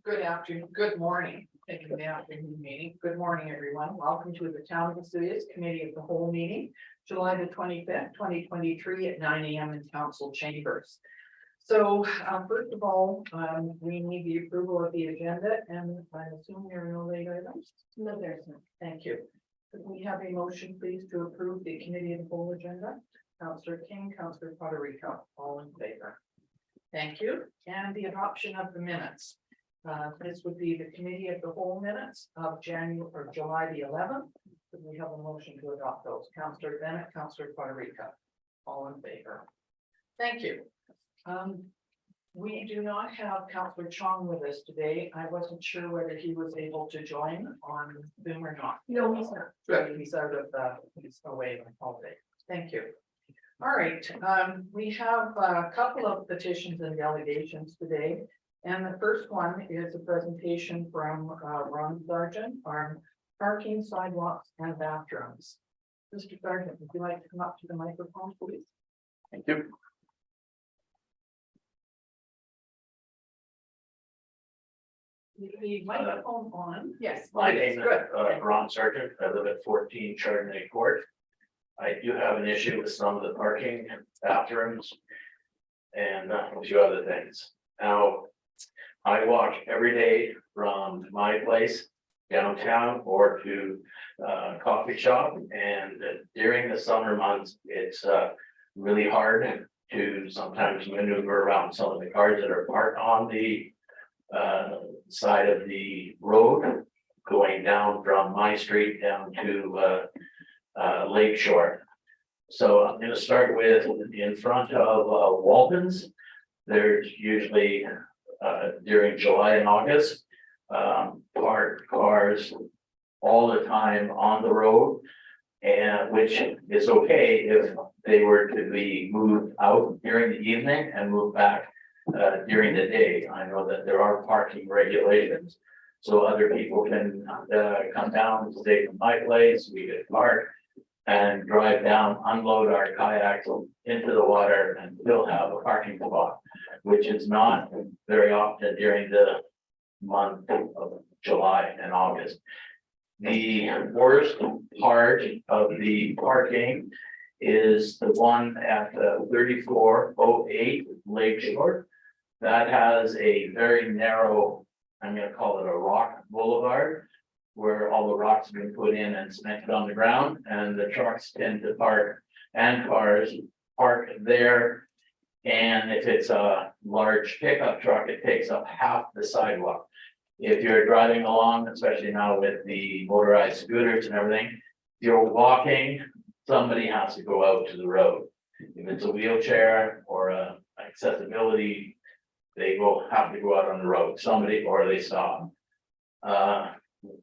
Good morning, taking the afternoon meeting. Good morning, everyone. Welcome to the Town of Vesuvius Committee of the Whole meeting, July the 25th, 2023 at 9 a.m. in Council Chambers. So first of all, we need the approval of the agenda, and I assume there are no late items? No, there's not. Thank you. Could we have a motion, please, to approve the Committee of the Whole agenda? Councillor King, Councillor Poderico, all in favor. Thank you. And the adoption of the minutes. This would be the Committee of the Whole minutes of July the 11th. Could we have a motion to adopt those? Councillor Bennett, Councillor Poderico, all in favor. Thank you. We do not have Councillor Chong with us today. I wasn't sure whether he was able to join on Zoom or not. No, he's not. Good. He's out of he's away on holiday. Thank you. All right, we have a couple of petitions and delegations today. And the first one is a presentation from Ron Sargent on parking, sidewalks, and bathrooms. Mr. Sargent, would you like to come up to the microphone, please? Thank you. The microphone on. Yes. My name is Good. Ron Sargent. I live at 14 Chardonnay Court. I do have an issue with some of the parking, bathrooms, and a few other things. Now, I walk every day from my place downtown or to coffee shop, and during the summer months, it's really hard to sometimes maneuver around some of the cars that are parked on the side of the road going down from my street down to Lakeshore. So I'm going to start with in front of Walton's. There's usually during July and August parked cars all the time on the road, and which is okay if they were to be moved out during the evening and moved back during the day. I know that there are parking regulations, so other people can come down and stay from my place. We could park and drive down, unload our kayaks into the water, and still have a parking spot, which is not very often during the month of July and August. The worst part of the parking is the one at 3408 Lakeshore. That has a very narrow, I'm going to call it a rock boulevard, where all the rocks have been put in and cemented on the ground, and the trucks tend to park, and cars park there. And if it's a large pickup truck, it takes up half the sidewalk. If you're driving along, especially now with the motorized scooters and everything, if you're walking, somebody has to go out to the road. If it's a wheelchair or a accessibility, they will have to go out on the road, somebody, or they stop.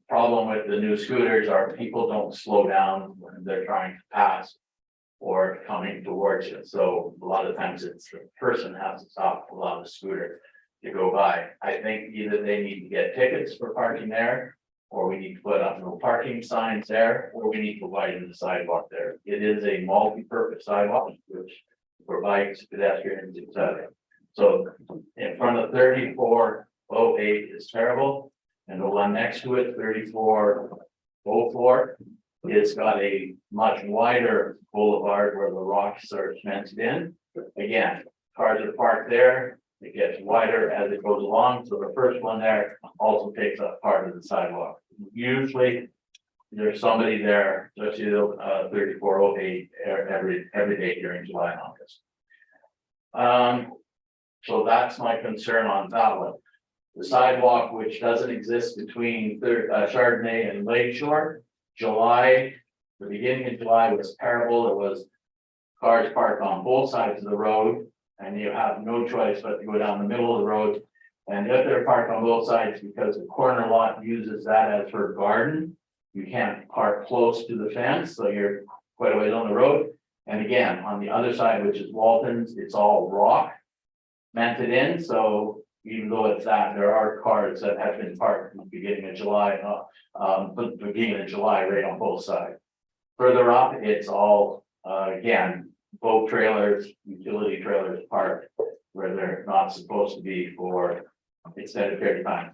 Problem with the new scooters are people don't slow down when they're trying to pass or coming towards you. So a lot of times it's the person has to stop to allow the scooter to go by. I think either they need to get tickets for parking there, or we need to put up no parking signs there, or we need to widen the sidewalk there. It is a multi-purpose sidewalk, which for bikes, pedestrians, etc. So in front of 3408 is terrible. And the one next to it, 3404, it's got a much wider boulevard where the rocks are cemented in. Again, cars are parked there, it gets wider as it goes along. So the first one there also takes up part of the sidewalk. Usually there's somebody there, especially 3408 every day during July and August. So that's my concern on that one. The sidewalk, which doesn't exist between Chardonnay and Lakeshore, the beginning of July was terrible. There was cars parked on both sides of the road, and you have no choice but to go down the middle of the road. And if they're parked on both sides, because the corner lot uses that as her garden, you can't park close to the fence, so you're quite a ways on the road. And again, on the other side, which is Walton's, it's all rock cemented in, so even though it's that, there are cars that have been parked in the beginning of July, right on both sides. Further up, it's all, again, boat trailers, utility trailers parked where they're not supposed to be for extended period of time.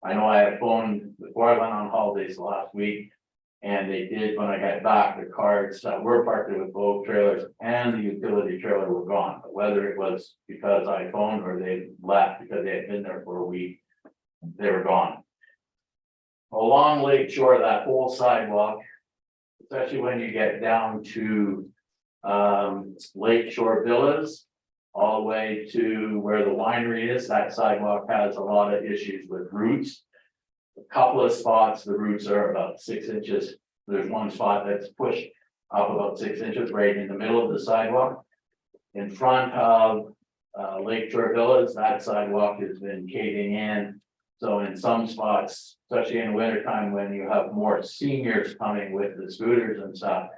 I know I had phoned before I went on holidays last week. And they did, when I got back, the cards that were parked there with both trailers and the utility trailer were gone. Whether it was because I phoned or they left because they had been there for a week, they were gone. Along Lake Shore, that whole sidewalk, especially when you get down to Lake Shore Villas, all the way to where the winery is, that sidewalk has a lot of issues with roots. A couple of spots, the roots are about 6 inches. There's one spot that's pushed up about 6 inches right in the middle of the sidewalk. In front of Lake Shore Villas, that sidewalk has been caving in. So in some spots, especially in the winter time when you have more seniors coming with the scooters and stuff,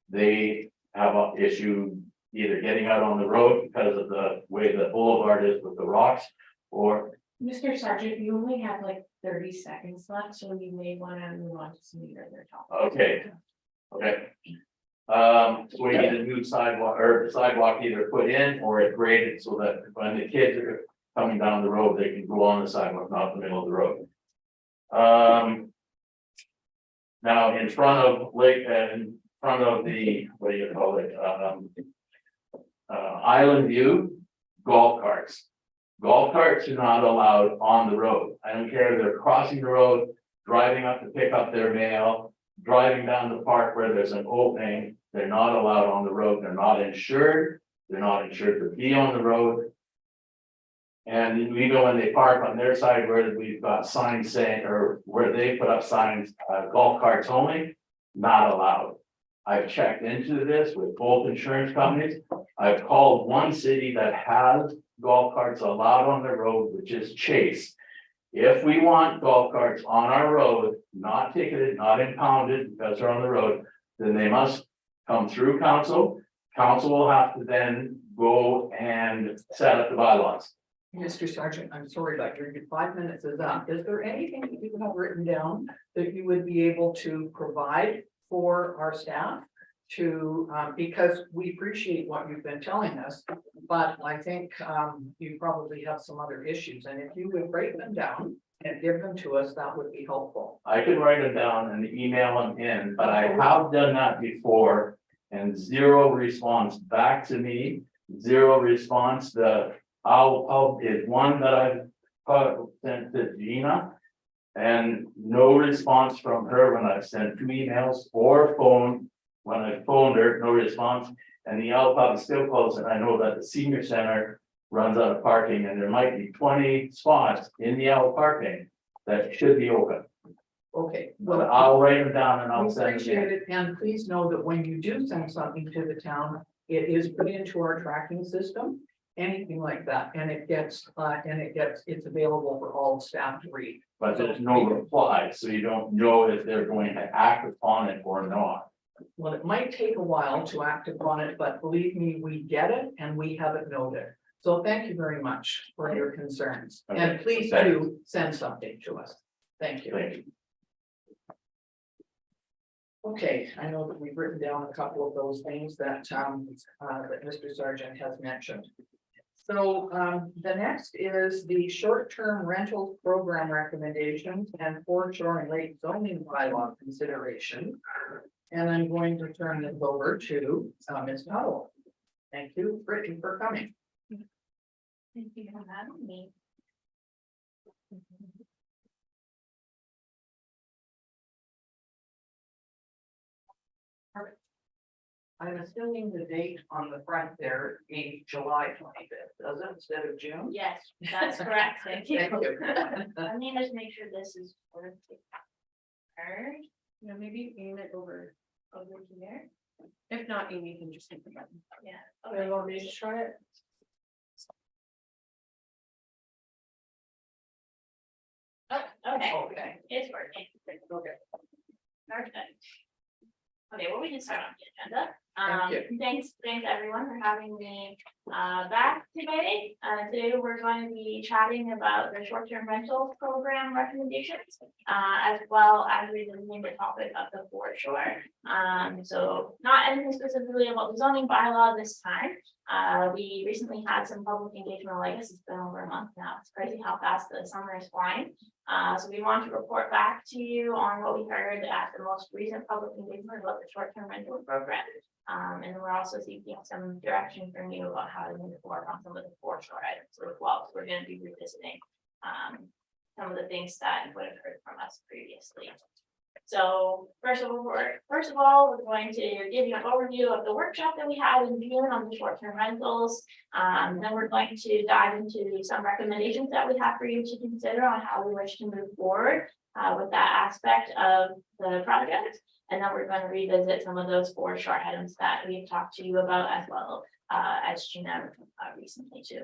they have an issue either getting out on the road because of the way the boulevard is with the rocks, or Mr. Sergeant, you only have like 30 seconds left, so you may want to move on to some of your other topics. okay. So we need a new sidewalk or sidewalk either put in or it graded so that when the kids are coming down the road, they can go on the sidewalk, not the middle of the road. Now in front of Lake, in front of the, what do you call it? Island View, golf carts. Golf carts are not allowed on the road. I don't care if they're crossing the road, driving up to pick up their mail, driving down the park where there's an opening. They're not allowed on the road. They're not insured. They're not insured to be on the road. And even when they park on their side where we've got signs saying, or where they put up signs, golf carts only, not allowed. I've checked into this with both insurance companies. I've called one city that has golf carts allowed on the road, which is Chase. If we want golf carts on our road, not ticketed, not impounded because they're on the road, then they must come through council. Council will have to then go and set up the bylaws. Mr. Sergeant, I'm sorry, but your 5 minutes is up. Is there anything that you have written down that you would be able to provide for our staff? To, because we appreciate what you've been telling us, but I think you probably have some other issues, and if you would break them down and give them to us, that would be helpful. I can write them down and email them in, but I have done that before and zero response back to me, zero response. The Owl Pub is one that I've sent to Gina and no response from her when I've sent 2 emails or phone. When I phoned her, no response, and the Owl Pub is still closed, and I know that the senior center runs out of parking, and there might be 20 spots in the Owl parking that should be open. Okay, But well, I'll write them down and we I'll send appreciate them. it, and please know that when you do send something to the town, it is put into our tracking system, anything like that, and it's available for all staff to read. But there's no reply, so you don't know if they're going to act upon it or not. Well, it might take a while to act upon it, but believe me, we get it and we have it noted. So thank you very much for your concerns, and Okay, please thanks. do send something to us. Thank you. Thank you. Okay, I know that we've written down a couple of those things that that Mr. Sargent has mentioned. So the next is the short-term rental program recommendations and foreshore and lake zoning bylaw consideration. And I'm going to turn this over to Ms. Howell. Thank you, Brittany, for coming. Thank you for having me. I'm assuming the date on the front there being July 25th, does it, instead of June? Yes, that's correct. Thank you. Thank you. Let me just make sure this is. Alright, you know, maybe aim it over here. If not, Amy can just hit the button. Yeah. Okay, you want me to try it? Oh, okay, Okay. it's working. Okay. Perfect. Okay, well, we can start on the agenda. Thank Thanks everyone for having me back today. Today we're going to be chatting about the short-term rental program recommendations, as well as revisiting the topic of the foreshore. So not anything specifically about the zoning bylaw this time. We recently had some public engagement. I guess it's been over a month now. It's crazy how fast the summer is flying. So we want to report back to you on what we heard at the most recent public engagement about the short-term rental program. And we're also seeking some direction from you about how to move forward on some of the foreshore items as well. So we're going to be revisiting some of the things that you would have heard from us previously. So first of all, we're going to give you an overview of the workshop that we had in June on the short-term rentals. Then we're going to dive into some recommendations that we have for you to consider on how we wish to move forward with that aspect of the project. And then we're going to revisit some of those foreshore items that we've talked to you about, as well as Gina recently too.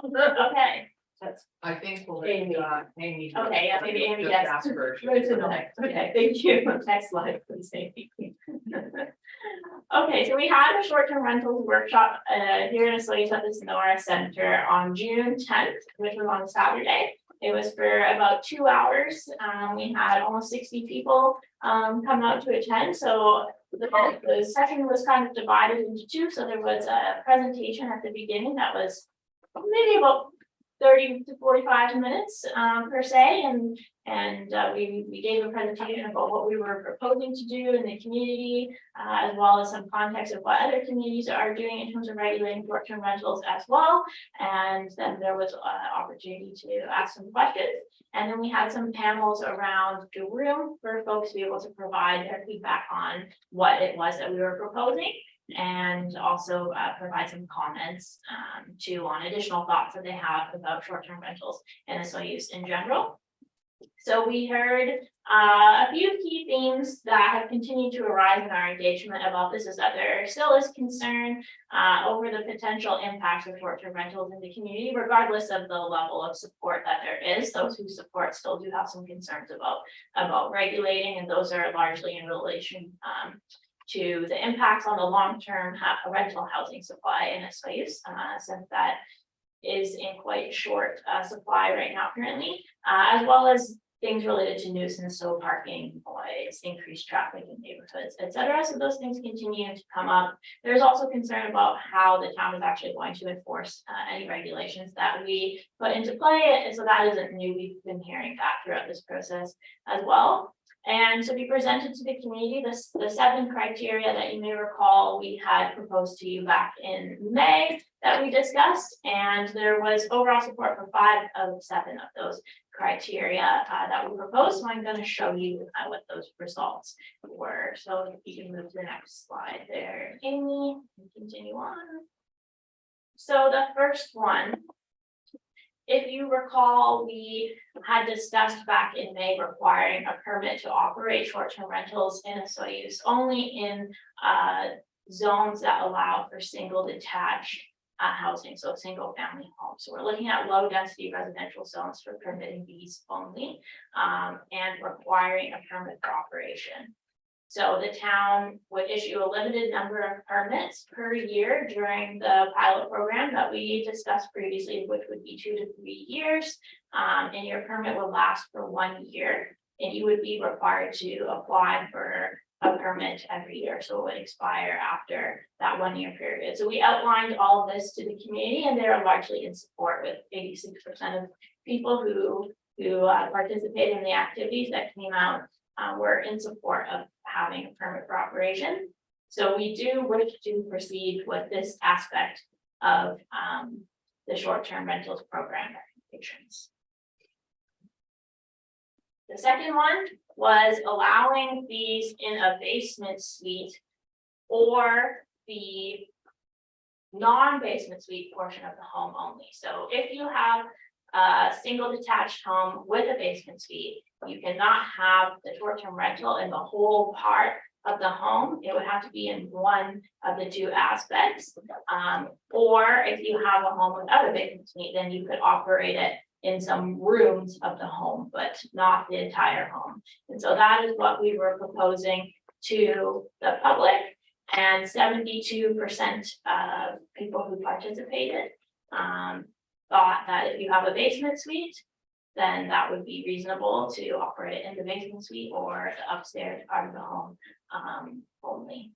Okay. I think we'll. Amy. Amy. Okay, yeah, maybe Amy Just gets. ask her. Okay, thank you. Next slide, please, Amy. Okay, so we had a short-term rentals workshop here in Assoyas at the Sonora Center on June 10th, which was on Saturday. It was for about 2 hours. We had almost 60 people come out to attend. So the session was kind of divided into two. So there was a presentation at the beginning that was maybe about 30 to 45 minutes per se, and we gave a presentation about what we were proposing to do in the community, as well as some context of what other communities are doing in terms of regulating short-term rentals as well. And then there was an opportunity to ask some questions, and then we had some panels around the room for folks to be able to provide their feedback on what it was that we were proposing, and also provide some comments too on additional thoughts that they have about short-term rentals and Assoyas in general. So we heard a few key themes that have continued to arise in our engagement about this, is that there still is concern over the potential impacts of short-term rentals in the community, regardless of the level of support that there is. Those who support still do have some concerns about regulating, and those are largely in relation to the impacts on the long-term rental housing supply in Assoyas, since that is in quite short supply right now currently, as well as things related to nuisance, so parking, noise, increased traffic in neighborhoods, etc. So those things continue to come up. There's also concern about how the town is actually going to enforce any regulations that we put into play, and so that isn't new. We've been hearing that throughout this process as well. And so we presented to the community the 7 criteria that you may recall we had proposed to you back in May that we discussed, and there was overall support for 5 of 7 of those criteria that we proposed. So I'm going to show you what those results were. So if you can move to the next slide there, Amy, and continue on. So the first one, if you recall, we had discussed back in May requiring a permit to operate short-term rentals in Assoyas only in zones that allow for single detached housing, so single family homes. So we're looking at low density residential zones for permitting these only, and requiring a permit for operation. So the town would issue a limited number of permits per year during the pilot program that we discussed previously, which would be 2 to 3 years. And your permit will last for 1 year, and you would be required to apply for a permit every year. So it would expire after that 1 year period. So we outlined all of this to the community, and they're largely in support, with 86% of people who participated in the activities that came out were in support of having a permit for operation. So we do wish to proceed with this aspect of the short-term rentals program recommendations. The second one was allowing these in a basement suite or the non-basement suite portion of the home only. So if you have a single detached home with a basement suite, you cannot have the short-term rental in the whole part of the home, it would have to be in one of the two aspects. Or if you have a home without a vacant suite, then you could operate it in some rooms of the home, but not the entire home. And so that is what we were proposing to the public. And 72% of people who participated thought that if you have a basement suite, then that would be reasonable to operate it in the basement suite or the upstairs part of the home only.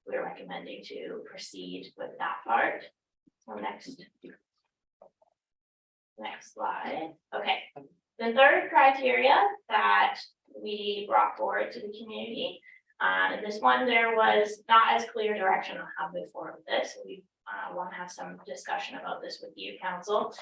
We're recommending to proceed with that part. So next slide. Okay, the third criteria that we brought forward to the community. This one, there was not as clear direction on how to move forward with this. We want to have some discussion about this with you, council,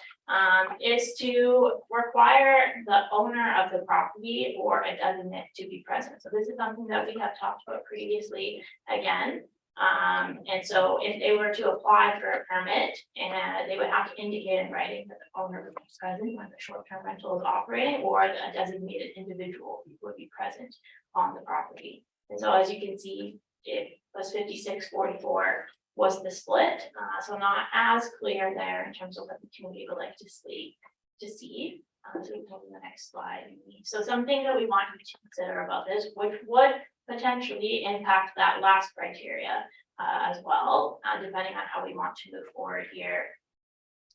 is to require the owner of the property or a designate to be present. So this is something that we have talked about previously again. And so if they were to apply for a permit, and they would have to indicate in writing that the owner would be present when the short-term rental is operating, or a designated individual would be present on the property. And so as you can see, it was 56-44 was the split. So not as clear there in terms of what the community would like to see. So we can go to the next slide. So something that we want you to consider about this, which would potentially impact that last criteria as well, depending on how we want to move forward here,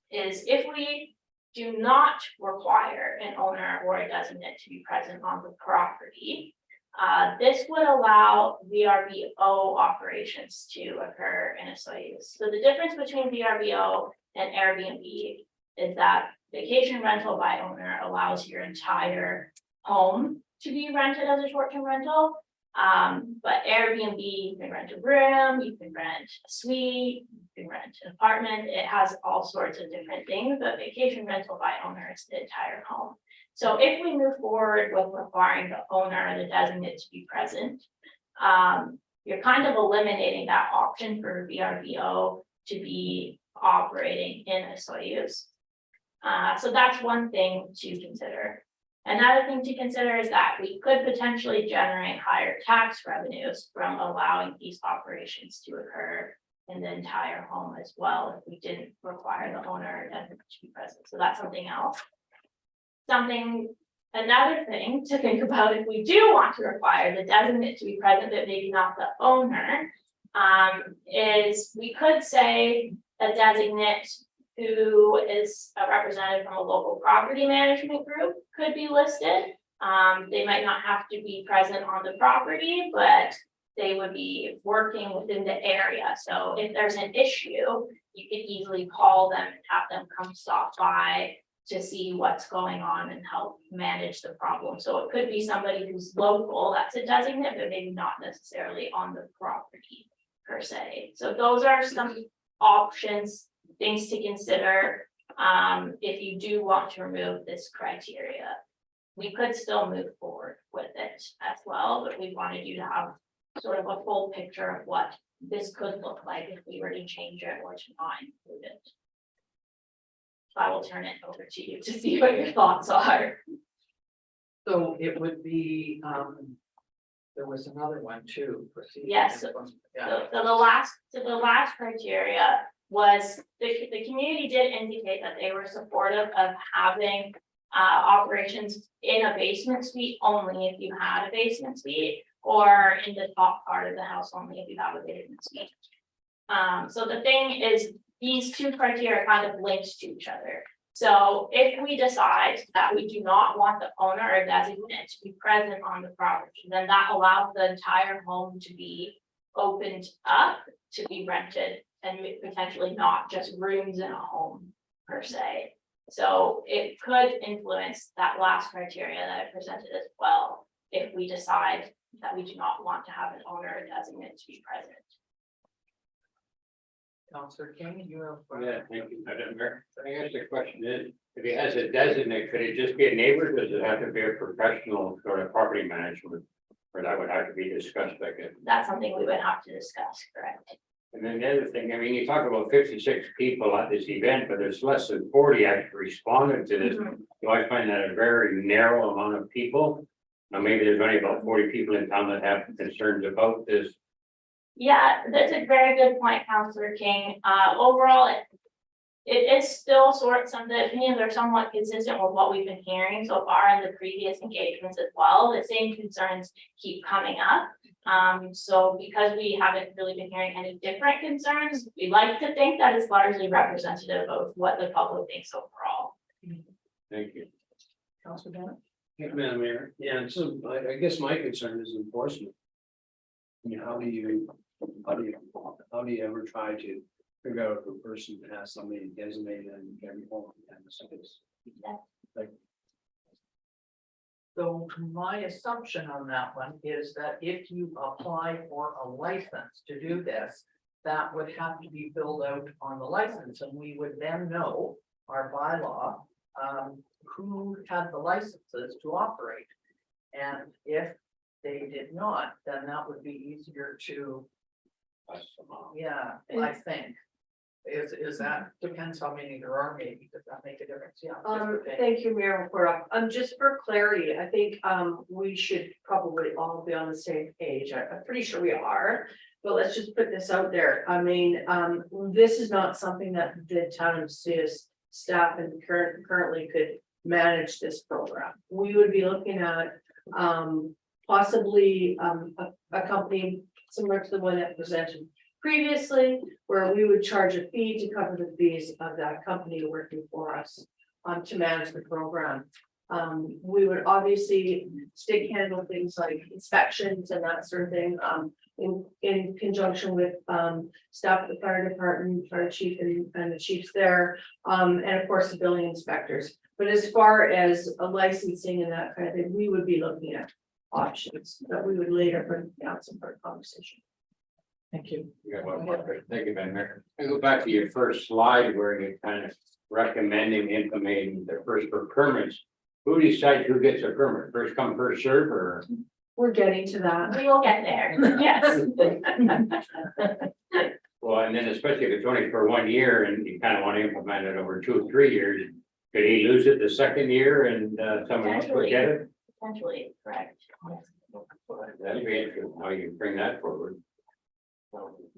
is if we do not require an owner or a designate to be present on the property, this would allow VRBO operations to occur in Osoyoos. So the difference between VRBO and Airbnb is that vacation rental by owner allows your entire home to be rented as a short-term rental. But Airbnb, you can rent a room, you can rent a suite, you can rent an apartment. It has all sorts of different things, but vacation rental by owner is the entire home. So if we move forward with requiring the owner or the designate to be present, you're kind of eliminating that option for VRBO to be operating in Osoyoos. So that's one thing to consider. Another thing to consider is that we could potentially generate higher tax revenues from allowing these operations to occur in the entire home as well, if we didn't require the owner or designate to be present. So that's something else. Another thing to think about if we do want to require the designate to be present, but maybe not the owner, is we could say a designate who is a representative from a local property management group could be listed. They might not have to be present on the property, but they would be working within the area. So if there's an issue, you could easily call them and have them come stop by to see what's going on and help manage the problem. So it could be somebody who's local, that's a designate, but maybe not necessarily on the property per se. So those are some options, things to consider if you do want to remove this criteria. We could still move forward with it as well, but we wanted you to have sort of a full picture of what this could look like if we were to change it or to not include it. So I will turn it over to you to see what your thoughts are. So it would be, there was another one too. proceed. Yes. Yeah. So the last criteria was the community did indicate that they were supportive of having operations in a basement suite only if you had a basement suite, or in the top part of the house only if you have a basement suite. So the thing is, these two criteria are kind of linked to each other. So if we decide that we do not want the owner or designate to be present on the property, then that allows the entire home to be opened up to be rented, and potentially not just rooms in a home per se. So it could influence that last criteria that I presented as well, if we decide that we do not want to have an owner or designate to be present. Councillor King, you have. Yeah, thank you, Madam Mayor. I guess the question is, if he has a designate, could it just be a neighbor? Does it have to be a professional sort of property management? Or that would have to be discussed, I guess. That's something we would have to discuss, correct? And then the other thing, I mean, you talk about 56 people at this event, but there's less than 40 actually responded to this. Mhm. So I find that a very narrow amount of people. Now, maybe there's only about 40 people in town that have concerns about this. Yeah, that's a very good point, Councillor King. Overall, it is still some of the opinions are somewhat consistent with what we've been hearing so far in the previous engagements as well. The same concerns keep coming up. So because we haven't really been hearing any different concerns, we like to think that it's largely representative of what the public thinks overall. Thank you. Councilor Bennett? Yeah, Madam Mayor, yeah, so I guess my concern is enforcement. I mean, how do you ever try to figure out if a person has somebody designated in every home and space? So my assumption on that one is that if you apply for a license to do this, that would have to be filled out on the license, and we would then know our bylaw, who had the licenses to operate. And if they did not, then that would be easier to, yeah, I think. Is that, depends how many there are, maybe, does that make a difference? Yeah. Thank you, Mayor McCora. Just for clarity, I think, we should probably all be on the same page. I'm pretty sure we are. But let's just put this out there. I mean, this is not something that the town of Vesuvius staff and currently could manage this program. We would be looking at, possibly, a company similar to the one that presented previously, where we would charge a fee to cover the fees of that company working for us to manage the program. We would obviously stick handle things like inspections and that sort of thing, in conjunction with staff at the fire department, fire chief and the chiefs there, and of course the building inspectors. But as far as a licensing and that kind of thing, we would be looking at options that we would later bring down some for conversation. Thank you. Yeah, well, thank you, Madam Mayor. I go back to your first slide where you're kind of recommending implementing the first for permits. Who decides who gets a permit? First come, first serve, or? We're getting to that. We will get there, yes. Well, and then especially if it's only for 1 year and you kind of want to implement it over 2 or 3 years, could he lose it the second year and someone else would get it? Potentially, correct. That'd be interesting how you bring that forward.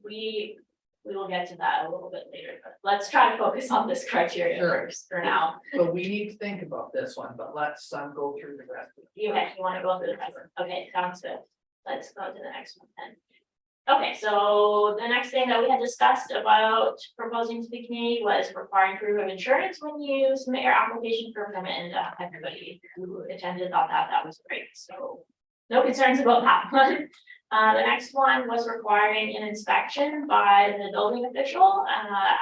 We will get to that a little bit later, but let's try to focus on this criteria Sure. first for now. So we need to think about this one, but let's go through the rest of it. You want to go through the rest? Okay, sounds good. Let's go to the next one then. Okay, so the next thing that we had discussed about proposing to the community was requiring proof of insurance when you submit your application for a permit, and everybody who attended thought that was great, so no concerns about that one. The next one was requiring an inspection by the building official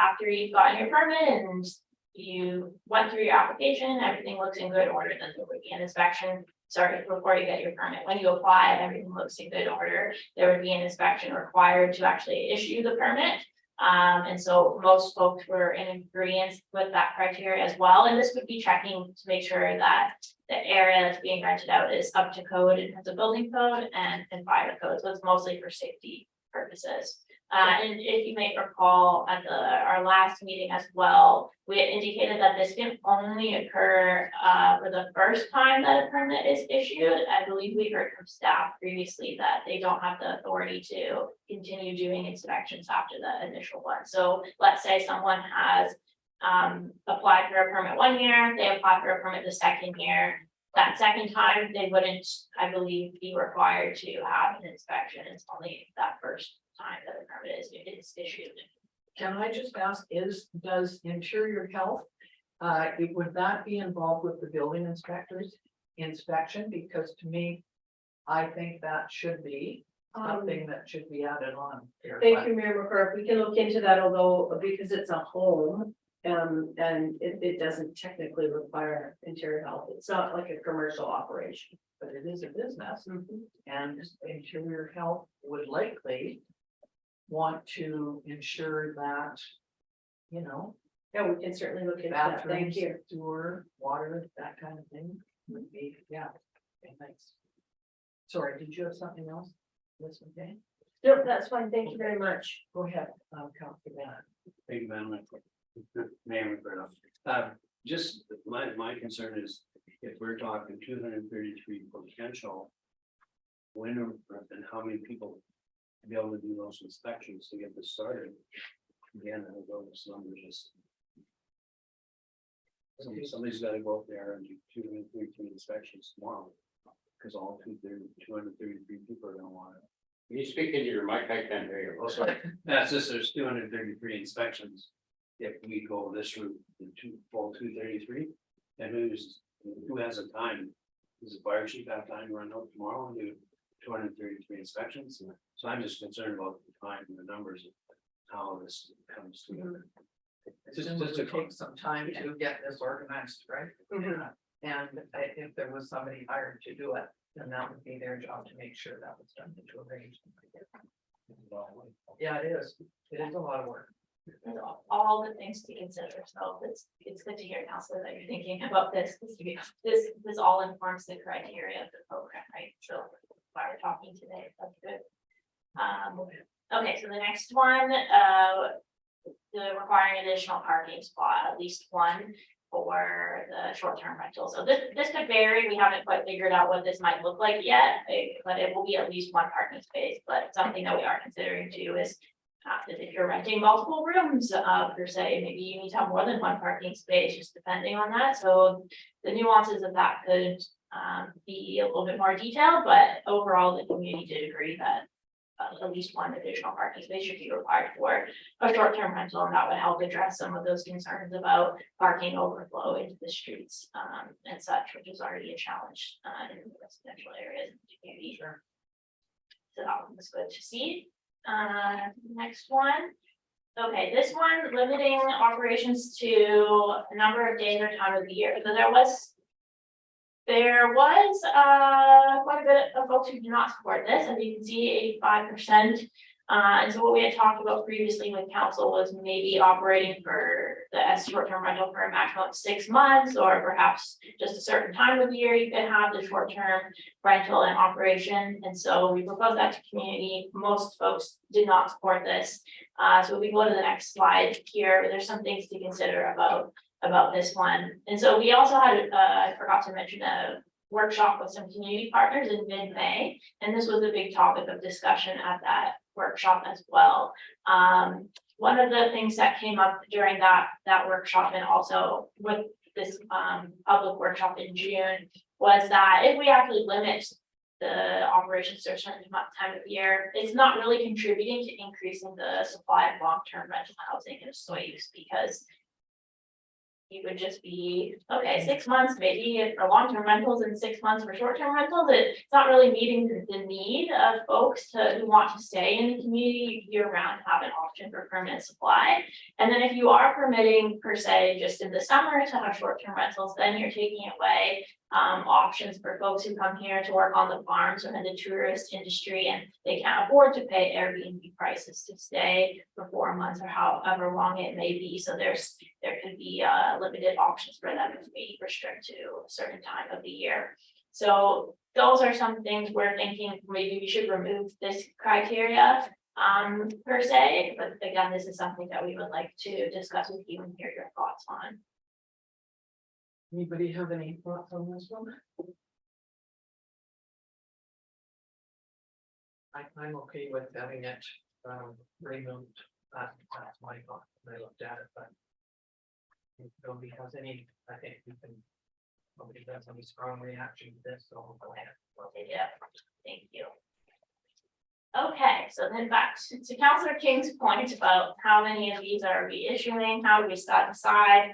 after you've gotten your permit and you went through your application, everything looks in good order, then there would be an inspection. Sorry, before you get your permit, when you apply, everything looks in good order, there would be an inspection required to actually issue the permit. And so most folks were in agreement with that criteria as well, and this would be checking to make sure that the area that's being rented out is up to code in terms of building code and fire code, so it's mostly for safety purposes. And if you may recall at our last meeting as well, we had indicated that this can only occur for the first time that a permit is issued. I believe we heard from staff previously that they don't have the authority to continue doing inspections after the initial one. So let's say someone has applied for a permit 1 year, they apply for a permit the second year. That second time, they wouldn't, I believe, be required to have an inspection. It's only that first time that a permit is issued. Can I just ask, does Interior Health, would that be involved with the building inspectors inspection? Because to me, I think that should be something that should be added on. Here. Thank you, Mayor McCarthy. We can look into that, although because it's a home, and it doesn't technically require Interior Health. It's not like a commercial operation. But it is a business, and Interior Health would likely want to ensure that, you know, Yeah, we can certainly look into that. Thank bathrooms, you. sewer, water, that kind of thing would be, yeah. Okay, thanks. Sorry, did you have something else? That's okay. Nope, that's fine. Thank you very much. Go ahead, Councilor Bennett. Thank you, Madam Mayor. Just my concern is if we're talking 233 potential. When and how many people be able to do those inspections to get this started? Again, I don't know, those numbers just. Somebody's gotta go up there and do 233 inspections tomorrow. Cause all 233 people are gonna want it. You speak into your mic, I can't hear you. Oh, sorry. That's just, there's 233 inspections. If we go this route, the full 233, and who has the time? Does the fire chief have time to run out tomorrow and do 233 inspections? So I'm just concerned about the time and the numbers of how this comes together. Just to take some time to get this organized, right? And if there was somebody hired to do it, then that would be their job to make sure that was done to arrange. Yeah, it is. It is a lot of work. There's all the things to consider, so it's good to hear, Counselor, that you're thinking about this, this all informs the criteria of the program, right? So why we're talking today, that's good. Okay, so the next one, the requiring additional parking spot, at least one for the short-term rental. So this could vary, we haven't quite figured out what this might look like yet, but it will be at least one parking space, but something that we are considering too is if you're renting multiple rooms, per se, maybe you need to have more than one parking space, just depending on that. So the nuances of that could be a little bit more detailed, but overall, the community did agree that at least one additional parking space should be required for a short-term rental, and that would help address some of those concerns about parking overflow into the streets and such, which is already a challenge in the residential areas in the community. So that one was good to see. Next one. Okay, this one limiting operations to a number of days or time of the year. So there was quite a bit of folks who do not support this, as you can see, 85%. And so what we had talked about previously with council was maybe operating for the short-term rental for a maximum of 6 months, or perhaps just a certain time of the year you could have the short-term rental in operation. And so we proposed that to community. Most folks did not support this. So if we go to the next slide here, there's some things to consider about this one. And so we also had, I forgot to mention, a workshop with some community partners in mid-May, and this was a big topic of discussion at that workshop as well. One of the things that came up during that workshop, and also with this public workshop in June, was that if we actually limit the operations to a certain time of year, it's not really contributing to increasing the supply of long-term rental housing in Osoyoos, because you would just be, okay, 6 months, maybe for long-term rentals and 6 months for short-term rentals. It's not really meeting the need of folks who want to stay in the community year-round, have an option for permanent supply. And then if you are permitting, per se, just in the summer to have short-term rentals, then you're taking away options for folks who come here to work on the farms or in the tourist industry, and they can't afford to pay Airbnb prices to stay for 4 months or however long it may be. So there could be limited options for them if we restrict to a certain time of the year. So those are some things we're thinking maybe we should remove this criteria per se, but again, this is something that we would like to discuss with you and hear your thoughts on. Anybody have any thoughts on this one? I'm okay with having it removed. That's my thought when I looked at it, but if nobody has any, I think we can, nobody has any strong reaction to this, so I'll go ahead. Yeah, thank you. Okay, so then back to Councillor King's point about how many of these are we issuing, how do we decide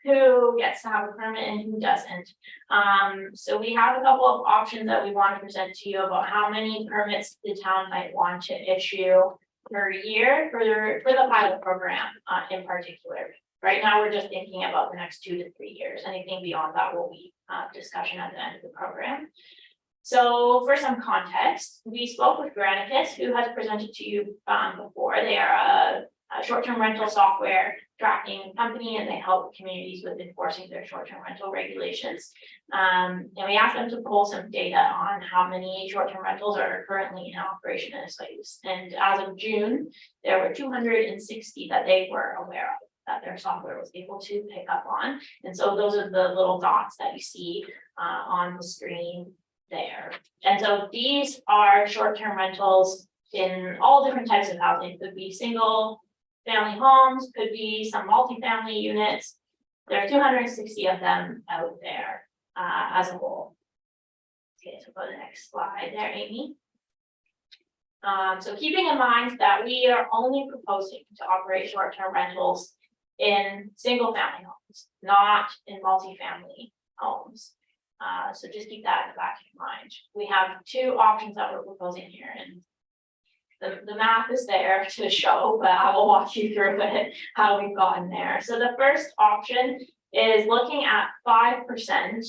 who gets to have a permit and who doesn't. So we have a couple of options that we want to present to you about how many permits the town might want to issue per year for the pilot program in particular. Right now, we're just thinking about the next 2 to 3 years. Anything beyond that will be discussion at the end of the program. So for some context, we spoke with Granicus, who has presented to you before. They are a short-term rental software tracking company, and they help communities with enforcing their short-term rental regulations. And we asked them to pull some data on how many short-term rentals are currently in operation in Osoyoos. And as of June, there were 260 that they were aware of. that their software was able to pick up on. And so those are the little dots that you see on the screen there. And so these are short-term rentals in all different types of housing. Could be single family homes, could be some multifamily units. There are 260 of them out there as a whole. Okay, so go to the next slide there, Amy. So keeping in mind that we are only proposing to operate short-term rentals in single-family homes, not in multifamily homes. So just keep that in the back of your mind. We have two options that we're proposing here, and the math is there to show, but I will walk you through it, how we've gotten there. So the first option is looking at 5%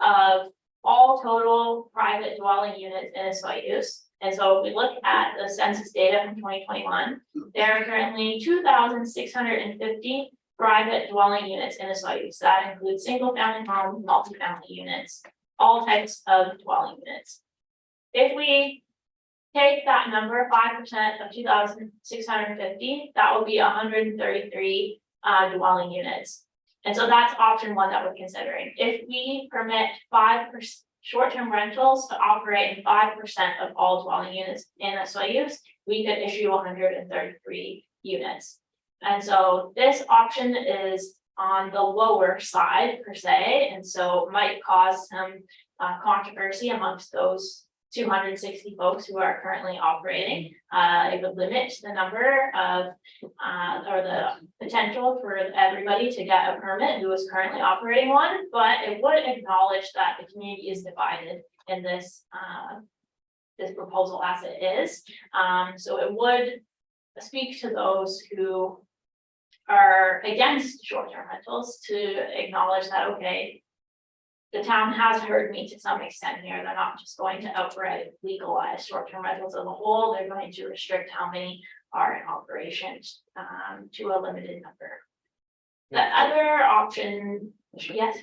of all total private dwelling units in SYUs. And so if we look at the census data from 2021, there are currently 2,650 private dwelling units in SYUs. That includes single family homes, multifamily units, all types of dwelling units. If we take that number, 5% of 2,650, that would be 133 dwelling units. And so that's option one that we're considering. If we permit 5% short-term rentals to operate in 5% of all dwelling units in SYUs, we could issue 133 units. And so this option is on the lower side per se, and so might cause some controversy amongst those 260 folks who are currently operating. It would limit the number of or the potential for everybody to get a permit who is currently operating one, but it would acknowledge that the community is divided in this this proposal as it is. So it would speak to those who are against short-term rentals to acknowledge that, okay, the town has heard me to some extent here. They're not just going to outright legalize short-term rentals as a whole. They're going to restrict how many are in operation to a limited number. The other option, yes.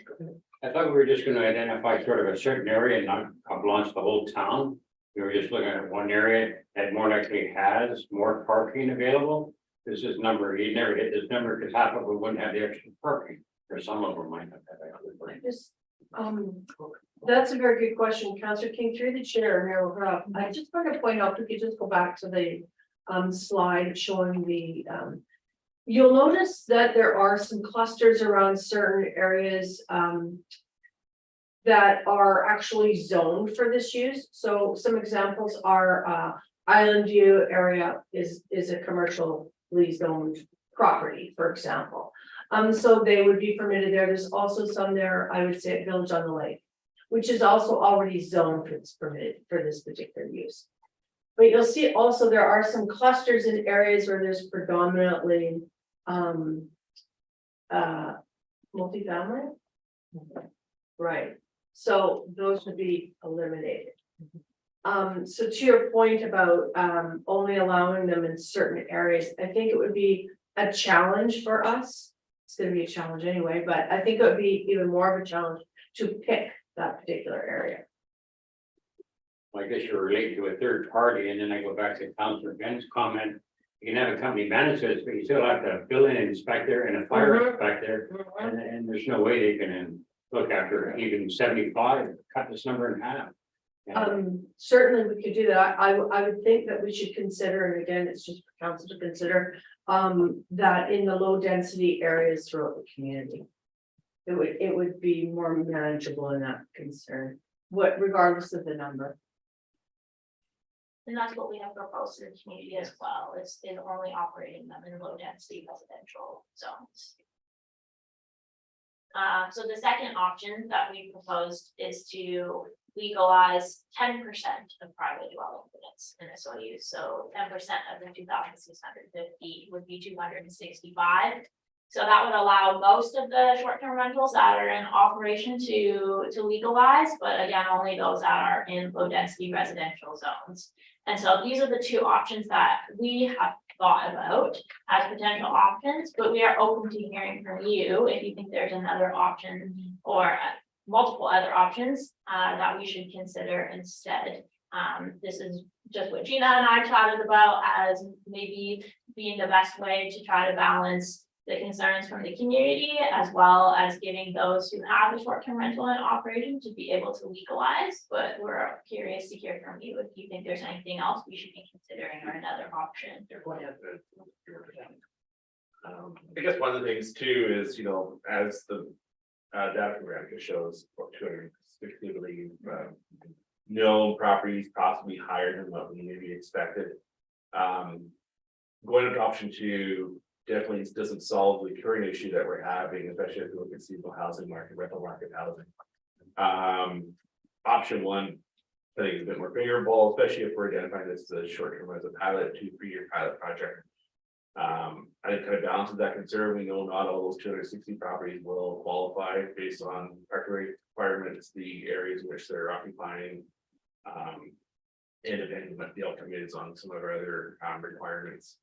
I thought we were just gonna identify sort of a certain area and not launch the whole town. We were just looking at one area that more likely has more parking available. This is number, you never hit this number because half of them wouldn't have the extra parking, or some of them might not have extra parking. That's a very good question, Councillor King, through the chair, Mayor Rupp. I just want to point out, if we could just go back to the slide showing the you'll notice that there are some clusters around certain areas that are actually zoned for this use. So some examples are Island View area is a commercially zoned property, for example. So they would be permitted there. There's also some there, I would say, at Village on the Lake, which is also already zoned for this permitted for this particular use. But you'll see also there are some clusters in areas where there's predominantly multifamily. Right, so those would be eliminated. So to your point about only allowing them in certain areas, I think it would be a challenge for us. It's gonna be a challenge anyway, but I think it would be even more of a challenge to pick that particular area. I guess you're related to a third party, and then I go back to Councilor Ben's comment. You can have a company manage this, but you still have to have a building inspector and a fire inspector, and there's no way they can look after even 75, cut this number in half. Certainly we could do that. I would think that we should consider, and again, it's just for council to consider, that in the low density areas throughout the community. It would be more manageable in that concern, regardless of the number. And that's what we have proposed to the community as well, is only operating them in low density residential zones. So the second option that we proposed is to legalize 10% of private dwelling units in SOU. So 10% of the 2,650 would be 265. So that would allow most of the short-term rentals that are in operation to legalize, but again, only those that are in low density residential zones. And so these are the two options that we have thought about as potential options, but we are open to hearing from you if you think there's another option or multiple other options that we should consider instead. This is just what Gina and I chatted about as maybe being the best way to try to balance the concerns from the community, as well as giving those who have a short-term rental and operation to be able to legalize. But we're curious to hear from you if you think there's anything else we should be considering or another option. Go ahead. I guess one of the things too is, as the data from Ramka shows, 260 known properties possibly higher than what we maybe expected. Going to option two definitely doesn't solve the current issue that we're having, especially if you look at seasonal housing market, rental market housing. Option one, I think is a bit more favorable, especially if we're identifying this as a short-term as a pilot, 2-3 year pilot project. I think kind of balances that concern. We know not all those 260 properties will qualify based on parking requirements, the areas in which they're occupying. And depending what the outcome is on some of our other requirements.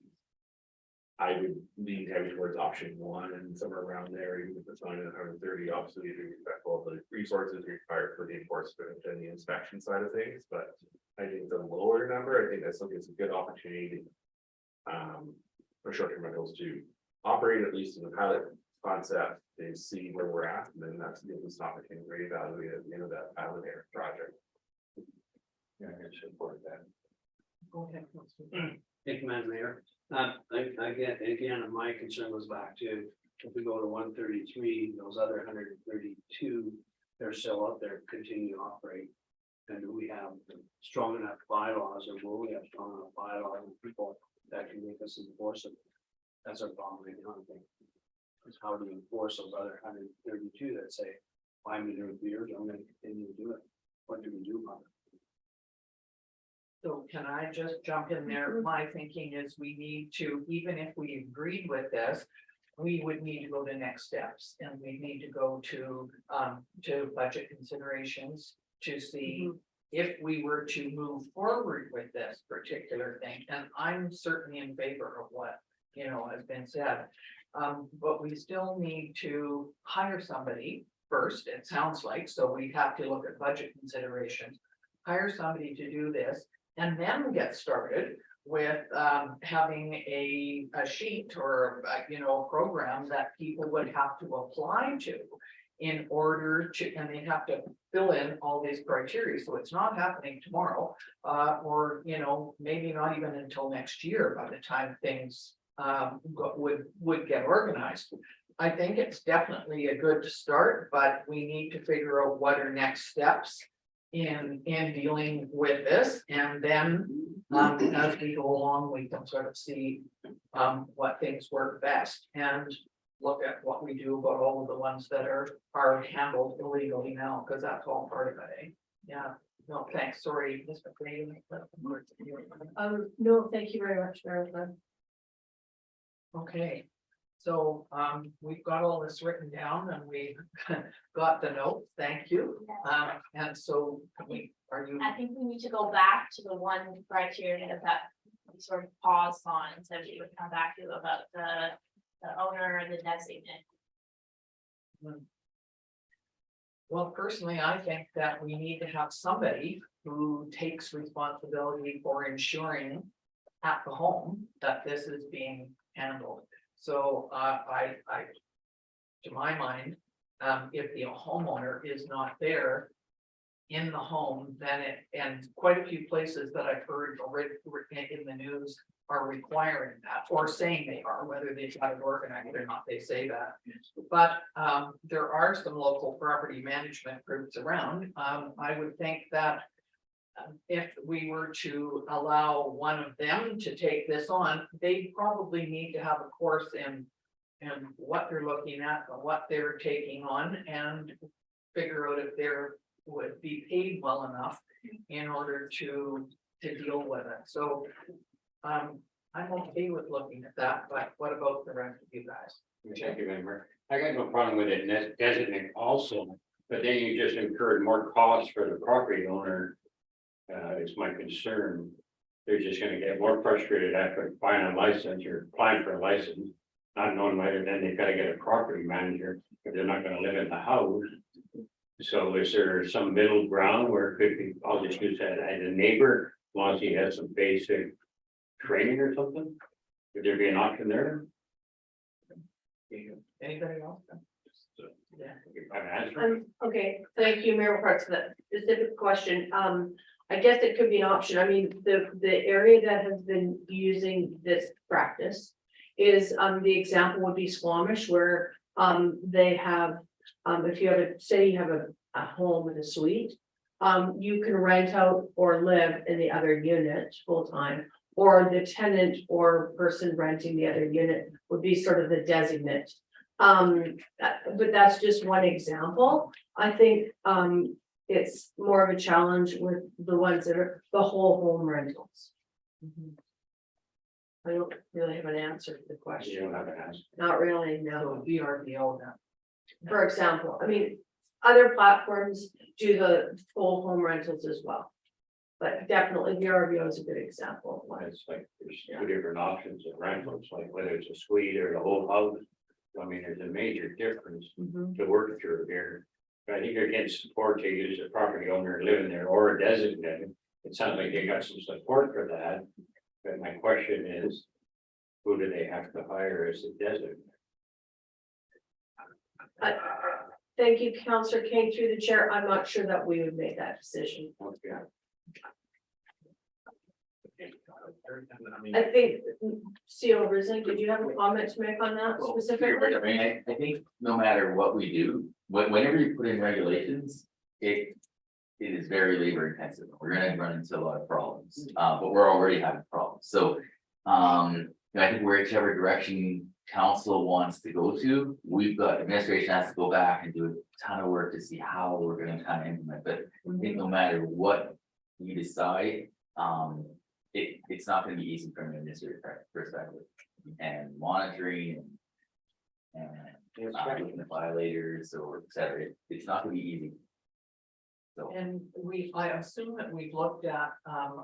I would lean heavy towards option one and somewhere around there, even if it's not 130, obviously to respect all the resources required for the enforcement and the inspection side of things, but I think the lower number, I think that still gives a good opportunity. For short-term rentals to operate at least in the pilot concept, they see where we're at, and then that's gives us an opportunity to reevaluate at the end of that pilot project. Yeah, I support that. Go ahead. Councilor. Thank you, Madam Mayor. I get, again, my concern goes back to, if we go to 133, those other 132, they're still out there, continue to operate. And do we have strong enough bylaws, or will we have strong enough bylaws and people that can make us enforce it? That's our problem right now, I think. Is how do we enforce those other 132 that say, I'm gonna do it for years, I'm gonna continue to do it. What do we do about it? So can I just jump in there? My thinking is we need to, even if we agreed with this, we would need to go to next steps, and we need to go to budget considerations to see if we were to move forward with this particular thing. And I'm certainly in favor of what, has been said. But we still need to hire somebody first, it sounds like, so we have to look at budget considerations. Hire somebody to do this, and then get started with having a sheet or a program that people would have to apply to in order to, and they have to fill in all these criteria. So it's not happening tomorrow, or maybe not even until next year by the time things would get organized. I think it's definitely a good start, but we need to figure out what are next steps in dealing with this, and then as we go along, we can sort of see what things work best and look at what we do about all of the ones that are handled illegally now, because that's all part of it, eh? Yeah, no, thanks, sorry, Mr. Green. No, thank you very much, Marilyn. Okay, so we've got all this written down and we got the notes, thank you. And so are you? I think we need to go back to the one criteria that we sort of paused on, so we would come back to about the owner or the designate. Well, personally, I think that we need to have somebody who takes responsibility for ensuring at the home that this is being handled. So to my mind, if the homeowner is not there in the home, then and quite a few places that I've heard already in the news are requiring that, or saying they are, whether they've got it organized or not, they say that. But there are some local property management groups around. I would think that if we were to allow one of them to take this on, they probably need to have a course in what they're looking at, what they're taking on, and figure out if they're would be paid well enough in order to deal with it. So I'm okay with looking at that, but what about the rest of you guys? Thank you, member. I got no problem with it designate also, but then you just incurred more costs for the property owner. It's my concern. They're just gonna get more frustrated after buying a license or applying for a license, not knowing whether then they've got to get a property manager if they're not gonna live in the house. So is there some middle ground where it could be, I'll just use that as a neighbor, as long as he has some basic training or something? Could there be an option there? Anybody else? Yeah. I'm answering. Okay, thank you, Mayor Parks, for that specific question. I guess it could be an option. I mean, the area that has been using this practice is, the example would be Squamish, where, they have, if you have say you have a home with a suite, you can rent out or live in the other unit full-time, or the tenant or person renting the other unit would be sort of the designate. But that's just one example. I think, it's more of a challenge with the ones that are the whole home rentals. I don't really have an answer to the You question. don't have an answer. Not really, So no. VRBO now. For example, I mean, other platforms do the full home rentals as well. But definitely VRBO is a good example of one. It's like, there's two different options of rentals, like whether it's a suite or the whole house. I mean, there's a major difference Mhm. to work through here. But I think you're getting support to use a property owner living there or a designated. It sounds like they got some support for that. But my question is, who do they have to hire as a designated? Thank you, Counselor Kane, through the chair. I'm not sure that we would make that decision. Okay. I mean, I think, CO Risley, did you have a comment to make on that Well, specifically? I mean, I think no matter what we do, whenever you put in regulations, it is very labor intensive. We're gonna run into a lot of problems, but we're already having problems. So, I think whichever direction council wants to go to, we've got administration has to go back and do a ton of work to see how we're gonna kind of implement, but I think no matter what you decide, it's not gonna be easy from an administrative perspective and monitoring and looking at violators or et cetera. It's not gonna be easy. So, And I assume that we've looked at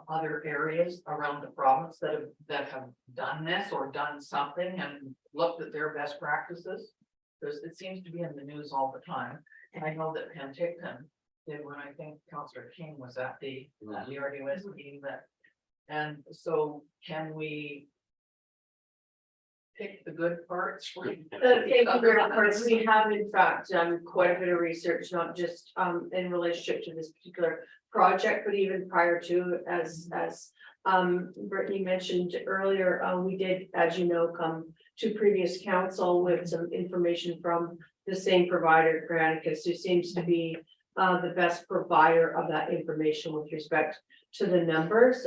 other areas around the province that have done this or done something and looked at their best practices. Because it seems to be in the news all the time. And I know that Penticton did when I think Councillor King was at the RDOS meeting that. And so can we pick the good parts? Thank you very much. We have in fact done quite a bit of research, not just in relationship to this particular project, but even prior to, as Brittany mentioned earlier, we did, as you know, come to previous council with some information from the same provider, Granicus, who seems to be the best provider of that information with respect to the numbers.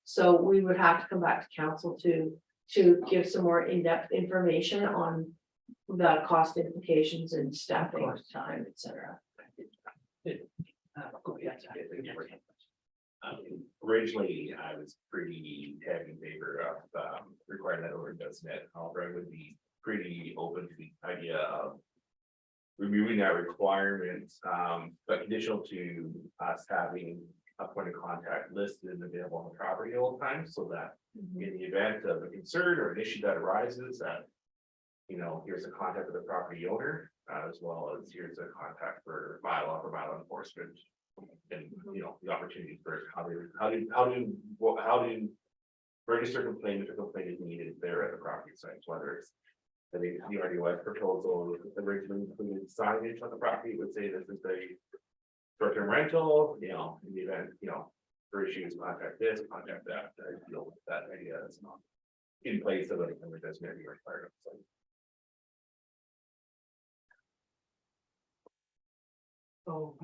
So we would have to come back to council to give some more in-depth information on the cost implications and staffing time, et cetera. Originally, I was pretty heavy in favor of requiring that over DesNet. However, I would be pretty open to the idea of removing that requirement, but conditional to us having a point of contact listed and available on the property all the time, so that in the event of a concern or an issue that arises, that here's a contact with the property owner, as well as here's a contact for bylaw enforcement. And the opportunity for how do register complaint if a complaint is needed there at the property sites, whether it's. I think the RDOS proposal originally included signage on the property, would say this is a short-term rental, in the event, for issues, contact this, contact that, deal with that idea that's not in place of anything that does maybe required. So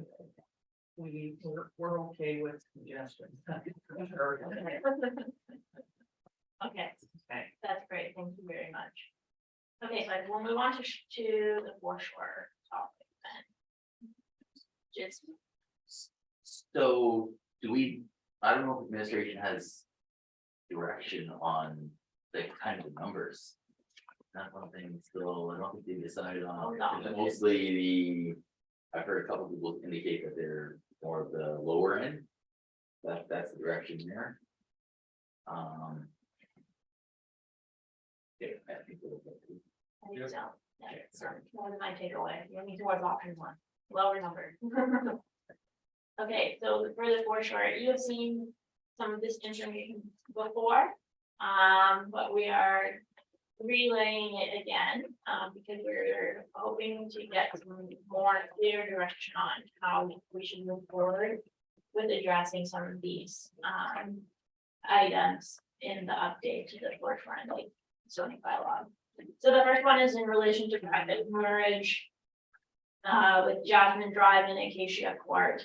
we're okay with suggestions. Okay, that's great, thank you very much. Okay, so we'll move on to the foreshore topic then. Just, so I don't know if administration has direction on the kind of numbers. That's one thing still, I don't think they decided on. Oh, no. It's mostly I've heard a couple of people indicate that they're more of the lower end. That's the direction there. Yeah, I think we'll go to- I think so, yeah, Okay, so sorry. more than my takeaway, you're leaning towards option one, lower number. Okay, so for the foreshore, you have seen some of this information before, but we are relaying it again, because we're hoping to get some more clear direction on how we should move forward with addressing some of these, items in the update to the forefront like zoning bylaw. So the first one is in relation to private marriage. With Jasmine Drive and Acacia Court,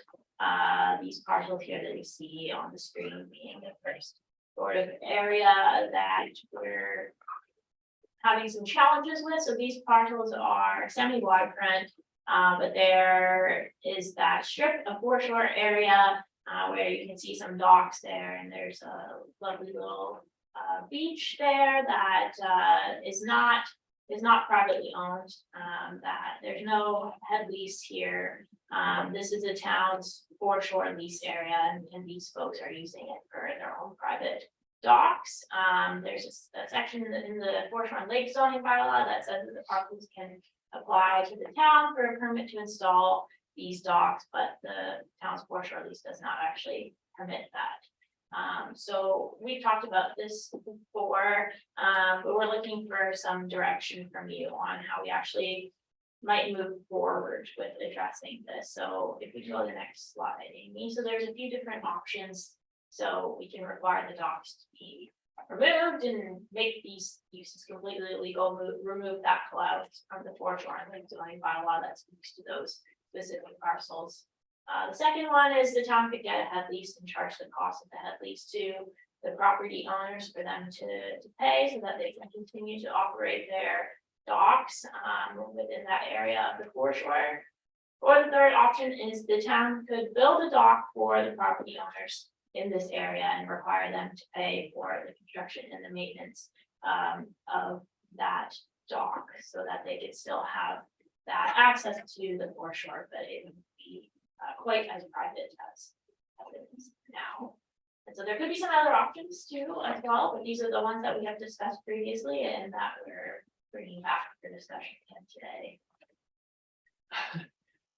these parcels here that you see on the screen being the first sort of area that we're having some challenges with. So these parcels are semi-waterfront, but there is that strip of foreshore area where you can see some docks there, and there's a lovely little beach there that is not privately owned, that there's no head lease here. This is a town's foreshore lease area, and these folks are using it for their own private docks. There's a section in the foreshore lake zoning bylaw that says that the parcels can apply to the town for a permit to install these docks, but the town's foreshore lease does not actually permit that. So we've talked about this before, but we're looking for some direction from you on how we actually might move forward with addressing this. So if we go to the next slide, Amy, so there's a few different options. So we can require the docks to be removed and make these uses completely illegal, remove that clause from the foreshore and lake zoning bylaw that speaks to those specific parcels. The second one is the town could get a head lease and charge the cost of the head lease to the property owners for them to pay so that they can continue to operate their docks within that area of the foreshore. Or the third option is the town could build a dock for the property owners in this area and require them to pay for the construction and the maintenance of that dock so that they could still have that access to the foreshore, but it would be quite as private as it is now. And so there could be some other options too as well, but these are the ones that we have discussed previously and that we're bringing back for discussion again today.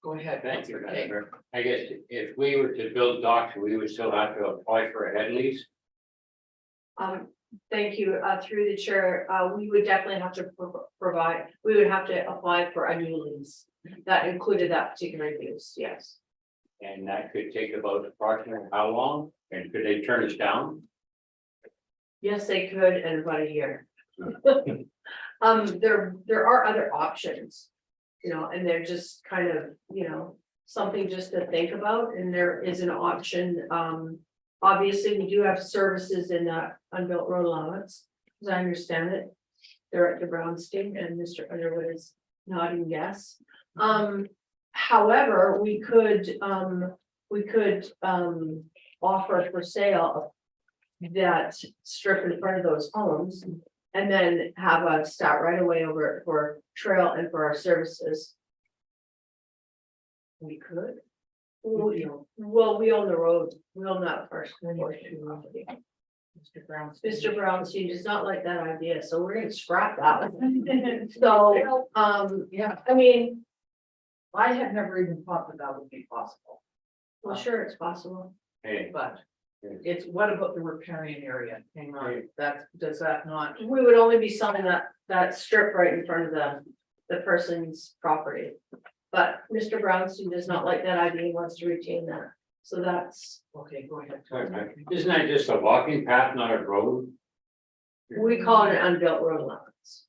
Go ahead. Thank you, Councillor Madam Kay. Mayor. I guess if we were to build docks, we would still have to apply for a head lease. Thank you, through the chair, we would definitely have to provide, we would have to apply for a new lease. That included that particular use, yes. And that could take about approximately how long? And could they turn us down? Yes, they could in about a year. There are other options, you know, and they're just kind of, you know, something just to think about, and there is an option. Obviously, we do have services in that unbuilt road allowance, as I understand it. Director Brownstein and Mr. Underwood is nodding yes. However, we could offer for sale that strip in front of those homes and then have a start right away over for trail and for our services. We could. Well, we own the road, we own that first portion of it. Mr. Brown. Mr. Brownstein does not like that idea, so we're gonna scrap that one. So, Yeah, I mean, I had never even thought that that would be possible, well, sure, it's possible. Hey, but it's, what about the riparian area? Hang on, that, does that not? We would only be selling that strip right in front of the person's property. But Mr. Brownstein does not like that idea, he wants to retain that, so that's, Okay, go ahead. isn't that just a walking path, not a road? we call it an unbuilt road allowance.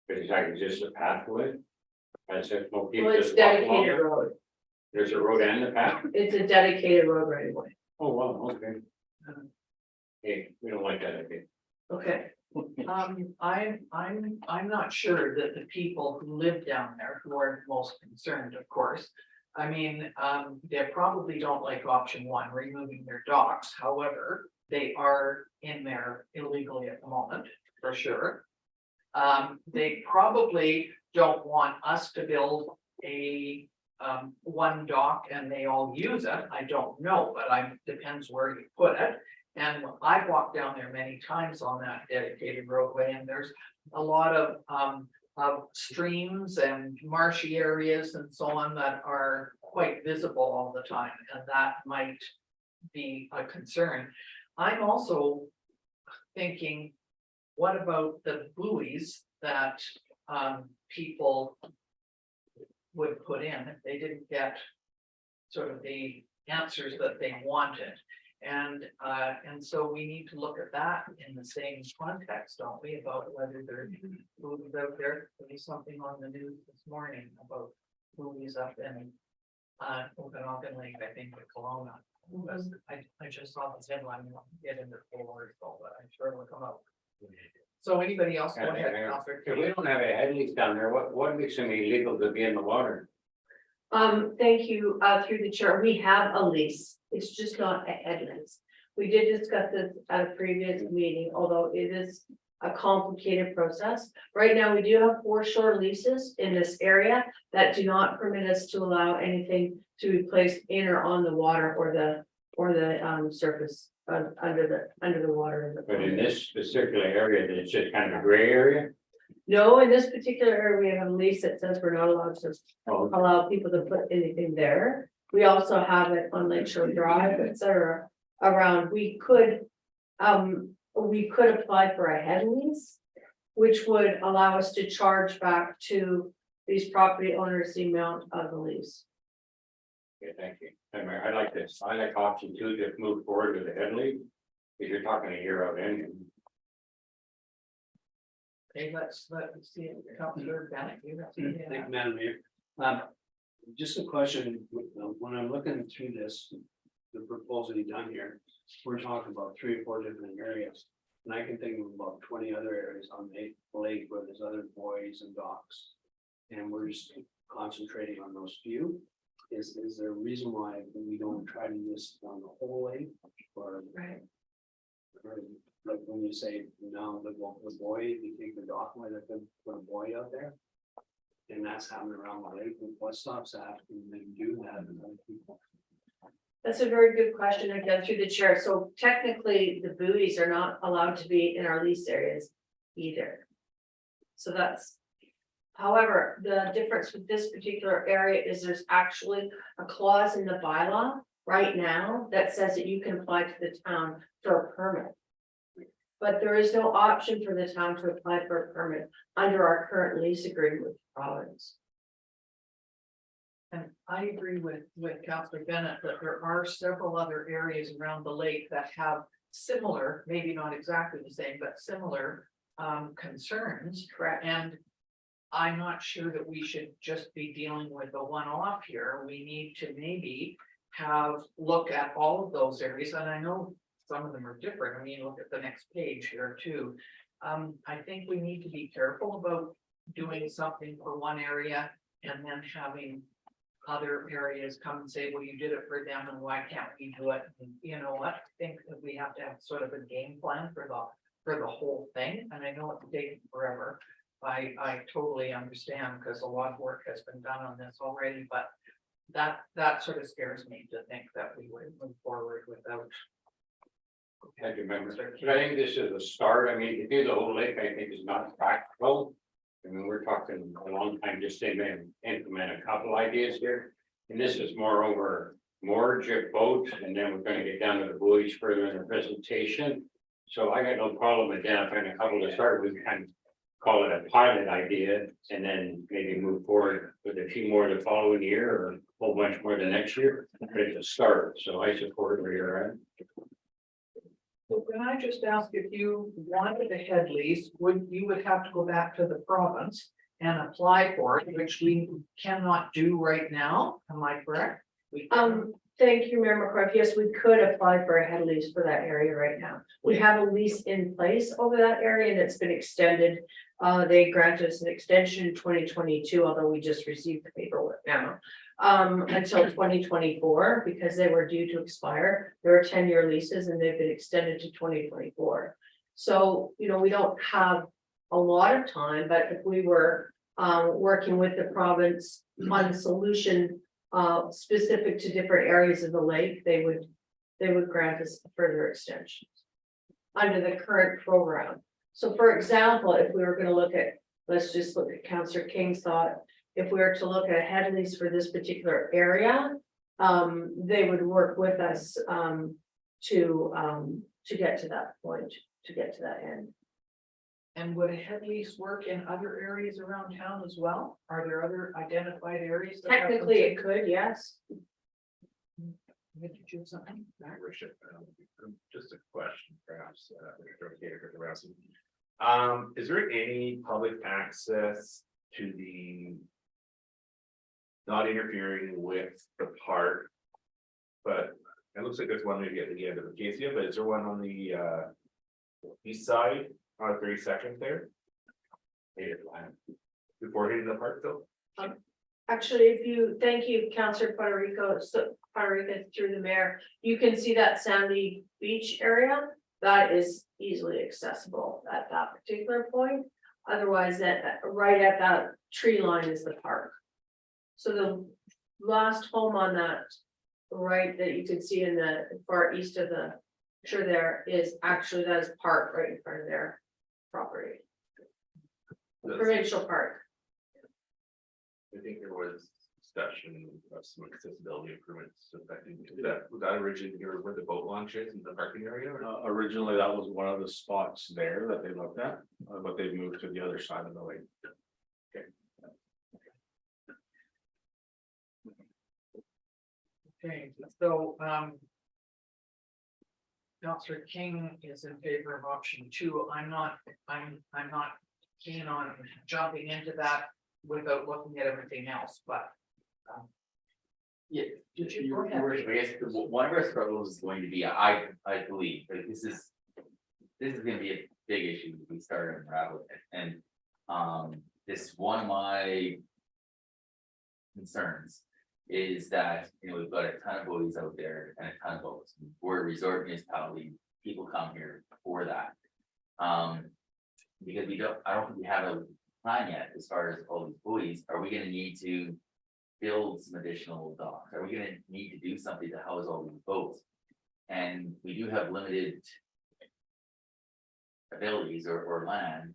It's like just a pathway. That's it. Well, people Well, it's just walk along dedicated there. road, There's a road and a path. it's a dedicated road right away. Oh, wow, okay. Hey, we don't like that idea. Okay, I'm not sure that the people who live down there, who are most concerned, of course. I mean, they probably don't like option one, removing their docks, however, they are in there illegally at the moment, for sure. They probably don't want us to build a one dock and they all use it, I don't know, but depends where you put it. And I've walked down there many times on that dedicated roadway, and there's a lot of streams and marshy areas and so on that are quite visible all the time, and that might be a concern. I'm also thinking what about the buoys that people would put in if they didn't get sort of the answers that they wanted? And so we need to look at that in the same context, don't we, about whether there are buoys out there. There'll be something on the news this morning about buoys up in Okanagan Lake, I think, with Kelowna. I just saw the headline, I won't get into full article, but I'm sure it'll come out. So anybody else? Go ahead, Counselor. If we don't have a head lease down there, what makes them illegal to be in the water? Thank you, through the chair, we have a lease, it's just not a head lease. We did discuss this at a previous meeting, although it is a complicated process. Right now, we do have 4 shore leases in this area that do not permit us to allow anything to be placed in or on the water or the surface under the water. But in this particular area, it's just kind of a gray area. No, in this particular area, we have a lease that says we're not allowed to Oh, allow people to put anything there. We also have it on Lakeshore Drive, et cetera, around, we could apply for a head lease, which would allow us to charge back to these property owners the amount of the lease. okay, thank you. And I like this, I like option 2, just move forward with the head lease. If you're talking a year out in. Okay, let's see, Counselor Bennett, you have Thank something? you, Madam Mayor. Just a question, when I'm looking through this, the proposal you've done here, we're talking about 3 or 4 different areas. And I can think of about 20 other areas on the lake where there's other buoys and docks. And we're just concentrating on those few. Is there a reason why we don't try to do this on the whole lake? Or Right. like when you say now the buoy, you think the dock might have been put a buoy out there? And that's happening around the lake, what stops that when they do that and other people? That's a very good question, again, through the chair. So technically, the buoys are not allowed to be in our lease areas either. So that's, however, the difference with this particular area is there's actually a clause in the bylaw right now that says that you can apply to the town for a permit. But there is no option for the town to apply for a permit under our current lease agreement with the province. And I agree with Counselor Bennett that there are several other areas around the lake that have similar, maybe not exactly the same, but similar concerns. Correct. And I'm not sure that we should just be dealing with a one-off here. We need to maybe look at all of those areas, and I know some of them are different. I mean, look at the next page here too. I think we need to be careful about doing something for one area and then having other areas come and say, well, you did it for them and why can't we do it? And you know what? I think that we have to have sort of a game plan for the whole thing. And I know it's taking forever. I totally understand because a lot of work has been done on this already, but that sort of scares me to think that we would move forward without. Thank you, members. But I think this is a start. I mean, to do the whole lake, I think is not practical. I mean, we're talking a long time just to implement a couple ideas here. And this is moreover, more jib boats, and then we're gonna get down to the buoys further in the presentation. So I got no problem identifying a couple to start. We can call it a pilot idea and then maybe move forward with a few more the following year or a whole bunch more the next year. But it's a start, so I support where you're at. So can I just ask if you wanted a head lease, you would have to go back to the province and apply for it, which we cannot do right now, am I correct? We can. Thank you, Mayor McCarthy. Yes, we could apply for a head lease for that area right now. We have a lease in place over that area and it's been extended. They granted us an extension in 2022, although we just received the paperwork now. Until 2024, because they were due to expire. There are 10-year leases and they've been extended to 2024. So, you know, we don't have a lot of time, but if we were working with the province on a solution specific to different areas of the lake, they would grant us further extensions under the current program. So for example, if we were going to look at, let's just look at Councillor King's thought, if we were to look at a head lease for this particular area, they would work with us to get to that point, to get to that end. And would a head lease work in other areas around town as well? Are there other identified areas? that have Technically, it could, yes. Did you choose something? Your worship, just a question perhaps, is there any public access to the? Not interfering with the park? But it looks like there's one maybe at the end of the Acacia, but is there one on the east side on 32nd there? Before hitting the park though? Actually, thank you, Councillor Federico, so Federico through the mayor, you can see that sandy beach area. That is easily accessible at that particular point. Otherwise, right at that tree line is the park. So the last home on that, right, that you can see in the far east of the picture there is actually, that is park right in front of their property. Provincial park. I think there was discussion of some accessibility improvements affecting, was that originally here where the boat launch is in the parking area? Or? Originally, that was one of the spots there that they looked at, but they've moved to the other side of the lake. Okay, so, Councillor King is in favor of option 2. I'm not keen on jumping into that without looking at everything else, but. Yeah, Did you Your go ahead? worship, I guess one of our struggles is going to be, I believe, that this is gonna be a big issue if we start to unravel it, and this one of my concerns is that, you know, we've got a ton of buoys out there and a ton of boats. We're a resort municipality, people come here for that. Because I don't think we have a plan yet as far as all these buoys. Are we gonna need to build some additional docks? Are we gonna need to do something to house all these boats? And we do have limited abilities or land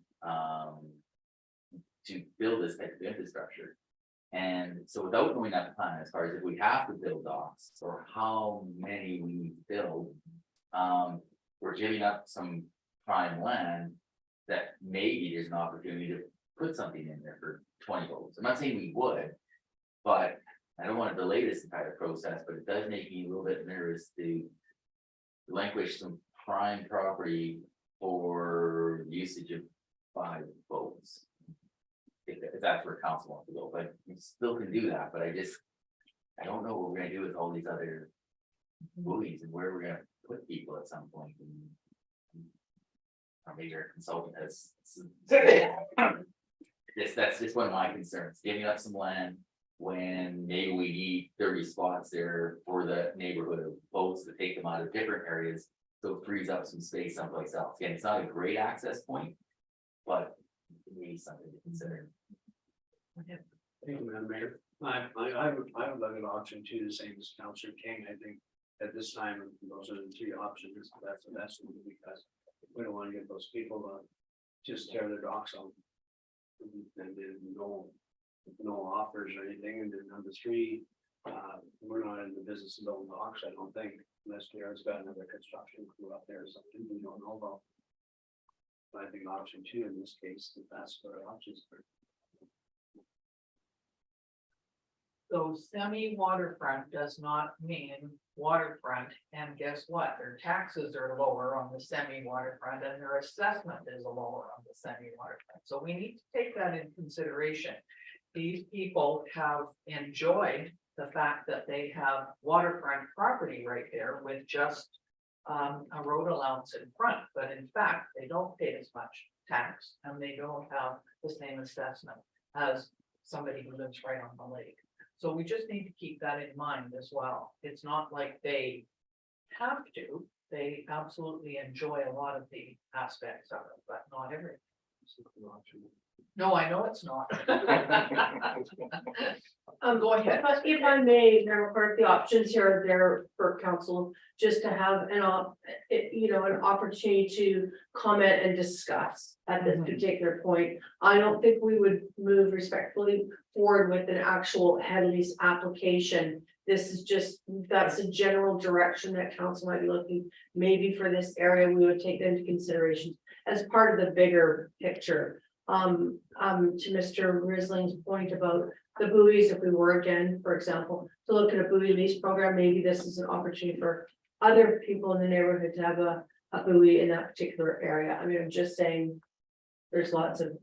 to build this type of infrastructure. And so without knowing that plan, as far as if we have to build docks or how many we need to build, we're giving up some prime land that maybe there's an opportunity to put something in there for 20 boats. I'm not saying we would, but I don't want to delay this entire process, but it does make me a little bit nervous to relinquish some prime property for usage of 5 boats. If that's where council wants to go, but you still can do that, but I don't know what we're gonna do with all these other buoys and where we're gonna put people at some point. Or maybe our consultant has. Yes, that's just one of my concerns, giving up some land when maybe we need 30 spots there for the neighborhood of boats to take them out of different areas. So it frees up some space someplace else. Again, it's not a great access point, but maybe something to consider. Thank you, Madam Mayor. I would look at option 2, the same as Councillor King. I think at this time, those are the 3 options. That's the best one, because we don't want to get those people just tear their docks out. And then no offers or anything. And then number 3, we're not in the business of building docks, I don't think, unless Jared's got another construction crew up there or something we don't know about. But I think option 2 in this case, if that's what our options are. So semi-waterfront does not mean waterfront, and guess what? Their taxes are lower on the semi-waterfront and their assessment is lower on the semi-waterfront. So we need to take that in consideration. These people have enjoyed the fact that they have waterfront property right there with just a road allowance in front, but in fact, they don't pay as much tax and they don't have the same assessment as somebody who lives right on the lake. So we just need to keep that in mind as well. It's not like they have to, they absolutely enjoy a lot of the aspects of it, but not everything. No, I know it's not. Go ahead. But if I may, Madam Clerk, the options here are there for council, just to have an opportunity to comment and discuss at this particular point. I don't think we would move respectfully forward with an actual head lease application. This is just, that's a general direction that council might be looking, maybe for this area, we would take that into consideration. as part of the bigger picture. To Mr. Risling's point about the buoys, if we were again, for example, to look at a buoy lease program, maybe this is an opportunity for other people in the neighborhood to have a buoy in that particular area. I mean, I'm just saying, there's lots of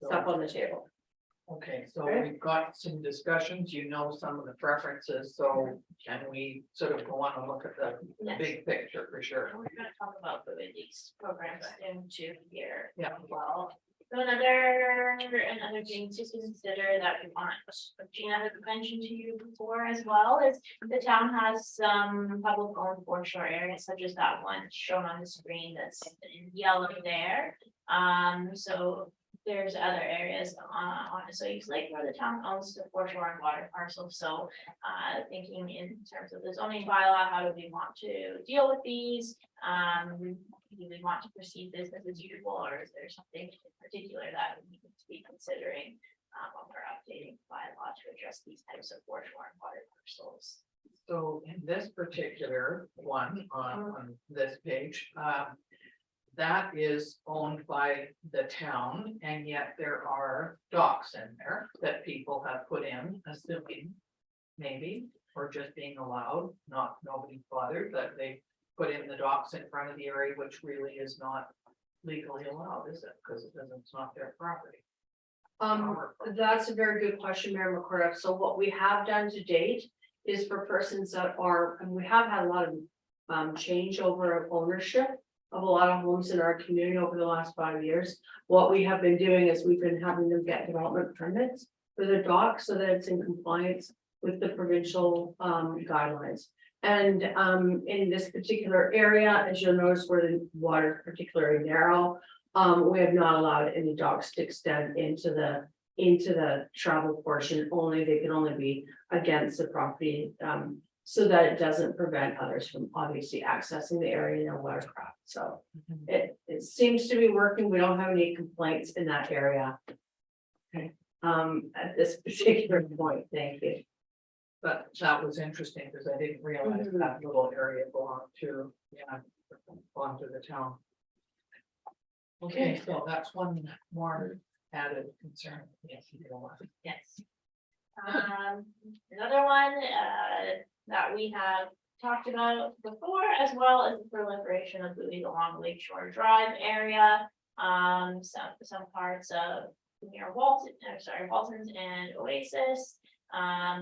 stuff on the table. Okay, so Okay. we've got some discussions, you know, some of the preferences, so can we sort of go on and look at the Yes. big picture for sure? We're gonna talk about the release programs into here Yeah. as well. So another thing to consider that we want, Gina had mentioned to you before as well, is the town has some public owned foreshore areas such as that one shown on the screen that's in yellow there. So there's other areas on Solis Lake where the town owns the foreshore and water parcel, so thinking in terms of the zoning bylaw, how do we want to deal with these? Do we want to proceed business as usual, or is there something in particular that we need to be considering when we're updating the bylaw to address these types of foreshore and water parcels? So in this particular one on this page, that is owned by the town, and yet there are docks in there that people have put in, assuming maybe, or just being allowed, nobody's bothered, that they put in the docks in front of the area, which really is not legally allowed, is it? Because it's not their property. That's a very good question, Mayor McCord. So what we have done to date is for persons that are, and we have had a lot of changeover of ownership of a lot of homes in our community over the last 5 years. What we have been doing is we've been having them get development permits for the dock so that it's in compliance with the provincial guidelines. And in this particular area, as you'll notice where the water is particularly narrow, we have not allowed any docks to extend into the travel portion. Only they can only be against the property, so that it doesn't prevent others from obviously accessing the area in their watercraft. So it seems to be working. We don't have any complaints in that area. Okay, at this particular point, thank you. But that was interesting, because I didn't realize that little area belonged to the town. Okay, so that's one more added concern. Yes, you don't want. Yes. Another one that we have talked about before, as well as the proliferation of buoys along Lakeshore Drive area. Some parts of near Walton's and Oasis.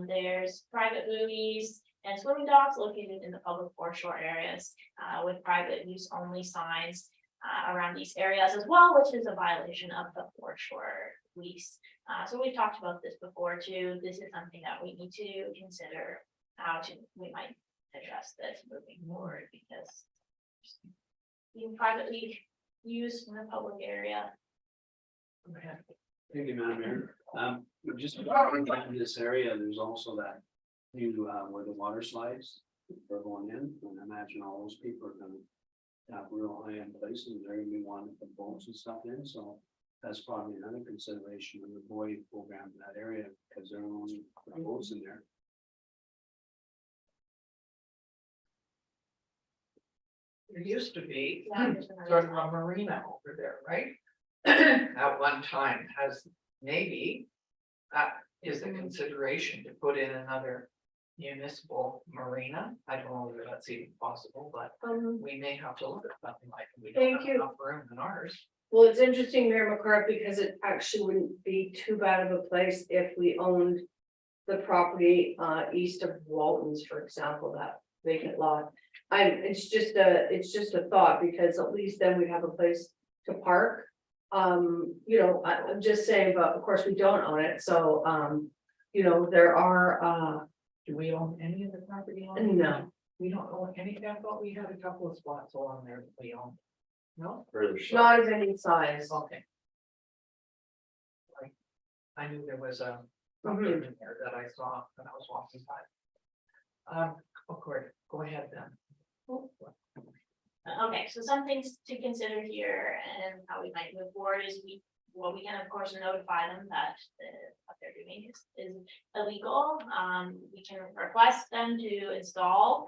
There's private buoys and swimming docks located in the public foreshore areas with private use only signs around these areas as well, which is a violation of the foreshore lease. So we've talked about this before too. This is something that we need to consider we might address this moving forward, because being privately used in a public area. Thank you, Madam Mayor. Just in this area, there's also that new, where the water slides are going in, and I imagine all those people are gonna have real high-end places, they're gonna be wanting to put boats and stuff in, so that's probably another consideration of the buoy program in that area, because there are only boats in there. There used to be Yeah, there's another sort of slide. a marina over there, right? At one time, has maybe that is a consideration to put in another municipal marina. I don't know whether that's even possible, but we may have to look at something like it. We don't Thank have you. enough room in ours. Well, it's interesting, Mayor McCart, because it actually wouldn't be too bad of a place if we owned the property east of Walton's, for example, that vacant lot. It's just a thought, because at least then we'd have a place to park. I'm just saying, but of course we don't own it, so there are Do we own any of the property? on no. there? We don't own any. I thought we had a couple of spots along there that we own. No? Further Not of any size. Okay. I knew there was a property in there that I saw when I was walking by. Of course, go ahead then. Okay, so some things to consider here and how we might move forward is we can of course notify them that what they're doing is illegal. We can request them to install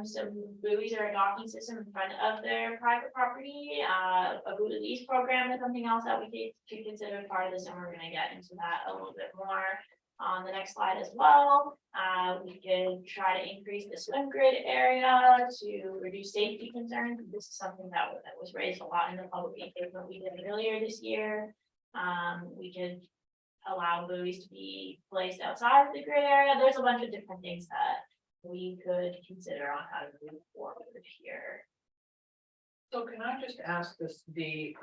Some buoys are a docking system in front of their private property. A buoy lease program is something else that we take to consider part of this, and we're gonna get into that a little bit more on the next slide as well. We could try to increase the swim grid area to reduce safety concerns. This is something that was raised a lot in the public engagement we did earlier this year. We could allow buoys to be placed outside of the grid area. There's a bunch of different things that we could consider on how to move forward here. So can I just ask this, the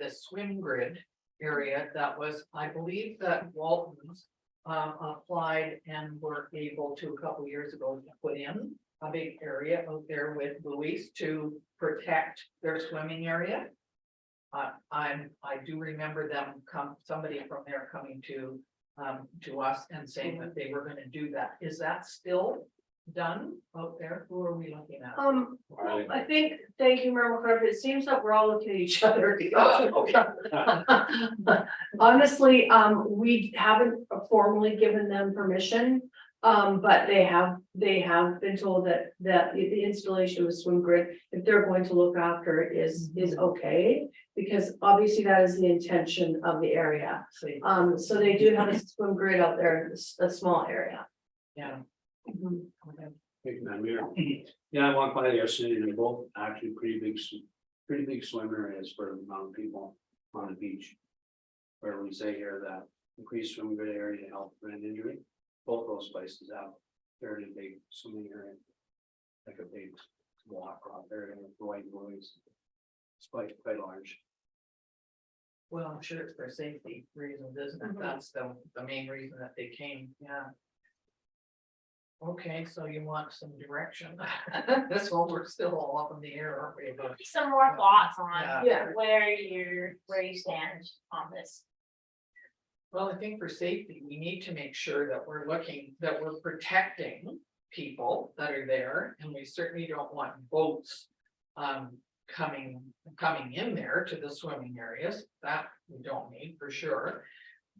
swim grid area that was, I believe that Walton's applied and were able to a couple years ago to put in a big area out there with buoys to protect their swimming area. I do remember them somebody from there coming to us and saying that they were gonna do that. Is that still done out there? Who are we looking at? I think, thank you, Member Crawford, it seems that we're all looking at each other. Honestly, we haven't formally given them permission. But they have been told that the installation of a swim grid, if they're going to look after it, is okay. Because obviously that is the intention of the area. So they do have a swim grid out there, a small area. Yeah. Mhm. Okay. Thank you, Madam Mayor. Yeah, I walked by there yesterday, and they're both actually pretty big swim areas for the amount of people on the beach. Where we say here that increased swim grid area to help prevent injury, both those places have fairly big swimming area. Like a big walk around area with white buoys. It's quite large. Well, I'm sure it's for safety reasons, isn't it? That's the main reason that they came, yeah. Okay, so you want some direction. This one, we're still all up in the air, aren't we? About- Some more thoughts Yeah. on where you stand on this. Well, I think for safety, we need to make sure that we're protecting people that are there, and we certainly don't want boats. Coming in there to the swimming areas, that we don't need for sure.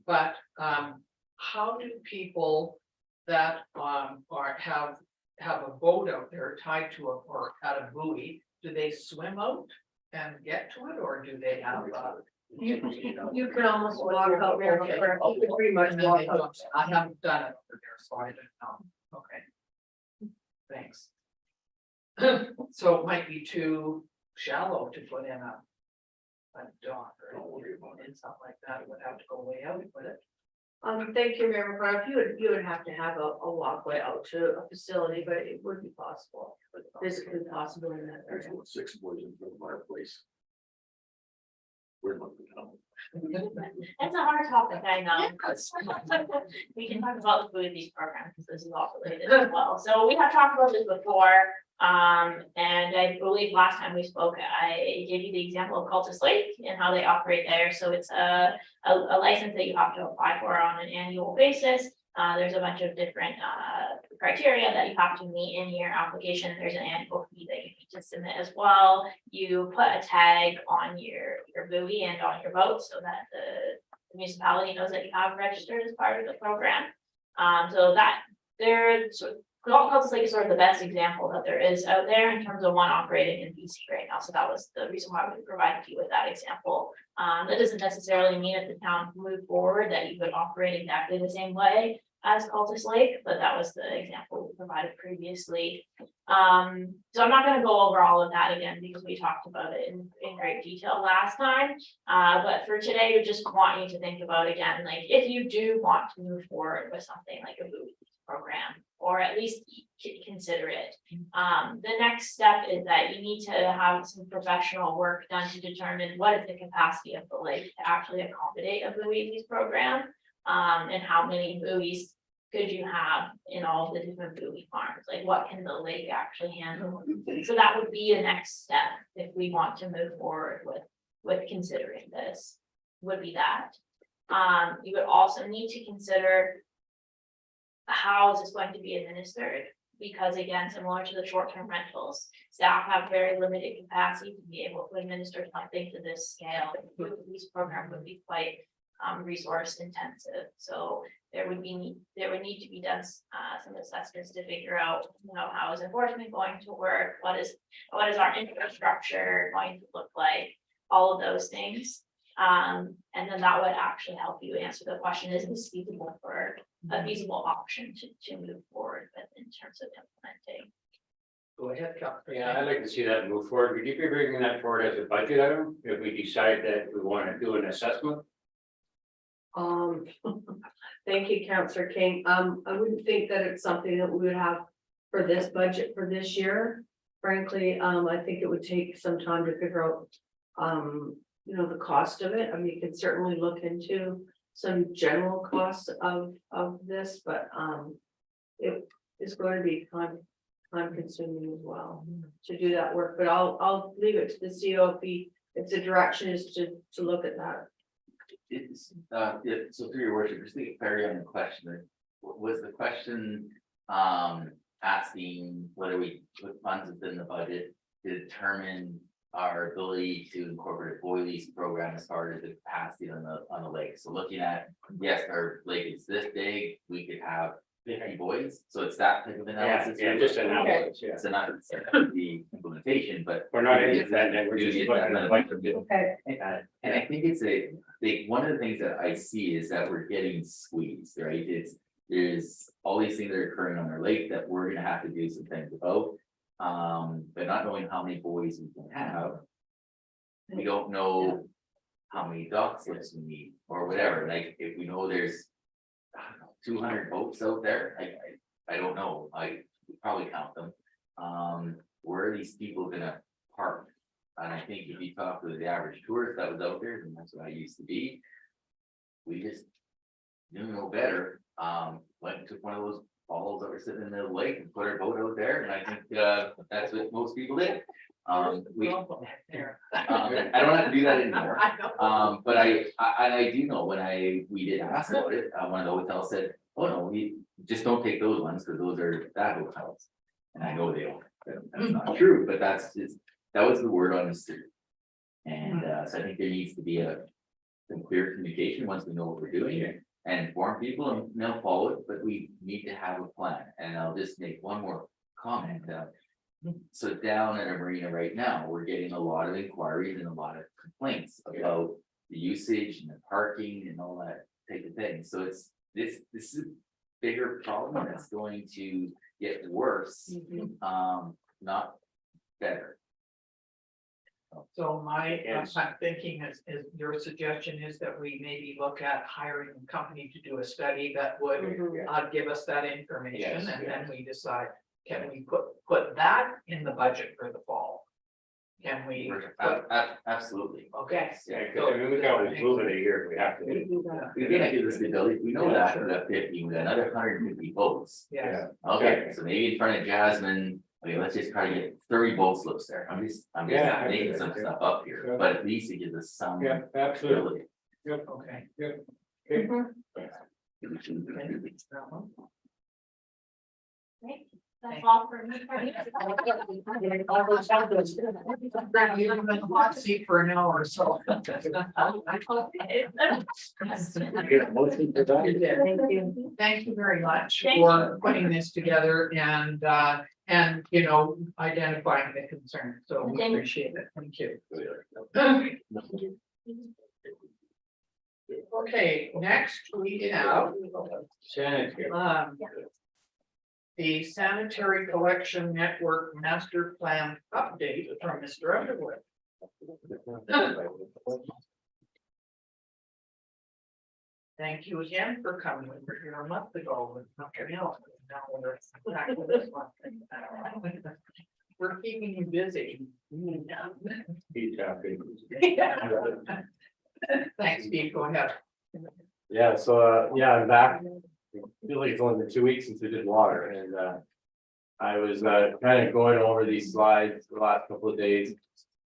But, how do people that, have a boat out there tied to or at a buoy, do they swim out and get to it, or do they have You can almost walk out there, Okay. you can pretty much And then walk they out. don't- I haven't done it over there, so I don't know. Okay. Thanks. So it might be too shallow to put in a dock or something like that. It would have to go way out, would it? Thank you, Mayor McCarthy. You would have to have a walkway out to a facility, but it would be possible. Physically possible in that area. 6 boys in front of our place. We're looking at It's a hard topic, I know. We can talk about the food these programs, because this is all related as well. So we have talked about this before. And I believe last time we spoke, I gave you the example of Cultus Lake and how they operate there. So it's a license that you have to apply for on an annual basis. There's a bunch of different criteria that you have to meet in your application. There's an annual fee that you need to submit as well. You put a tag on your buoy and on your boat so that the municipality knows that you have registered as part of the program. So that there's Cultus Lake is sort of the best example that there is out there in terms of one operating in BC right now. So that was the reason why we provided you with that example. That doesn't necessarily mean that the town move forward that you would operate exactly the same way as Cultus Lake, but that was the example we provided previously. So I'm not going to go over all of that again because we talked about it in great detail last time. But for today, we just want you to think about again, like if you do want to move forward with something like a buoy program, or at least consider it. The next step is that you need to have some professional work done to determine what is the capacity of the lake to actually accommodate a buoy lease program. And how many buoys could you have in all the different buoy farms? Like what can the lake actually handle? So that would be a next step if we want to move forward with considering this, would be that. You would also need to consider how is this going to be administered? Because again, similar to the short-term rentals, staff have very limited capacity to be able to administer something to this scale. This program would be quite resource intensive, so there would need to be done some assessments to figure out, you know, how is enforcement going to work, what is our infrastructure going to look like, all of those things. And then that would actually help you answer the question, is this feasible for a feasible option to move forward with in terms of implementing? Go ahead, Counselor. Yeah, I'd like to see that move forward. Would you be bringing that forward as a budget item if we decide that we want to do an assessment? Um, thank you, Councillor King. I wouldn't think that it's something that we would have for this budget for this year. Frankly, I think it would take some time to figure out, you know, the cost of it. I mean, you can certainly look into some general costs of this, but, it is going to be time consuming as well to do that work, but I'll leave it to the CEO if the direction is to look at that. It's, yeah, so through your worship, just to clarify on the question, was the question, asking whether we put funds within the budget to determine our ability to incorporate a boy lease program as far as the capacity on the lake? So looking at, yes, our lake is this big, we could have 50 boys, so it's that type of analysis. Yeah, just analysis, yeah. So not the implementation, but. We're not into that, then we're just looking at like the bill. Okay. And I think it's one of the things that I see is that we're getting squeezed, right? There's all these things that are occurring on our lake that we're gonna have to do some things about. But not knowing how many boys we can have. We don't know how many dock slips we need or whatever, like if we know there's. I don't know, 200 boats out there, I don't know, I would probably count them. Where are these people gonna park? And I think if you talk to the average tourist that was out there, and that's what I used to be. We just knew no better, went and took one of those balls that were sitting in the lake and put our boat out there, and I think that's what most people did. I don't have to do that anymore. But I do know when we did ask about it, one of the hotels said, oh no, we just don't take those ones, because those are bad hotels. And I know they don't, that's not true, but that was the word on the street. And so I think there needs to be some clear communication once we know what we're doing and inform people, and they'll follow it, but we need to have a plan. And I'll just make one more comment. So down at a marina right now, we're getting a lot of inquiries and a lot of complaints about the usage and the parking and all that type of thing. So this is a bigger problem that's going to get worse, not better. So my thinking is your suggestion is that we maybe look at hiring a company to do a study that would give us that information, Yes, and then we decide, can we put that in the budget for the fall? Can we? Absolutely. Okay. Yeah, Yeah, 'cause I mean, we can always move it a year if we have to. we're gonna give us the ability, we know that we got 50, we got another 150 boats. Yes. Okay, so maybe in front of Jasmine, okay, let's just try to get 30 boat slips there. I'm just Yeah, making some stuff up here, Yeah. but at least it gives us some Yeah, absolutely. ability. Okay. That's all for me. You've been hot seat for an hour or so. Thank you. Thank you very much Thank for putting this together and, you know, identifying the concern. So we Thank you. appreciate it. Thank you. Okay, next we have the sanitary collection network master plan update from Mr. Underwood. Thank you again for coming. We were here a month ago with something else. Now we're back with this one. We're keeping you busy. He's happy. Thanks, Steve. Go ahead. Yeah, so, yeah, I'm back. I feel like it's only been 2 weeks since we did water, and, I was, kind of going over these slides the last couple of days.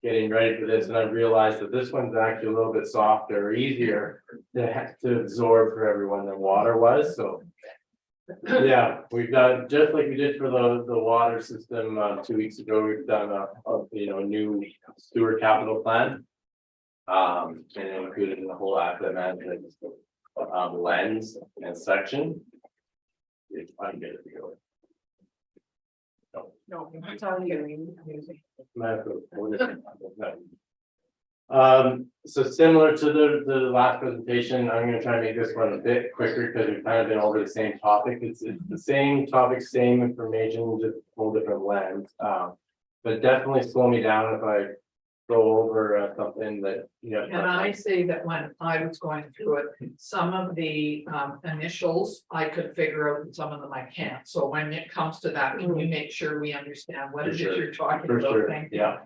Getting ready for this, and I realized that this one's actually a little bit softer, easier to absorb for everyone than water was, so. Yeah, we've done, just like we did for the water system, 2 weeks ago, we've done a new sewer capital plan. And included in the whole asset management lens and section. If I can get it to go. No, I'm telling you. So similar to the last presentation, I'm gonna try to make this one a bit quicker because we've kind of been over the same topic. It's the same topic, same information, just a whole different lens. But definitely slow me down if I go over something that, you know. Can I say that when I was going through it, some of the initials I could figure out and some of them I can't. So when it comes to that, can you make sure we understand what it is For sure. you're talking For about? sure, Thank you. yeah.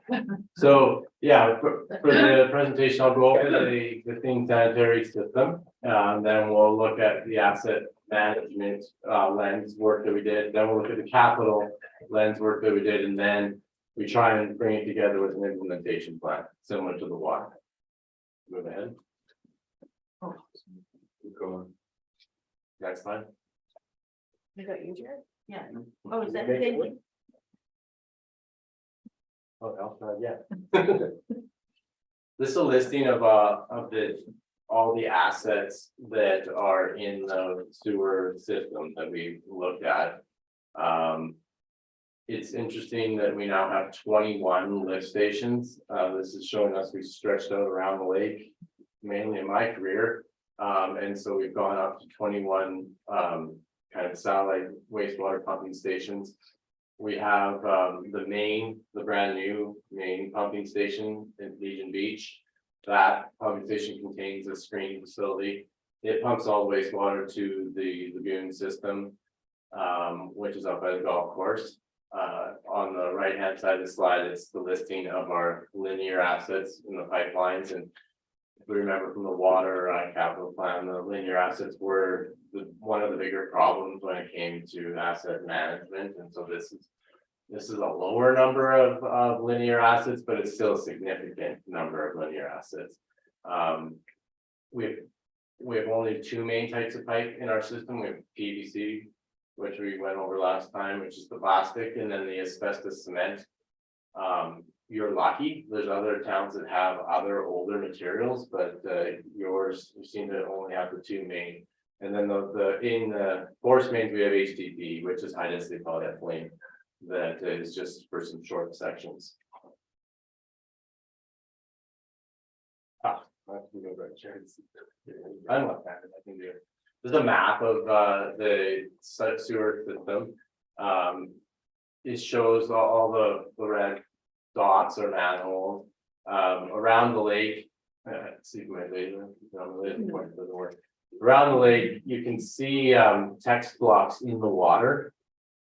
So, yeah, for the presentation, I'll go over the clean sanitary system. Then we'll look at the asset management lens work that we did, then we'll look at the capital lens work that we did, and then we try and bring it together with an implementation plan, similar to the water. Move ahead. Keep going. Next slide. You got you, Jared? Yeah. Oh, is that? Make it work. Oh, outside, yeah. This is a listing of all the assets that are in the sewer system that we looked at. It's interesting that we now have 21 lift stations. This is showing us we stretched out around the lake, mainly in my career. And so we've gone up to 21 kind of satellite wastewater pumping stations. We have the brand new main pumping station in Legion Beach. That pumping station contains a screening facility. It pumps all the wastewater to the lagoon system, which is up by the golf course. On the right hand side of the slide, it's the listing of our linear assets in the pipelines. And if we remember from the water capital plan, the linear assets were one of the bigger problems when it came to asset management. And so this is a lower number of linear assets, but it's still a significant number of linear assets. We have only two main types of pipe in our system. We have PVC, which we went over last time, which is the plastic, and then the asbestos cement. You're lucky, there's other towns that have other older materials, but yours, you seem to only have the two main. And then in the forest mains, we have HDPE, which is high density polyethylene, that is just for some short sections. I can go right here. I'm not that, I can do it. There's a map of the sewer system. It shows all the red dots or manholes around the lake. See my laser. Around the lake, you can see text blocks in the water.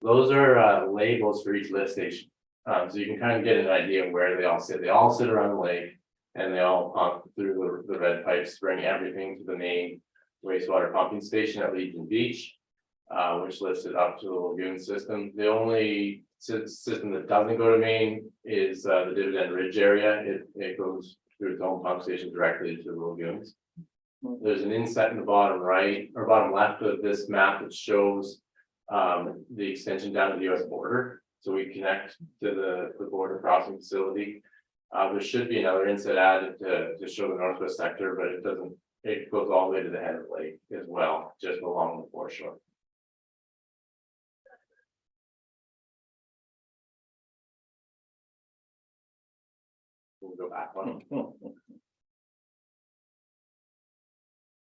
Those are labels for each lift station. So you can kind of get an idea of where they all sit. They all sit around the lake, and they all pump through the red pipes, bring everything to the main wastewater pumping station at Legion Beach, which lifts it up to the lagoon system. The only system that doesn't go to main is the Dividend Ridge area. It goes through its own pump station directly to the lagoons. There's an inset in the bottom right or bottom left of this map that shows the extension down to the US border. So we connect to the border crossing facility. There should be another inset added to show the northwest sector, but it doesn't. It goes all the way to the head of the lake as well, just along the foreshore. We'll go back one.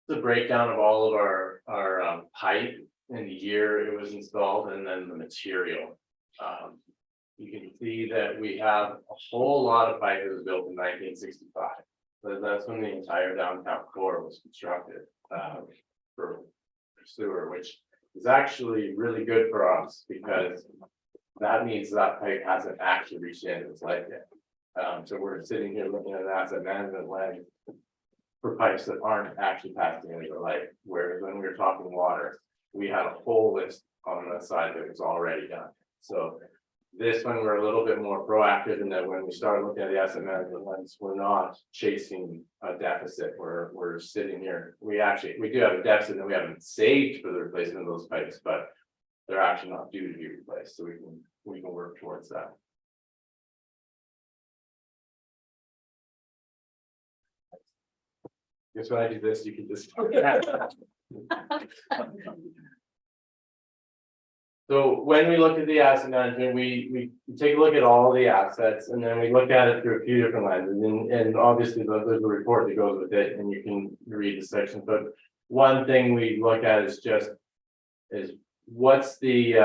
The breakdown of all of our pipe in the year it was installed and then the material. You can see that we have a whole lot of pipe that was built in 1965. So that's when the entire downtown core was constructed for sewer, which is actually really good for us because that means that pipe hasn't actually reached the end of its life yet. So we're sitting here looking at an asset management lens for pipes that aren't actually past the end of their life. Whereas when we were talking water, we had a whole list on the side that was already done. So this one, we're a little bit more proactive in that when we start looking at the asset management lens, we're not chasing a deficit. We're sitting here. We do have a deficit that we haven't saved for the replacement of those pipes, but they're actually not due to be replaced. So we can work towards that. Guess when I do this, you can just. So when we look at the asset management, we take a look at all the assets and then we look at it through a few different lenses and obviously there's a report that goes with it and you can read the section, but one thing we look at is what's the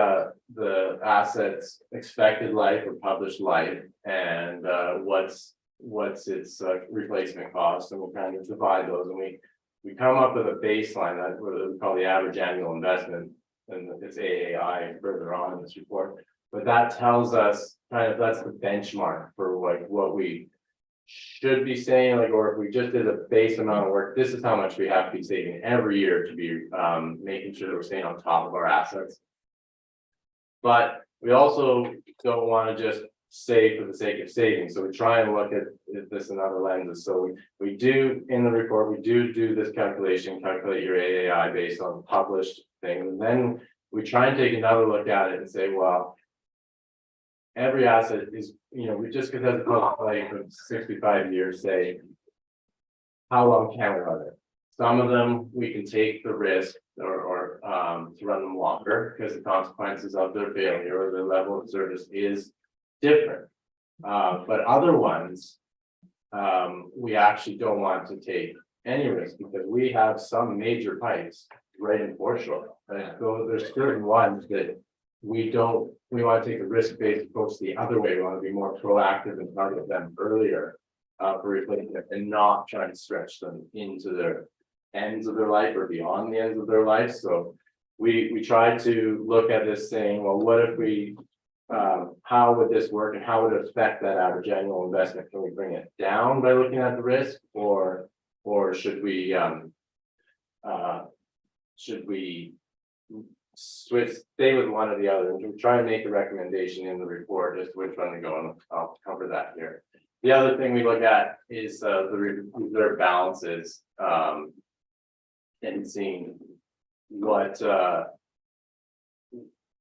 asset's expected life or published life and what's its replacement cost, and we'll kind of divide those and we come up with a baseline that we call the average annual investment. And it's AAI further on in this report, but that tells us kind of that's the benchmark for what we should be saying, like, or if we just did a base amount of work, this is how much we have to be saving every year to be making sure that we're staying on top of our assets. But we also don't want to just save for the sake of saving, so we try and look at this in other lenses. So we do in the report, we do this calculate your AAI based on published things, and then we try and take another look at it and say, well, every asset is, we just because it has a life of 65 years, say, how long can we run it? Some of them we can take the risk or to run them longer because the consequences of their failure or the level of service is different. But other ones, we actually don't want to take any risk because we have some major pipes right in foreshore. And so there's certain ones that we want to take a risk-based approach the other way. We want to be more proactive and target them earlier for replacement and not try to stretch them into their ends of their life or beyond the ends of their life. So we try to look at this saying, well, what if we how would this work and how would it affect that average annual investment? Can we bring it down by looking at the risk, or should we stay with one or the other? And we try and make a recommendation in the report as to which one to go, and I'll cover that here. The other thing we look at is the reserve balances and seeing what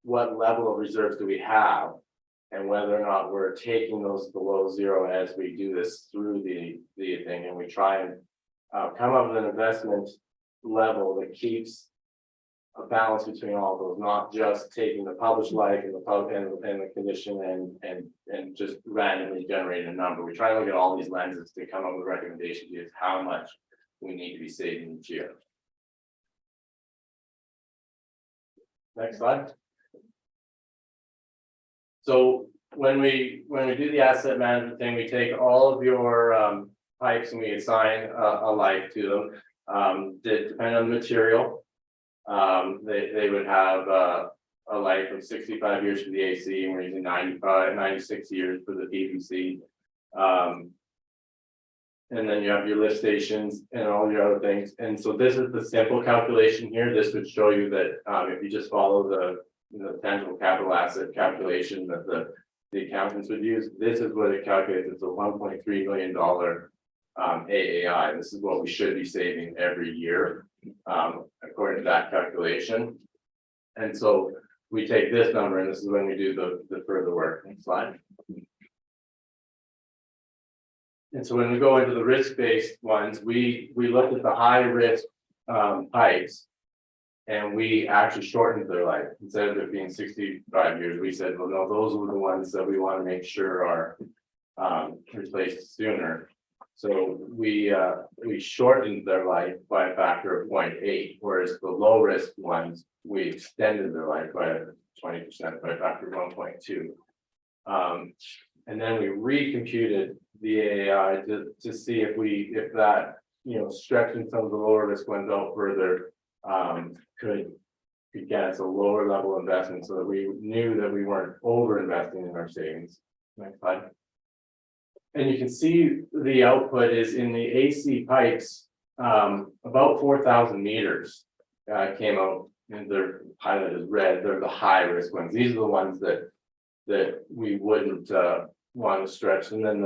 level of reserves do we have and whether or not we're taking those below zero as we do this through the thing, and we try and come up with an investment level that keeps a balance between all of those, not just taking the published life and the condition and just randomly generating a number. We try to look at all these lenses to come up with recommendations as how much we need to be saving each year. Next slide. So when we do the asset management thing, we take all of your pipes and we assign a life to them. Depending on the material, they would have a life of 65 years for the AC, and we're using 96 years for the PVC. And then you have your lift stations and all your other things. And so this is the simple calculation here. This would show you that if you just follow the tangible capital asset calculation that the accountants would use, this is what it calculates. It's a $1.3 million AAI. This is what we should be saving every year, according to that calculation. And so we take this number, and this is when we do the further work. Next slide. And so when we go into the risk-based ones, we look at the high risk pipes, and we actually shortened their life. Instead of it being 65 years, we said, well, no, those were the ones that we want to make sure are replaced sooner. So we shortened their life by a factor of 0.8, whereas the low risk ones, we extended their life by 20% by a factor of 1.2. And then we recomputed the AAI to see if that, stretching some of the lower risk ones out further could get us a lower level investment, so that we knew that we weren't over investing in our savings. Next slide. And you can see the output is in the AC pipes, about 4,000 meters came out, and they're highlighted as red. They're the high risk ones. These are the ones that we wouldn't want to stretch. And then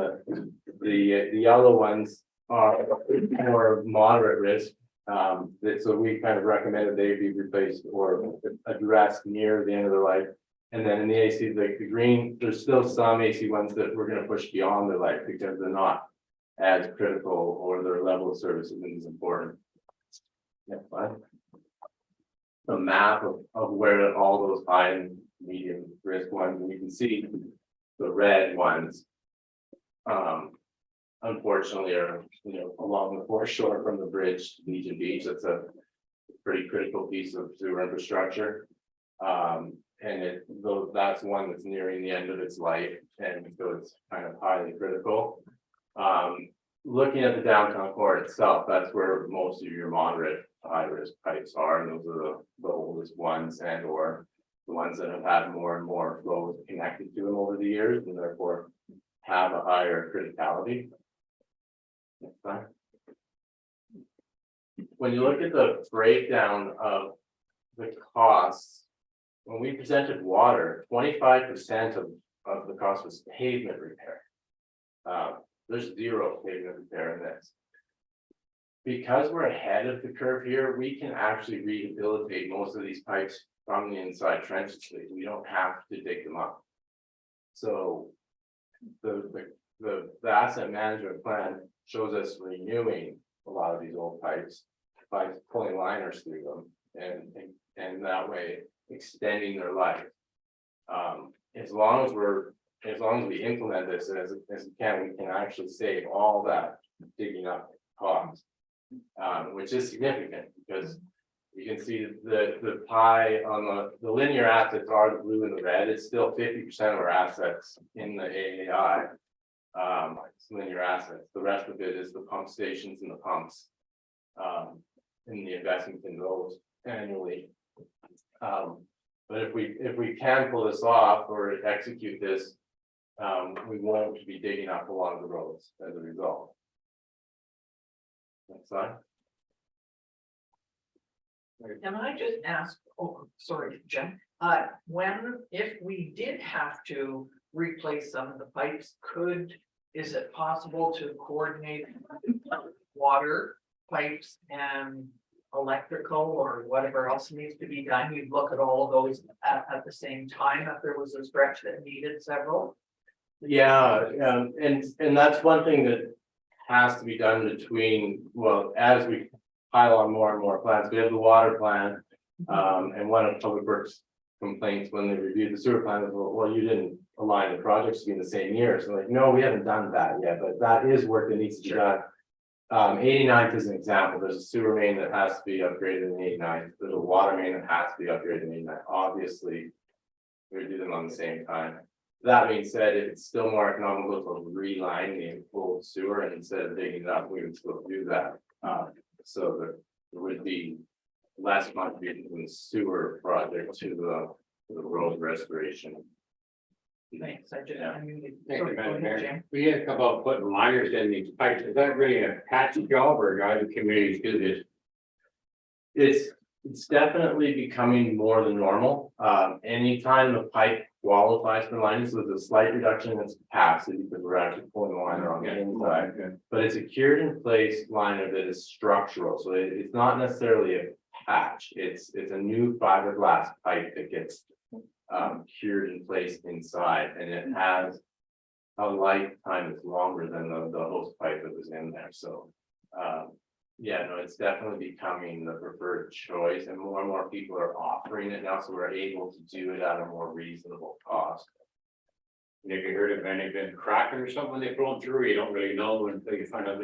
the yellow ones are more moderate risk. So we kind of recommended they be replaced or addressed near the end of their life. And then in the AC, the green, there's still some AC ones that we're going to push beyond their life because they're not as critical or their level of service isn't as important. Next slide. A map of where all those high and medium risk ones, and you can see the red ones. Unfortunately are, along the foreshore from the bridge to Legion Beach. That's a pretty critical piece of sewer infrastructure. And that's one that's nearing the end of its life, and so it's kind of highly critical. Looking at the downtown core itself, that's where most of your moderate high risk pipes are, and those are the oldest ones and or the ones that have had more and more flows connected to them over the years and therefore have a higher criticality. Next slide. When you look at the breakdown of the costs, when we presented water, 25% of the cost was pavement repair. There's zero pavement repair in this. Because we're ahead of the curve here, we can actually rehabilitate most of these pipes from the inside trenches. We don't have to dig them up. So the asset management plan shows us renewing a lot of these old pipes by pulling liners through them and that way extending their life. As long as we implement this as we can actually save all that digging up cost, which is significant because you can see the pie on the linear assets are the blue and the red. It's still 50% of our assets in the AAI. It's linear assets. The rest of it is the pump stations and the pumps. In the investment in those annually. But if we can pull this off or execute this, we won't be digging up a lot of the roads as a result. Next slide. Can I just ask, oh, sorry, Jen, if we did have to replace some of the pipes, is it possible to coordinate water pipes and electrical or whatever else needs to be done? You'd look at all of those at the same time if there was a stretch that needed several? Yeah, and that's one thing that has to be done between, well, as we pile on more and more plants. We have the water plan. And one of Public Works complaints when they reviewed the sewer plan is, well, you didn't align the projects to be in the same year. So like, no, we haven't done that yet, but that is work that needs to be done. 89th is an example. There's a sewer main that has to be upgraded in 89th. There's a water main that has to be upgraded in 89th. Obviously, we do them on the same time. That being said, it's still more economical to reline the old sewer, and instead of digging it up, we would still do that. So there would be less contribution from the sewer project to the road restoration. Thanks, I just, Yeah. Thank sorry, you, go Madam ahead, Mayor. Jim. We had a couple of putting liners in these pipes. Is that really a patch job or do other communities do this? It's definitely becoming more than normal. Anytime the pipe qualifies for lining, so there's a slight reduction in its capacity because we're actually pulling the liner on the inside. But it's a cured in place liner that is structural, so it's not necessarily a patch. It's a new fiberglass pipe that gets cured in place inside, and it has a lifetime that's longer than the hose pipe that was in there. So yeah, no, it's definitely becoming the preferred choice, and more people are offering it now, so we're able to do it at a more reasonable cost. Have you heard of any been cracking or something they pull through? You don't really know until you find out.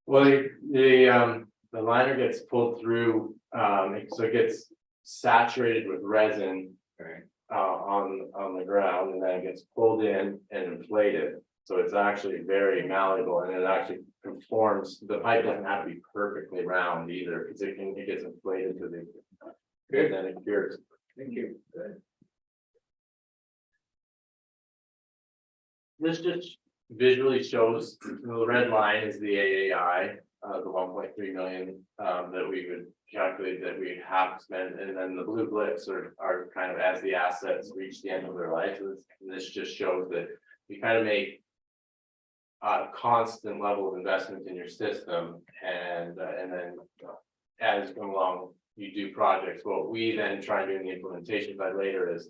Well, the liner gets pulled through, so it gets saturated with resin. Right. On the ground, and then it gets pulled in and inflated. So it's actually very malleable, and it actually conforms. The pipe doesn't have to be perfectly round either, because it gets inflated to the. Good. And then it cures. Thank you. This just visually shows the red line is the AAI, the 1.3 million that we would calculate that we have to spend, and then the blue blips are kind of as the assets reach the end of their life. And this just shows that you kind of make a constant level of investment in your system, and then as you come along, you do projects. What we then try doing the implementation by later is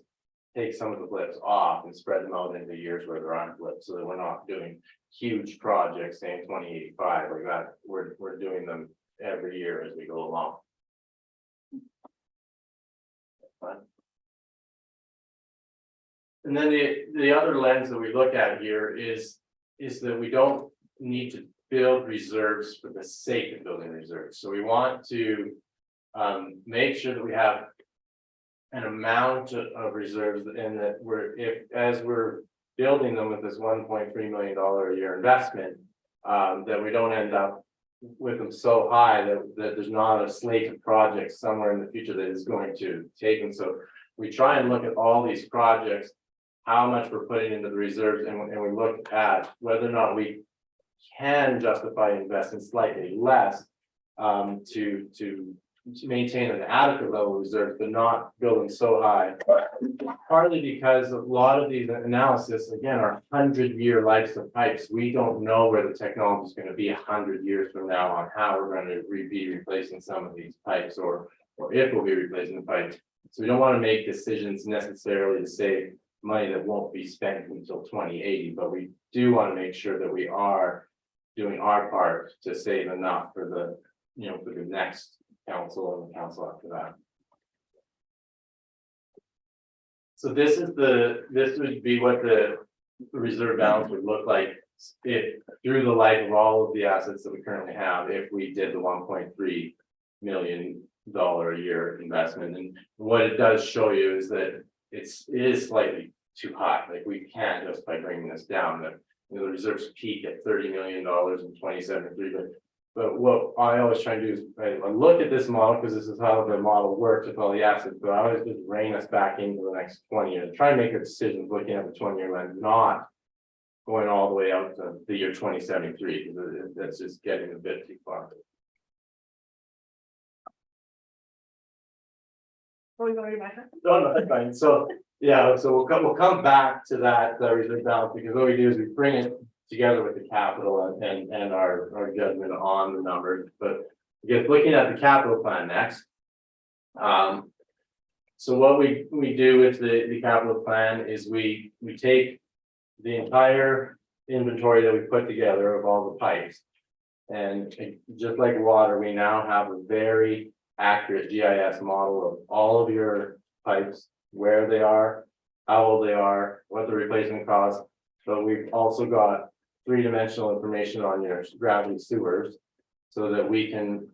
take some of the blips off and spread them out into years where there aren't blips, so that we're not doing huge projects saying 2085 like that. We're doing them every year as we go along. Fine. And then the other lens that we look at here is that we don't need to build reserves for the sake of building reserves. So we want to make sure that we have an amount of reserves and that as we're building them with this $1.3 million a year investment, that we don't end up with them so high that there's not a slate of projects somewhere in the future that is going to take them. So we try and look at all these projects, how much we're putting into the reserves, and we look at whether or not we can justify investing slightly less to maintain an adequate level of reserves, but not building so high. Partly because a lot of these analysis, again, are 100-year lives of pipes. We don't know where the technology is going to be 100 years from now on how we're going to be replacing some of these pipes, or if we'll be replacing the pipes. So we don't want to make decisions necessarily to save money that won't be spent until 2080, but we do want to make sure that we are doing our part to save enough for the, for the next council and the council after that. So this would be what the reserve balance would look like if through the life of all of the assets that we currently have, if we did the $1.3 million a year investment. And what it does show you is that it is slightly too high. Like, we can't just by bringing this down, that the reserves peak at $30 million in 2073. But what I always try to do is I look at this model, because this is how the model works with all the assets, but I always just rein us back into the next 20 years, try and make a decision looking at the 20-year lens, not going all the way out to the year 2073, because that's just getting a bit too far. Oh, you already back up? No, that's fine. So, yeah, so we'll come back to that reserve balance, because what we do is we bring it together with the capital and our judgment on the numbers. But again, looking at the capital plan next. So what we do with the capital plan is we take the entire inventory that we put together of all the pipes. And just like water, we now have a very accurate GIS model of all of your pipes, where they are, how old they are, what the replacement costs. So we've also got three-dimensional information on your gravity sewers, so that we can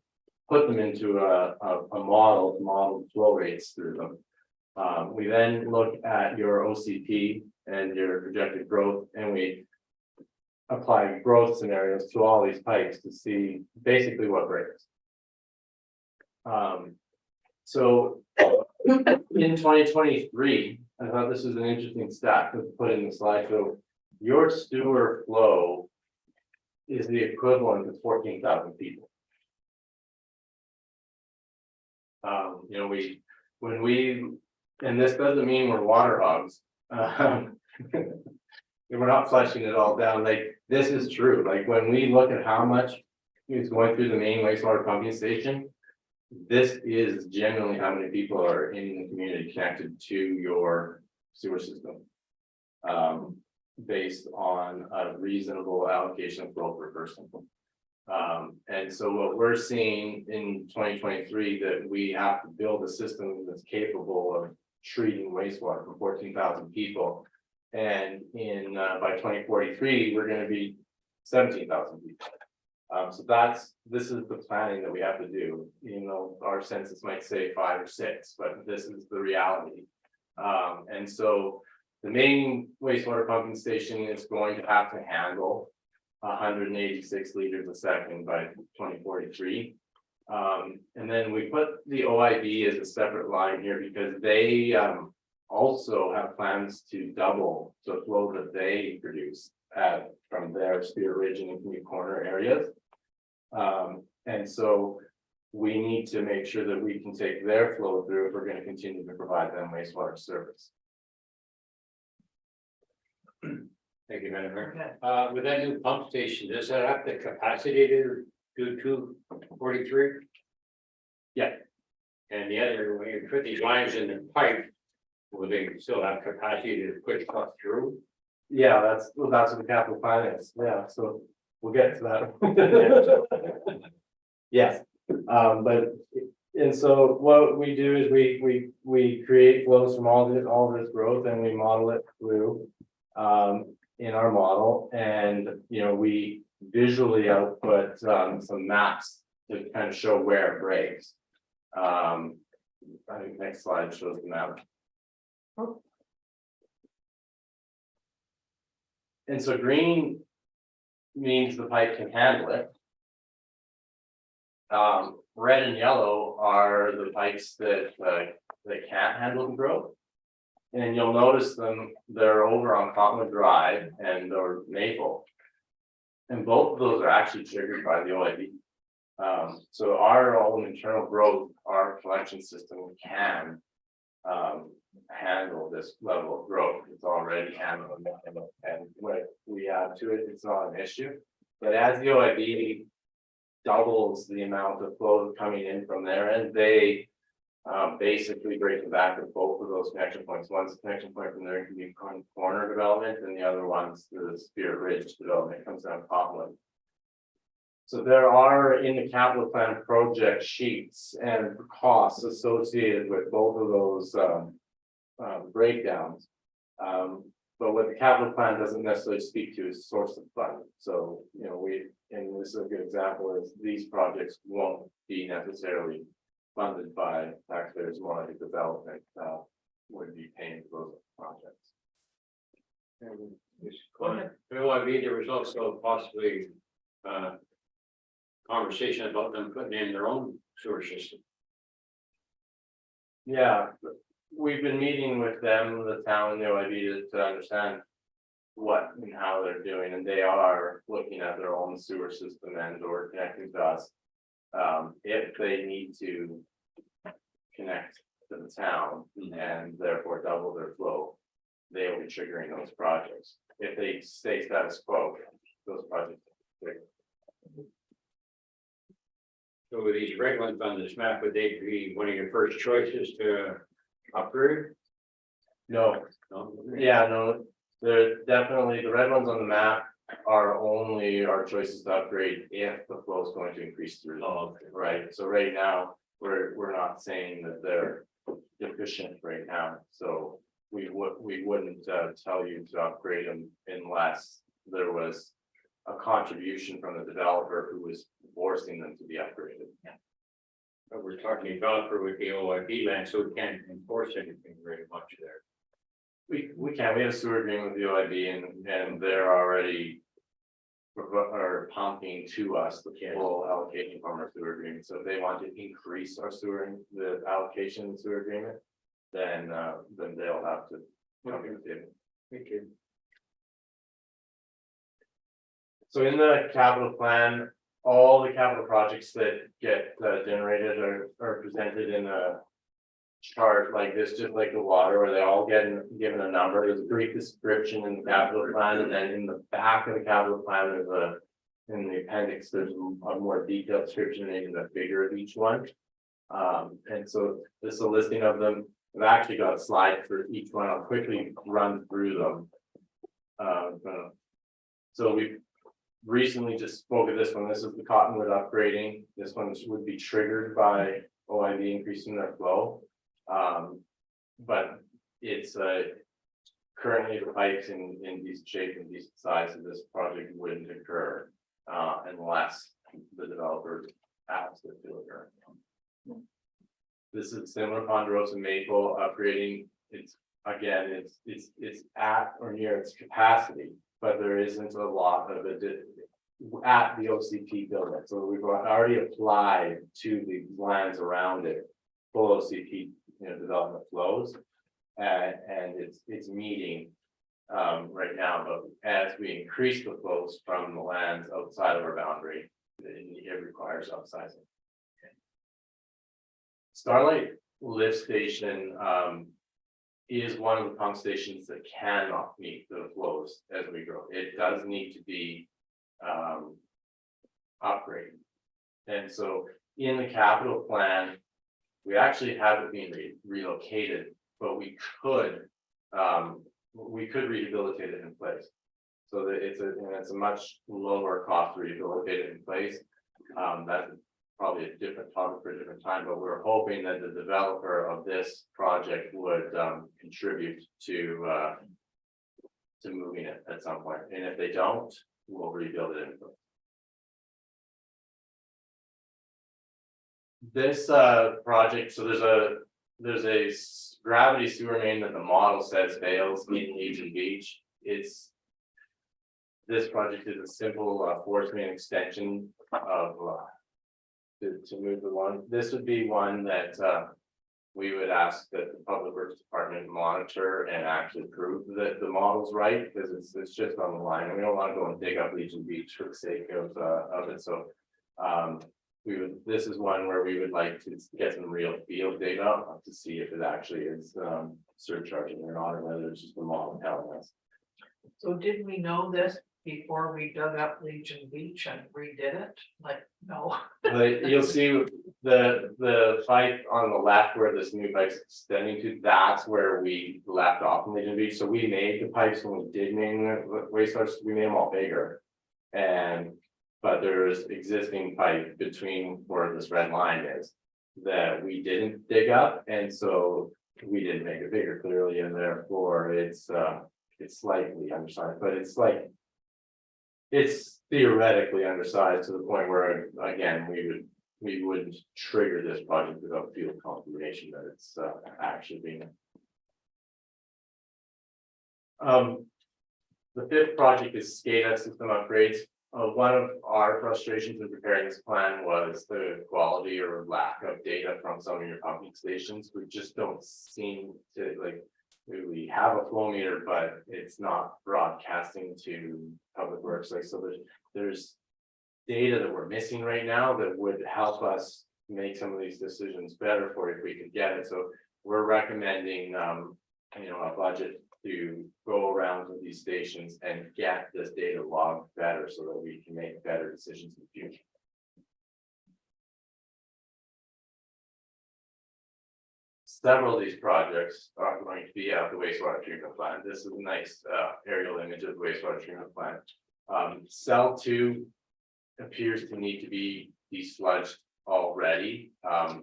put them into a model to model flow rates through them. We then look at your OCP and your projected growth, and we apply growth scenarios to all these pipes to see basically what breaks. So in 2023, I thought this was an interesting stat to put in the slide. So your sewer flow is the equivalent of 14,000 people. And this doesn't mean we're water hogs. We're not flushing it all down. Like, this is true. Like, when we look at how much is going through the main wastewater pumping station, this is generally how many people are in the community connected to your sewer system. Based on a reasonable allocation of flow per person. And so what we're seeing in 2023, that we have to build a system that's capable of treating wastewater for 14,000 people. And by 2043, we're going to be 17,000 people. So this is the planning that we have to do. Our census might say 5 or 6, but this is the reality. And so the main wastewater pumping station is going to have to handle 186 liters a second by 2043. And then we put the OIB as a separate line here, because they also have plans to double the flow that they produce from their Spear Ridge and New Corner areas. And so we need to make sure that we can take their flow through if we're going to continue to provide them wastewater service. Thank you, Madam Mayor. With that new pump station, does that have the capacity to do 243? Yeah. And the other, when you put these lines in the pipe, will they still have capacity to push stuff through? Yeah, that's what the capital plan is, yeah, so we'll get to that. Yes, but, and so what we do is we create flows from all this growth and we model it through. In our model, and, you know, we visually output, some maps to kind of show where it breaks. I think next slide shows the map. And so green means the pipe can handle it. Red and yellow are the pipes that can't handle the growth. And you'll notice them, they're over on Cottonwood Drive and or Maple. And both of those are actually triggered by the OIB. So our own internal growth, our collection system can handle this level of growth. It's already handled, and what we add to it, it's not an issue. But as the OIB doubles the amount of flow coming in from there, and they basically break the back of both of those connection points. One's a connection point from there can be corner development, and the other one's the Spirit Ridge development comes down Cottonwood. So there are in the capital plan project sheets and costs associated with both of those breakdowns. But what the capital plan doesn't necessarily speak to is source of funding. So, you know, and this is a good example, is these projects won't be necessarily funded by taxpayers, more like a development would be paying for those projects. There was also possibly conversation about them putting in their own sewer system. Yeah, we've been meeting with them, the town, the OIB to understand what and how they're doing, and they are looking at their own sewer system and or connecting to us. If they need to connect to the town and therefore double their flow, they will be triggering those projects. If they stay status quo, those projects. So with these red ones on this map, would they be one of your first choices to upgrade? No, No? yeah, no, they're definitely, the red ones on the map are only our choices to upgrade if the flow is going to increase through. Oh, okay. Right, so right now, we're not saying that they're deficient right now, so we wouldn't tell you to upgrade them unless there was a contribution from the developer who was forcing them to be upgraded. But we're talking developer with the OIB land, so we can't enforce anything very much there. We can, we have a sewer agreement with the OIB and they're already are pumping to us the full allocation from our sewer agreement. So if they want to increase our sewer, the allocation sewer agreement, then they'll have to come to the table. Thank you. So in the capital plan, all the capital projects that get generated are presented in a chart like this, just like the water, where they all get given a number. There's a brief description in the capital plan, and then in the back of the capital plan, there's in the appendix, there's a more detailed description and the figure of each one. And so this is a listing of them. I've actually got a slide for each one. I'll quickly run through them. So we recently just spoke of this one. This is the Cottonwood upgrading. This one would be triggered by OIB increasing their flow. But it's currently the pipes in decent shape and decent size, and this project wouldn't occur unless the developer asks it to occur. This is similar Ponderosa Maple upgrading. It's again, it's at or near its capacity, but there isn't a lot of it at the OCP building. So we've already applied to the lands around it, full OCP, development flows, and it's meeting right now. But as we increase the flows from the lands outside of our boundary, it requires upsizing. Starlight Lift Station is one of the pump stations that cannot meet the flows as we grow. It does need to be upgraded. And so in the capital plan, we actually have it being relocated but we could rehabilitate it in place. So that it's a much lower cost to rehabilitate it in place. That's probably a different topic for a different time, but we're hoping that the developer of this project would contribute to moving it at some point, and if they don't, we'll rebuild it in place. This project, so there's a gravity sewer main that the model says fails in Legion Beach. This project is a simple force main extension of to move the one. This would be one that we would ask that the Public Works Department monitor and actually prove that the model's right, because it's just on the line, and we don't want to go and dig up Legion Beach for the sake of it. So this is one where we would like to get some real field data to see if it actually is surcharging or not, or whether it's just the model telling us. So did we know this before we dug up Legion Beach and redid it? Like, no. But you'll see the pipe on the left where this new pipe's extending to, that's where we left off in Legion Beach. So we made the pipes when we did main the wastewater, we made them all bigger. But there's existing pipe between where this red line is that we didn't dig up, and so we didn't make it bigger clearly, and therefore it's slightly undersized, but it's theoretically undersized to the point where, again, we would trigger this project without field confirmation that it's actually being. The fifth project is SCADA system upgrades. One of our frustrations in preparing this plan was the quality or lack of data from some of your pumping stations. We just don't seem to we have a flow meter, but it's not broadcasting to Public Works. So there's data that we're missing right now that would help us make some of these decisions better for if we could get it. So we're recommending a budget to go around to these stations and get this data logged better so that we can make better decisions in the future. Several of these projects are going to be at the wastewater treatment plant. This is a nice aerial image of the wastewater treatment plant. Cell 2 appears to need to be desludged already.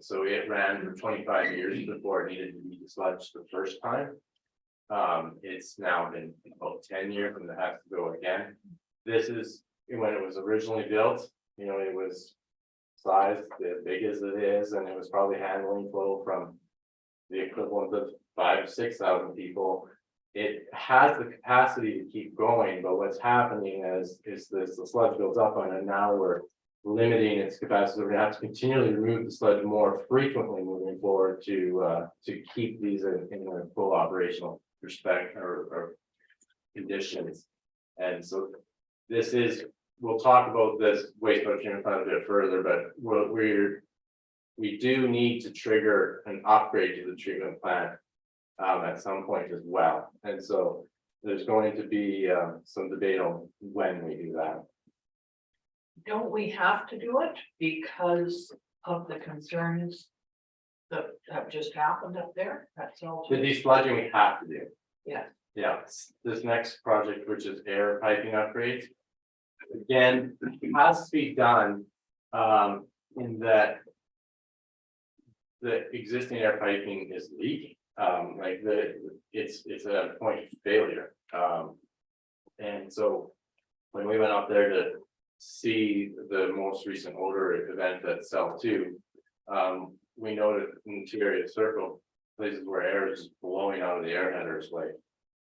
So it ran for 25 years before it needed to be desludged the first time. It's now been about 10 years and it has to go again. This is when it was originally built, it was sized as big as it is, and it was probably handling flow from the equivalent of 5,000 to 6,000 people. It has the capacity to keep going, but what's happening is the sludge builds up on it, and now we're limiting its capacity. We're gonna have to continually remove the sludge more frequently moving forward to keep these in their full operational respect or conditions. And so we'll talk about this wastewater treatment plant a bit further, but we do need to trigger an upgrade to the treatment plant at some point as well. And so there's going to be some debate on when we do that. Don't we have to do it because of the concerns that have just happened up there? That's all. The desludging we have to do. Yeah. Yeah, this next project, which is air piping upgrades. Again, it has to be done in that the existing air piping is leaking. It's a point of failure. And so when we went up there to see the most recent odor event at Cell 2, we noted in the interior circle places where air is blowing out of the air headers like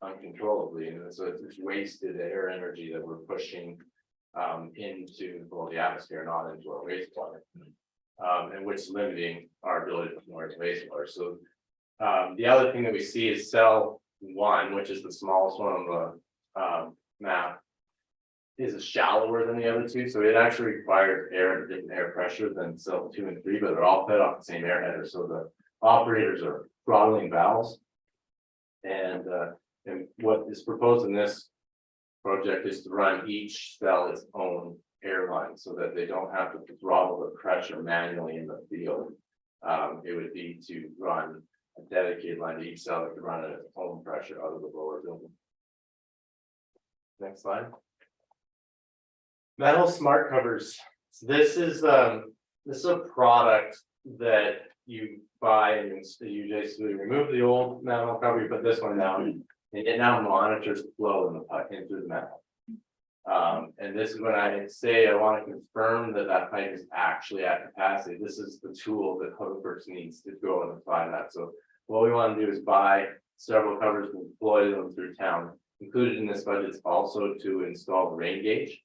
uncontrollably, and so it's wasted air energy that we're pushing into the atmosphere, not into our wastewater, and which is limiting our ability to more wastewater. So the other thing that we see is Cell 1, which is the smallest one on the map, is shallower than the other two, so it actually requires air at a different air pressure than Cell 2 and 3, but they're all fed off the same air header. So the operators are throttling valves, and what is proposed in this project is to run each cell its own airline so that they don't have to throttle the pressure manually in the field. It would be to run a dedicated line to each cell that could run at its own pressure out of the blower building. Next slide. Metal smart covers. So this is a product that you buy and you basically remove the old metal cover, you put this one down, and it now monitors the flow in the pipe into the metal. And this is when I say I want to confirm that that pipe is actually at capacity. This is the tool that Public Works needs to go and apply that. So what we want to do is buy several covers and deploy them through town. Included in this budget is also to install the rain gauge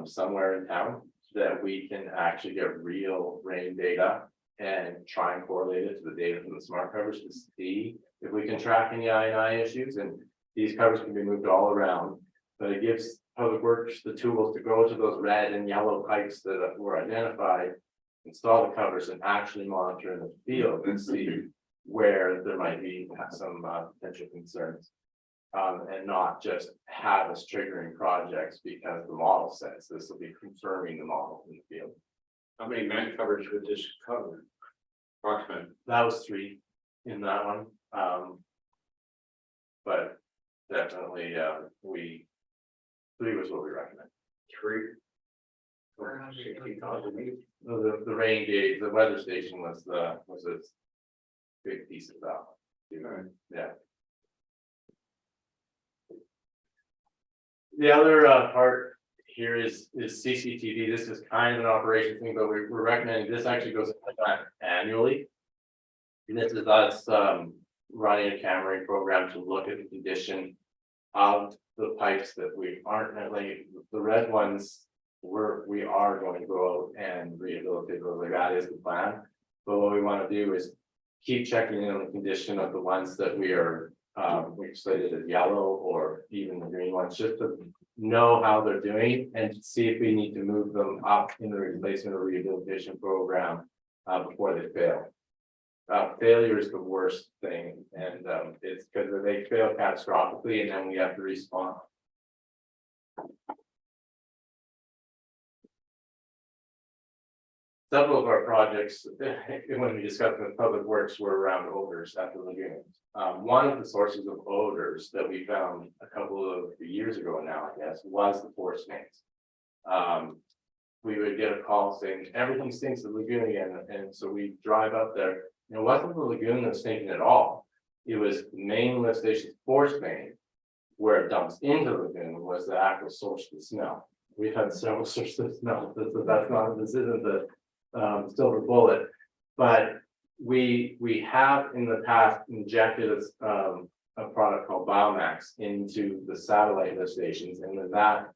somewhere in town, so that we can actually get real rain data and try and correlate it to the data from the smart covers to see if we can track any I&I issues. And these covers can be moved all around, but it gives Public Works the tools to go to those red and yellow pipes that were identified, install the covers and actually monitor in the field and see where there might be some potential concerns. And not just have us triggering projects because the model says this will be confirming the model in the field. How many man covers would this cover? Approximately. That was 3 in that one. But definitely, 3 was what we recommend. 3. 60,000. The rain gauge, the weather station was a big piece of that. Yeah. The other part here is CCTV. This is kind of an operation thing, but we're recommending this actually goes annually. And this is us running a camera program to look at the condition of the pipes that we aren't like the red ones. We are going to go out and rehabilitate those. Like that is the plan. But what we want to do is keep checking in on the condition of the ones that we are we slated as yellow or even the green ones, just to know how they're doing and see if we need to move them up in the replacement or rehabilitation program before they fail. Failure is the worst thing, and it's because they fail catastrophically and then we have to respond. Several of our projects, when we discussed with Public Works, were around odors at the lagoons. One of the sources of odors that we found a couple of years ago now, I guess, was the force mains. We would get a call saying everything stinks at the lagoon again, and so we drive up there. And it wasn't the lagoon that's stinking at all. It was the main lift station's force main, where it dumps into the lagoon, was the actual source of the smell. We've had several sources of smell. This isn't the silver bullet, but we have in the past injected a product called Biomax into the satellite lift stations, and then that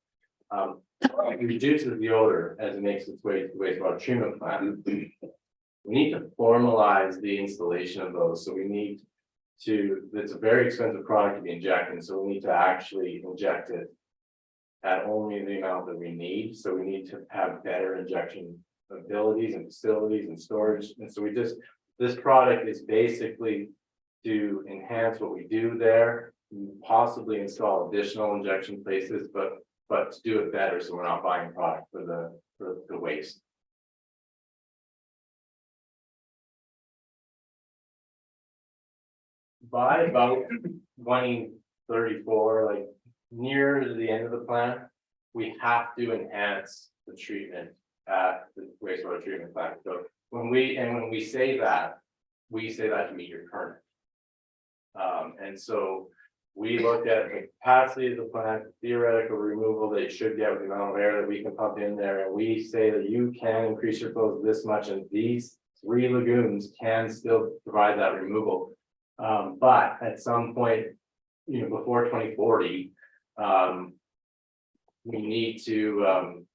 reduces the odor as it makes its way to the wastewater treatment plant. We need to formalize the installation of those, so we need to. It's a very expensive product to be injected, so we need to actually inject it at only the amount that we need. So we need to have better injection abilities and facilities and storage. And so this product is basically to enhance what we do there, possibly install additional injection places, but to do it better, so we're not buying product for the waste. By about 2034, like near to the end of the plan, we have to enhance the treatment at the wastewater treatment plant. So when we say that to meet your current. And so we looked at the capacity of the plant, theoretical removal that you should get with the amount of air that we can pump in there, and we say that you can increase your flows this much, and these 3 lagoons can still provide that removal. But at some point, before 2040, we need to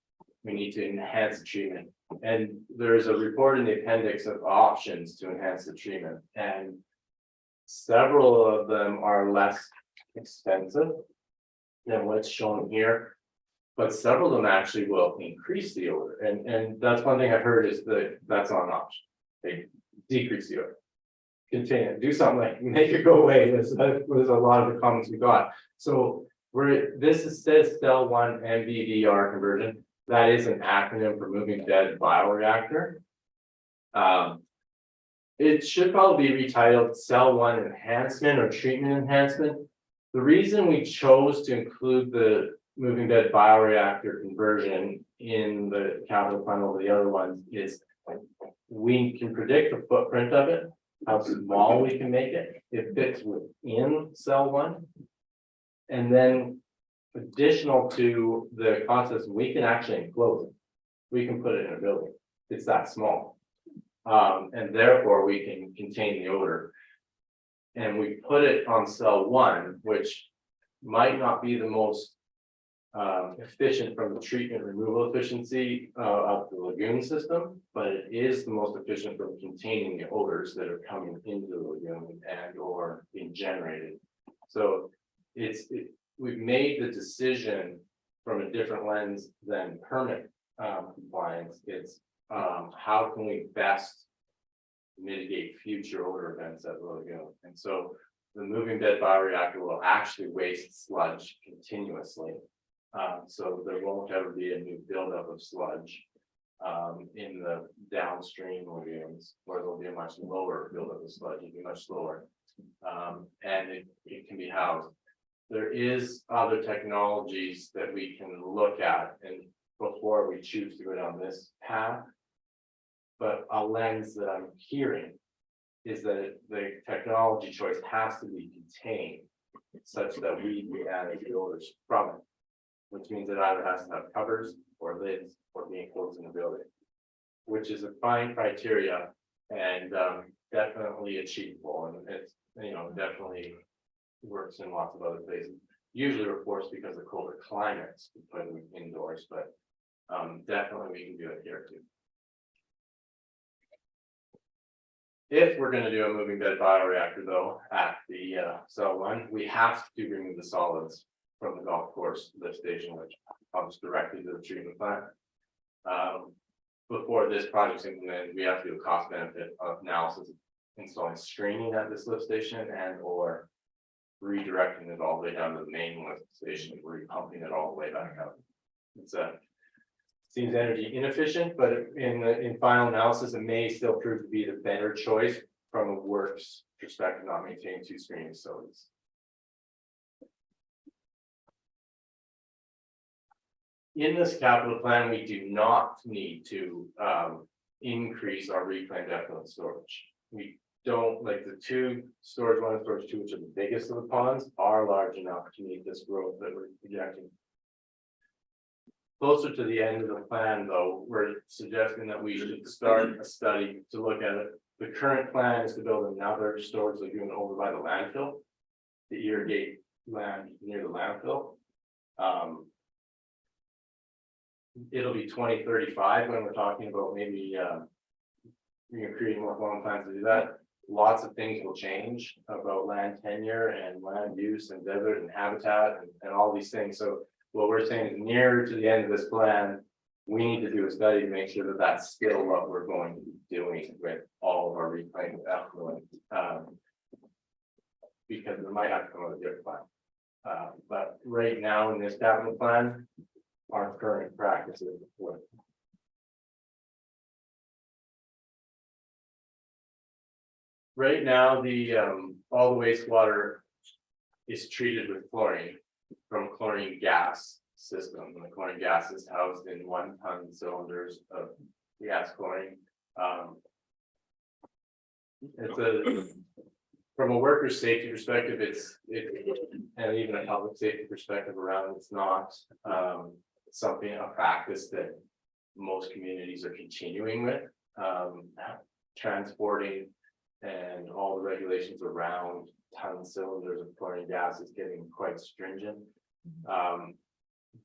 enhance the treatment. And there's a report in the appendix of options to enhance the treatment, and several of them are less expensive than what's shown here, but several of them actually will increase the odor. And that's one thing I've heard is that's not an option. They decrease the odor. Continue, do something like make it go away. There's a lot of the comments we got. So says cell 1 MBDR conversion. That is an acronym for moving bed bioreactor. It should probably be retitled cell one enhancement or treatment enhancement. The reason we chose to include the moving bed bioreactor conversion in the capital plan over the other ones is. We can predict the footprint of it, how small we can make it, it fits within cell one. And then additional to the process, we can actually enclose it. We can put it in a building, it's that small. And therefore we can contain the odor. And we put it on cell one, which might not be the most efficient from the treatment removal efficiency of the lagoon system, but it is the most efficient from containing the odors that are coming into the lagoon and or being generated. So we've made the decision from a different lens than permit compliance. It's how can we best mitigate future odor events at the lagoon? And so the moving bed bioreactor will actually waste sludge continuously. So there won't ever be a new buildup of sludge in the downstream lagoons, where there'll be a much lower buildup of sludge, it'll be much slower. And it can be housed. There is other technologies that we can look at and before we choose to go down this path. But a lens that I'm hearing is that the technology choice has to be contained such that we manage the odors from it. Which means it either has to have covers or lids or be enclosed in a building. Which is a fine criteria and definitely achievable, and it's, definitely works in lots of other places. Usually we're forced because of colder climates to put them indoors, but definitely we can do it here too. If we're gonna do a moving bed bioreactor though, at the cell one, we have to remove the solids from the golf course lift station, which comes directly to the treatment plant. Before this project's implemented, we have to do a cost benefit analysis, installing screening at this lift station and or redirecting it all the way down to the main lift station, repumping it all the way back up. It's seems energy inefficient, but in final analysis, it may still prove to be the better choice from a works perspective, not maintaining two screening facilities. In this capital plan, we do not need to increase our reclaimed effluent storage. We don't, like the two storage one and storage two, which are the biggest of the ponds, are large enough to meet this growth that we're projecting. Closer to the end of the plan, though, we're suggesting that we should start a study to look at it. The current plan is to build another storage lagoon over by the landfill, to irrigate land near the landfill. It'll be 2035 when we're talking about maybe creating more formal plans to do that. Lots of things will change about land tenure and land use and desert and habitat and all these things. So what we're saying is nearer to the end of this plan, we need to do a study to make sure that that's still what we're going to be doing with all of our reclaimed effluent. Because it might have to come with a different plan. But right now in this capital plan, our current practices work. Right now, the all the wastewater is treated with chlorine from chlorine gas system, and the chlorine gas is housed in 1 ton cylinders of gas chlorine. From a worker's safety perspective, and even a public safety perspective around, it's not something, a practice that most communities are continuing with. Transporting and all the regulations around ton cylinders of chlorine gas is getting quite stringent.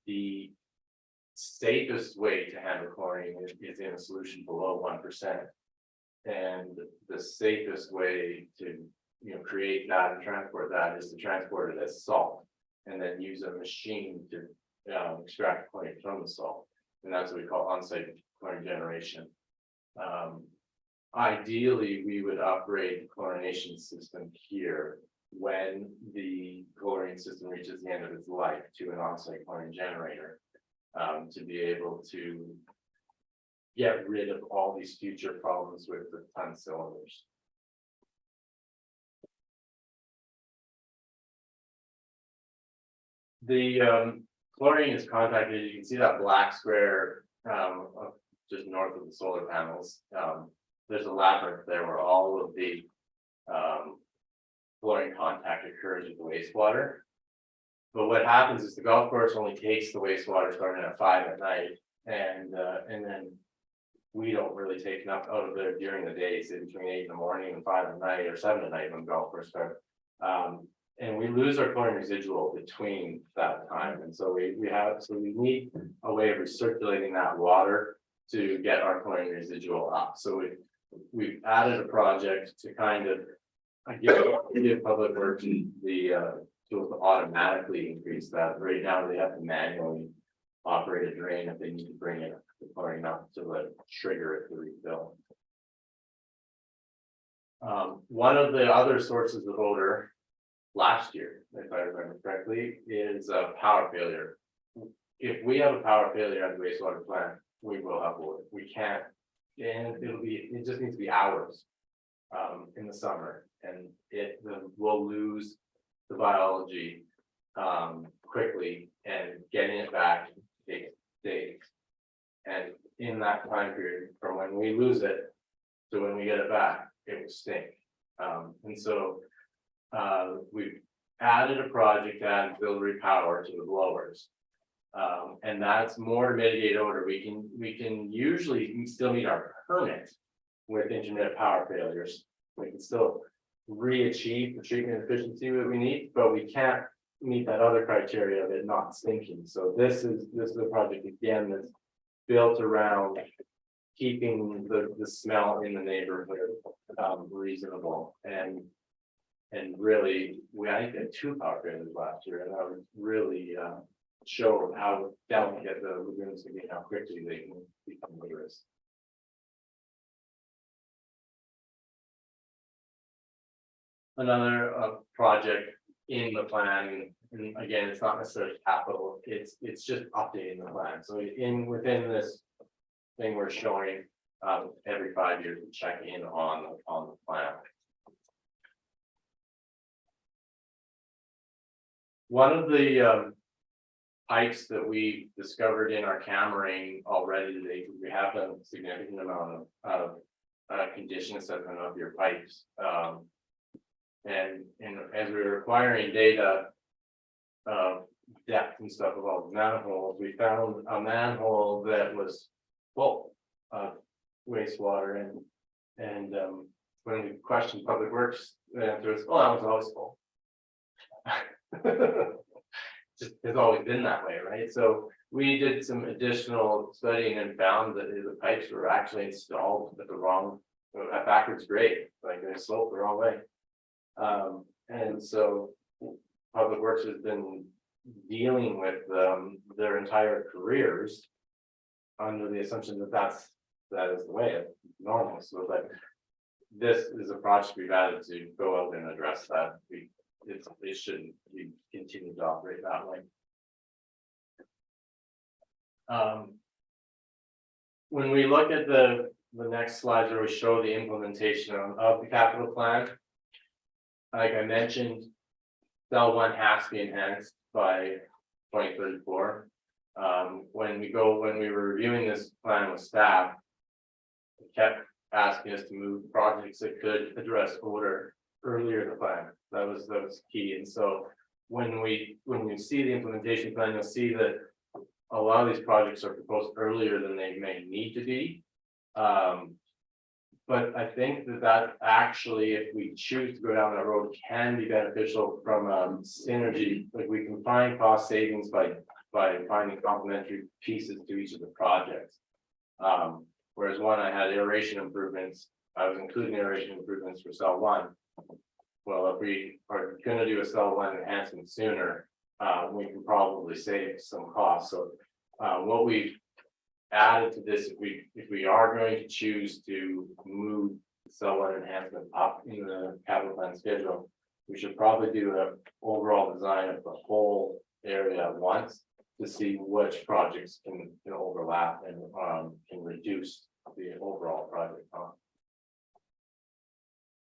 The safest way to handle chlorine is in a solution below 1%. And the safest way to create that and transport that is to transport it as salt and then use a machine to extract chlorine from the salt. And that's what we call on-site chlorine generation. Ideally, we would upgrade the chlorination system here when the chlorine system reaches the end of its life to an on-site chlorine generator, to be able to get rid of all these future problems with the ton cylinders. Chlorine is contacted, you can see that black square, just north of the solar panels. There's a labyrinth there where all of the, chlorine contact occurs with the wastewater. But what happens is the golf course only takes the wastewater starting at 5 at night, and then we don't really take enough out of there during the day, say between 8 in the morning and 5 at night, or 7 at night when golf course starts. And we lose our chlorine residual between that time, and so we need a way of recirculating that water to get our chlorine residual up. So we've added a project to kind of give Public Works the tools to automatically increase that. Right now, they have to manually operate a drain if they need to bring it the chlorine up to trigger it to refill. One of the other sources of odor last year, if I remember correctly, is a power failure. If we have a power failure at the wastewater plant, we will have odor. We can't, and it just needs to be hours in the summer, and we'll lose the biology quickly, and getting it back takes days. And in that time period, from when we lose it to when we get it back, it will stink. And so we've added a project to add auxiliary power to the blowers. And that's more to mitigate odor. We can usually still meet our permit with intermittent power failures. We can still re-achieve the treatment efficiency that we need, but we can't meet that other criteria of it not stinking. So this is a project again that's built around keeping the smell in the neighborhood reasonable, and really I think we had 2 power failures last year, and that was really show how delicate the lagoons can be, how quickly they can become odorous. Another project in the plan, and again, it's not necessarily capital, it's just updating the plan. So within this thing we're showing, every 5 years we check in on the plan. One of the pipes that we discovered in our cammering already today, we have a significant amount of condition assessment of your pipes. And as we were acquiring data of depth and stuff of all the manholes, we found a manhole that was full of wastewater, and when we questioned Public Works, the answer was, oh, that was always full. Just has always been that way, right? So we did some additional studying and found that the pipes were actually installed at the wrong, at backwards grade, like they sloped the wrong way. And so Public Works has been dealing with their entire careers under the assumption that that is the way it's normal. So like this is a project we've added to go out and address that. It shouldn't be continued to operate that way. When we look at the next slides where we show the implementation of the capital plan, like I mentioned, cell 1 has to be enhanced by 2034. When we were reviewing this plan with staff, they kept asking us to move projects that could address odor earlier in the plan. That was key. And so when you see the implementation plan, you'll see that a lot of these projects are proposed earlier than they may need to be. But I think that actually, if we choose to go down that road, can be beneficial from synergy. Like we can find cost savings by finding complementary pieces to each of the projects. Whereas one, I had aeration improvements, I was including aeration improvements for cell 1. Well, if we are going to do a cell 1 enhancement sooner, we can probably save some costs. So what we've added to this, if we are going to choose to move cell 1 enhancement up in the capital plan schedule, we should probably do an overall design of the whole area at once to see which projects can overlap and can reduce the overall project cost.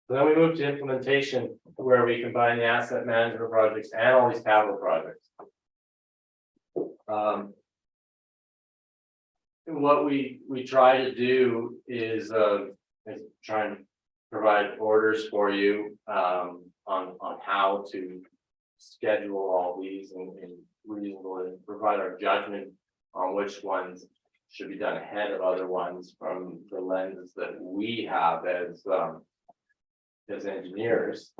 So then we move to implementation, where we combine the asset management projects and all these capital projects. What we try to do is try and provide orders for you, on how to schedule all these and reasonably provide our judgment on which ones should be done ahead of other ones from the lens that we have as engineers.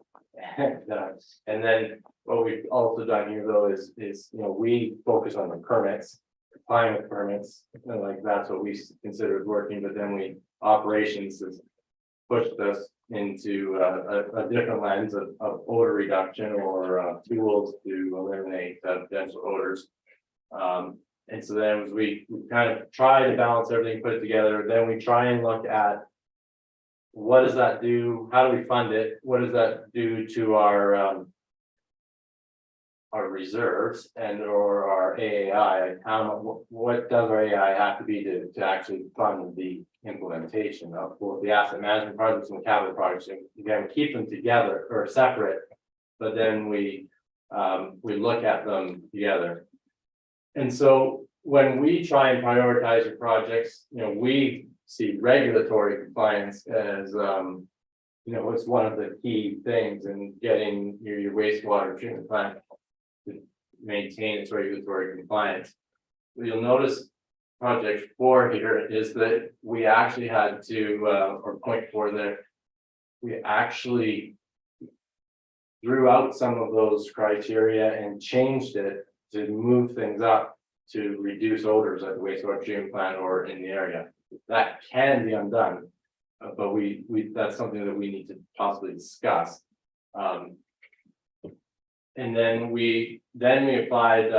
And then what we've also done here though is, we focus on the permits, complying with permits, and like that's what we considered working, but then operations has pushed us into a different lens of odor reduction or tools to eliminate potential odors. And so then we kind of try to balance everything, put it together, then we try and look at what does that do, how do we fund it, what does that do to our reserves and or our AAI, what does our AAI have to be to actually fund the implementation of both the asset management projects and capital projects. And again, keep them together or separate, but then we look at them together. And so when we try and prioritize your projects, we see regulatory compliance as it's one of the key things in getting your wastewater treatment plant to maintain its regulatory compliance. You'll notice project 4 here is that we actually had to, or point 4 there, we actually drew out some of those criteria and changed it to move things up to reduce odors at the wastewater treatment plant or in the area. That can be undone, but that's something that we need to possibly discuss. And then we applied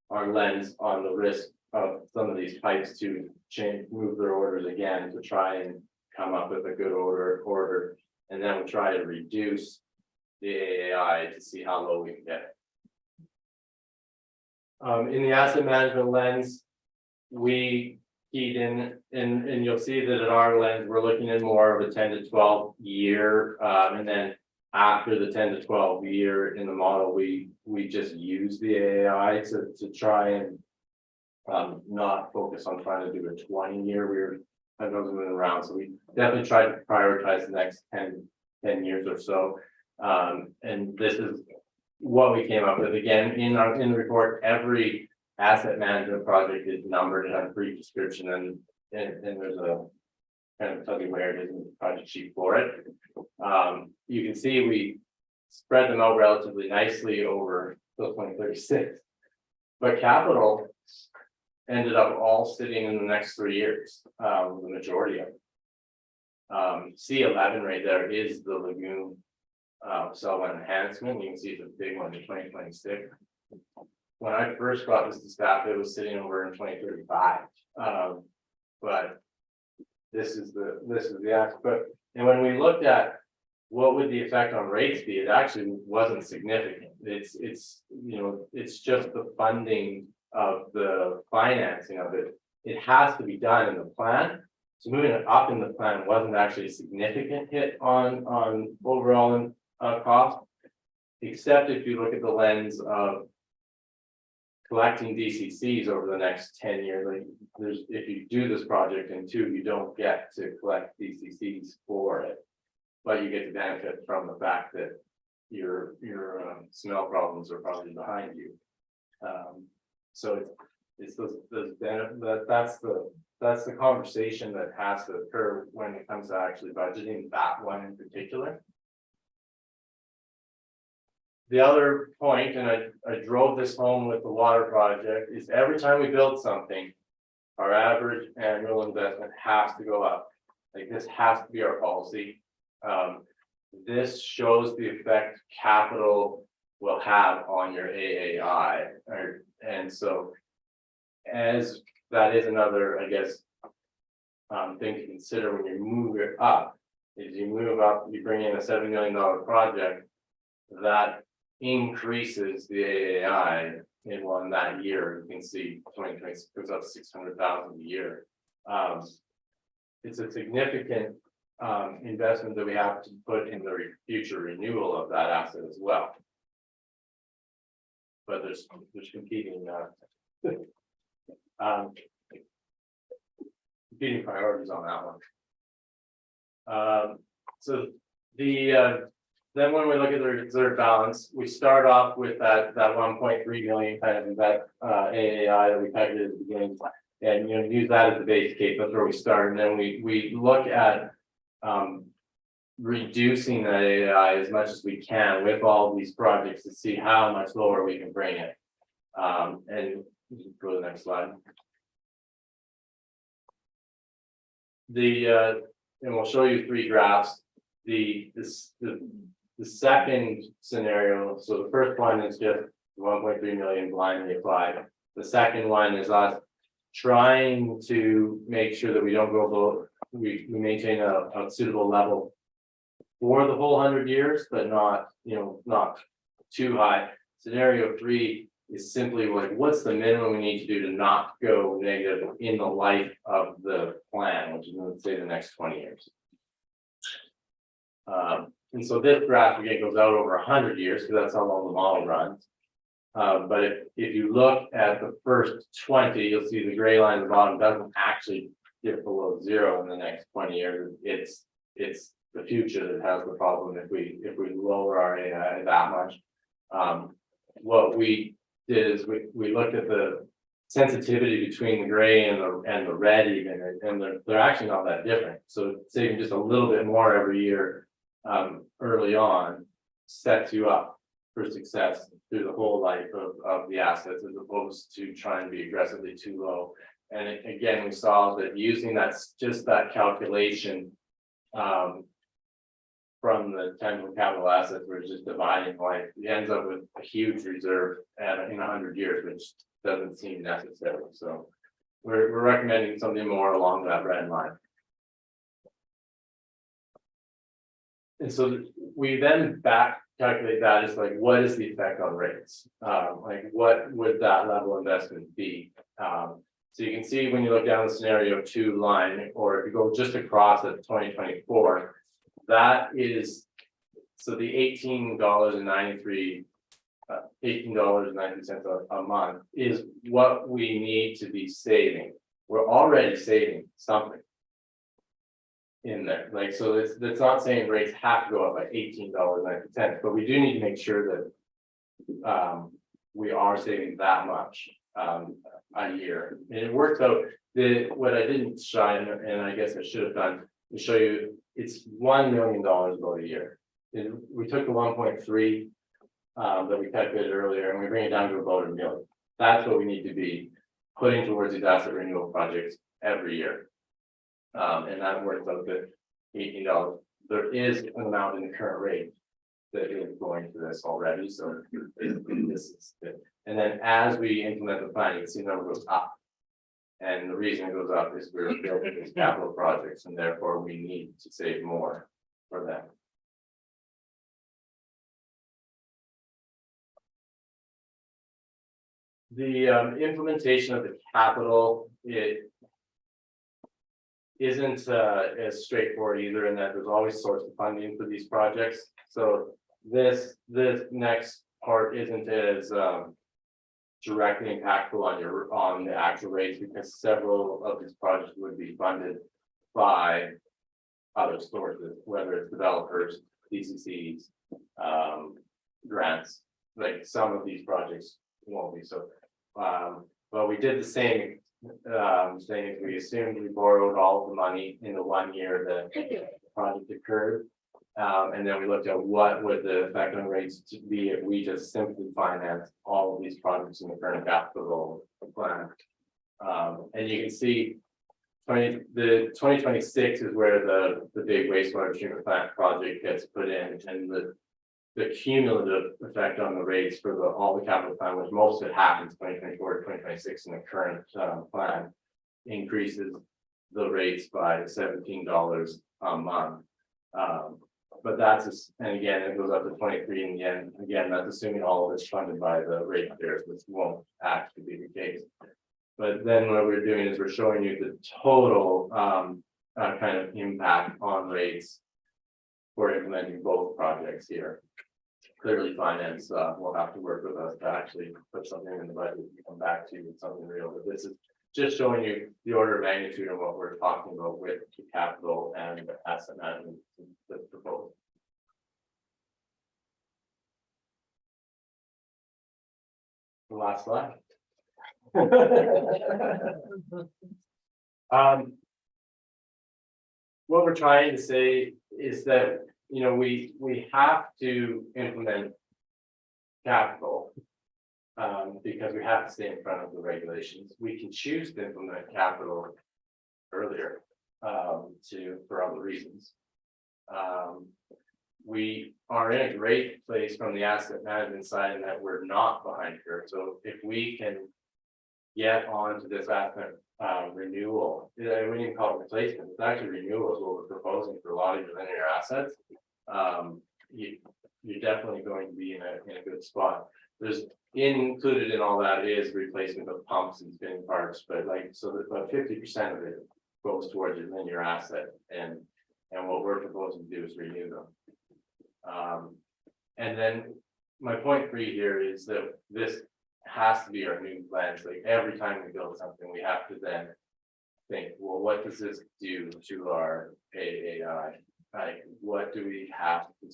our lens on the risk of some of these pipes to move their orders again to try and come up with a good order, and then we try to reduce the AAI to see how low we can get it. In the asset management lens, we keyed in, and you'll see that at our lens, we're looking at more of a 10 to 12 year, and then after the 10 to 12 year in the model, we just use the AAI to try and not focus on trying to do a 20-year. I know moving around, so we definitely try to prioritize the next 10 years or so. And this is what we came up with. Again, in the report, every asset management project is numbered and a brief description, and there's a kind of tell you where it is in the project sheet for it. You can see we spread them out relatively nicely over till 2036, but capital ended up all sitting in the next 3 years, the majority of it. C11 right there is the lagoon cell enhancement. You can see it's a big one in 2026. When I first got this to staff, it was sitting over in 2035. But this is the aspect. And when we looked at what would the effect on rates be, it actually wasn't significant. It's just the funding of the financing of it. It has to be done in the plan. So moving it up in the plan wasn't actually a significant hit on overall cost, except if you look at the lens of collecting DCCs over the next 10 years. Like if you do this project in 2, you don't get to collect DCCs for it, but you get to benefit from the fact that your smell problems are probably behind you. So it's that's the conversation that has to occur when it comes to actually budgeting that one in particular. The other point, and I drove this home with the water project, is every time we build something, our average annual investment has to go up. Like this has to be our policy. This shows the effect capital will have on your AAI, and so as that is another, I guess, thing to consider when you move it up. Is you move up, you bring in a $7 million project that increases the AAI in that year. You can see 2026 goes up 600,000 a year. It's a significant investment that we have to put in the future renewal of that asset as well. but there's competing, um, competing priorities on that one. So then when we look at the reserve balance, we start off with that 1.3 million kind of that AAI that we pegged at the beginning. And use that as the base case, that's where we start, and then we look at reducing that AAI as much as we can with all these projects to see how much lower we can bring it. And go to the next slide. And we'll show you 3 graphs. The second scenario, so the first one is just 1.3 million blindly applied. The second one is us trying to make sure that we don't go below, we maintain a suitable level for the whole 100 years, but not too high. Scenario 3 is simply like, what's the minimum we need to do to not go negative in the life of the plan, which is, let's say, the next 20 years. And so this graph again goes out over 100 years, because that's how long the model runs. But if you look at the first 20, you'll see the gray line at the bottom doesn't actually dip below 0 in the next 20 years. It's the future that has the problem if we lower our AI that much. What we did is we looked at the sensitivity between the gray and the red even, and they're actually not that different. So saving just a little bit more every year early on sets you up for success through the whole life of the assets, as opposed to trying to be aggressively too low. And again, we saw that using that calculation from the tangible capital assets, we're just dividing life. It ends up with a huge reserve in 100 years, which doesn't seem necessary. So we're recommending something more along that red line. And so we then back calculate that as like, what is the effect on rates? Like, what would that level of investment be? So you can see when you look down the scenario 2 line, or if you go just across at 2024, that is, so the $18.93 a month is what we need to be saving. We're already saving something in there, like, so it's not saying rates have to go up by $18.90, but we do need to make sure that we are saving that much a year. And it works out. What I didn't shine, and I guess I should have done, to show you, it's $1 million about a year. And we took the 1.3 that we calculated earlier, and we bring it down to about $1 million. That's what we need to be putting towards these asset renewal projects every year. And that works out to $18. There is an amount in the current rate that is going to this already, so this is good. And then as we implement the plan, you can see the number goes up. And the reason it goes up is we're building these capital projects, and therefore we need to save more for them. The implementation of the capital, it isn't as straightforward either, in that there's always source of funding for these projects. So this next part isn't as directly impactful on the actual rates, because several of these projects would be funded by other sources, whether it's developers, DCCs, grants. Like some of these projects won't be so. But we did the same thing. We assumed we borrowed all of the money in the 1 year that the project occurred. And then we looked at what would the effect on rates be if we just simply finance all of these projects in the current capital plan. And you can see the 2026 is where the big wastewater treatment plant project gets put in, and the cumulative effect on the rates for all the capital plan, which most of it happens 2024 to 2026 in the current plan, increases the rates by $17 a month. But that's, and again, it goes up to 23 in the end. Again, that's assuming all of it's funded by the ratepayers, which won't actually be the case. But then what we're doing is we're showing you the total kind of impact on rates for implementing both projects here. clearly finance, will have to work with us to actually put something in the budget, and come back to you with something real, but this is. Just showing you the order of magnitude of what we're talking about with the capital and asset management that's proposed. The last slide. What we're trying to say is that, you know, we have to implement capital. Because we have to stay in front of the regulations. We can choose to implement capital earlier, for other reasons. We are in a great place from the asset management side in that we're not behind here. So if we can get onto this asset renewal, I wouldn't even call it replacement, it's actually renewal is what we're proposing for a lot of your linear assets. You're definitely going to be in a good spot. There's included in all that is replacement of pumps and spinning parts, but like, so that about 50% of it goes towards your linear asset, and what we're proposing to do is renew them. And then my point 3 here is that this has to be our new plans. Like every time we build something, we have to then think, well, what does this do to our AAI? Like, what do we have to,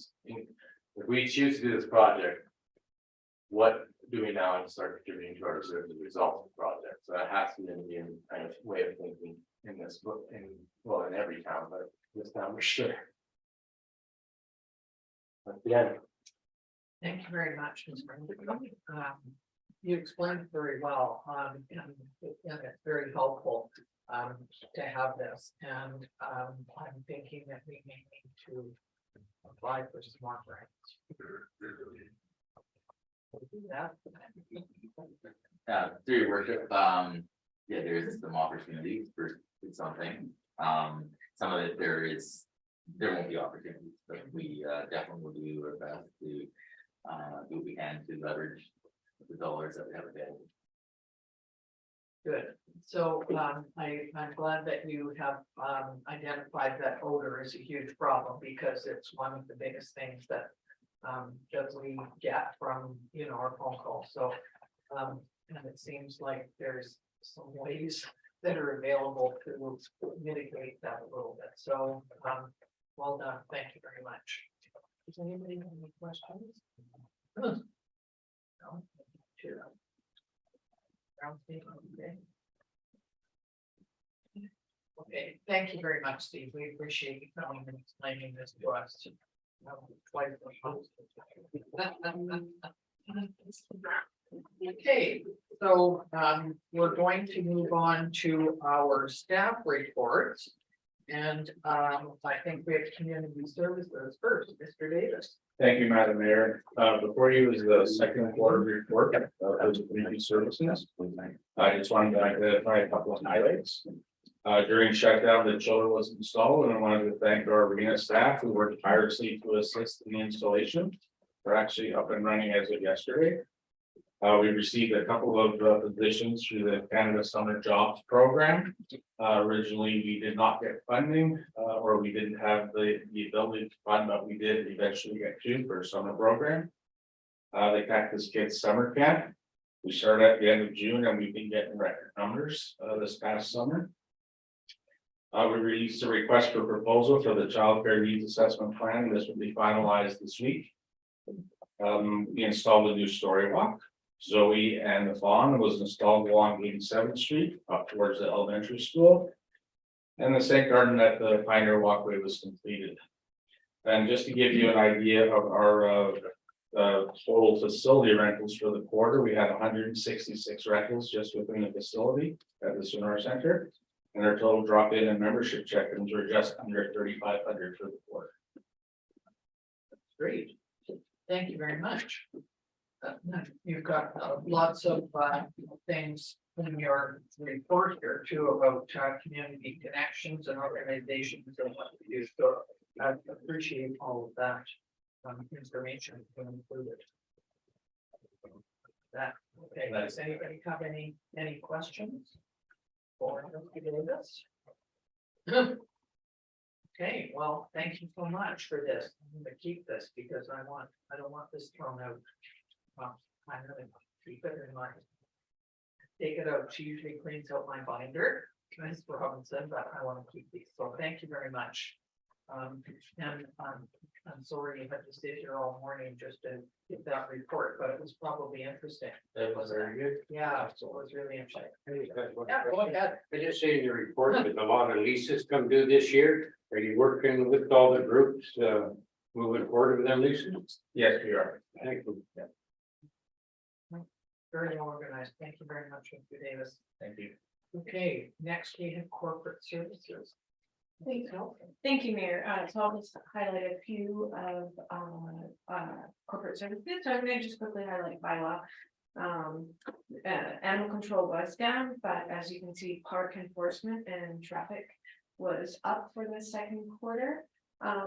if we choose to do this project, what do we now start contributing to our reserves as a result of the project? So that has to be in kind of way of thinking in this book, in every town, but this town for sure. But yeah, Thank you very much, Ms. Brenda. You explained it very well, and it's very helpful to have this, and I'm thinking that we may need to apply for some more grants. We'll do that. Through your worship, yeah, there's some opportunities for something. Some of it there won't be opportunities, but we definitely will do our best to do what we can to leverage the dollars that we have available. Good. So I'm glad that you have identified that odor is a huge problem, because it's one of the biggest things that we get from, our phone calls. So and it seems like there's some ways that are available to mitigate that a little bit. So well done. Thank you very much. Does anybody have any questions? No? Sure. Okay, thank you very much, Steve. We appreciate you coming and explaining this to us. Okay, so we're going to move on to our staff reports. And I think we have community services first, Mr. Davis. Thank you, Madam Mayor. Before you is the second quarter report of the community services. I just wanted to identify a couple of highlights. During shutdown, the chiller was installed, and I wanted to thank our arena staff who worked tirelessly to assist in the installation. We're actually up and running as of yesterday. We received a couple of positions through the Canada Summer Jobs Program. Originally, we did not get funding, or we didn't have the ability to fund, but we did eventually get to for a summer program. The Cactus Kids Summer Camp. We started at the end of June, and we've been getting record numbers this past summer. We released a request for proposal for the Child Care Needs Assessment Plan, and this will be finalized this week. We installed a new story walk. Zoe and the Fawn was installed along 87th Street up towards the elementary school. And the St. Garden at the Pioneer Walkway was completed. And just to give you an idea of our total facility rentals for the quarter, we had 166 rentals just within the facility at the Sonora Center. And our total drop-in and membership check-ins were just under 3,500 for the quarter. Great. Thank you very much. You've got lots of things in your report here too about community connections and organizations and what we do. So I appreciate all of that information included. That okay. Does anybody have any questions? For Davis? Okay, well, thank you so much for this. I'm gonna keep this because I don't want this thrown out. Well, I really want to keep it in mind. Take it out. She usually cleans out my binder, Ms. Robinson, but I want to keep these. So thank you very much. And I'm sorry you had to sit here all morning just to get that report, but it was probably interesting. That was very good. Yeah, so it was really interesting. Yeah, go I ahead. just see in your report that a lot of leases come due this year. Are you working with all the groups, moving forward with them leases? Yes, we are. Thank you. Very organized. Thank you very much, Mr. Davis. Thank you. Okay, next we have corporate services. Thank you, Mayor. So I'll just highlight a few of, corporate services. So I'm gonna just quickly highlight bylaw. Animal control was down, but as you can see, park enforcement and traffic was up for the second quarter.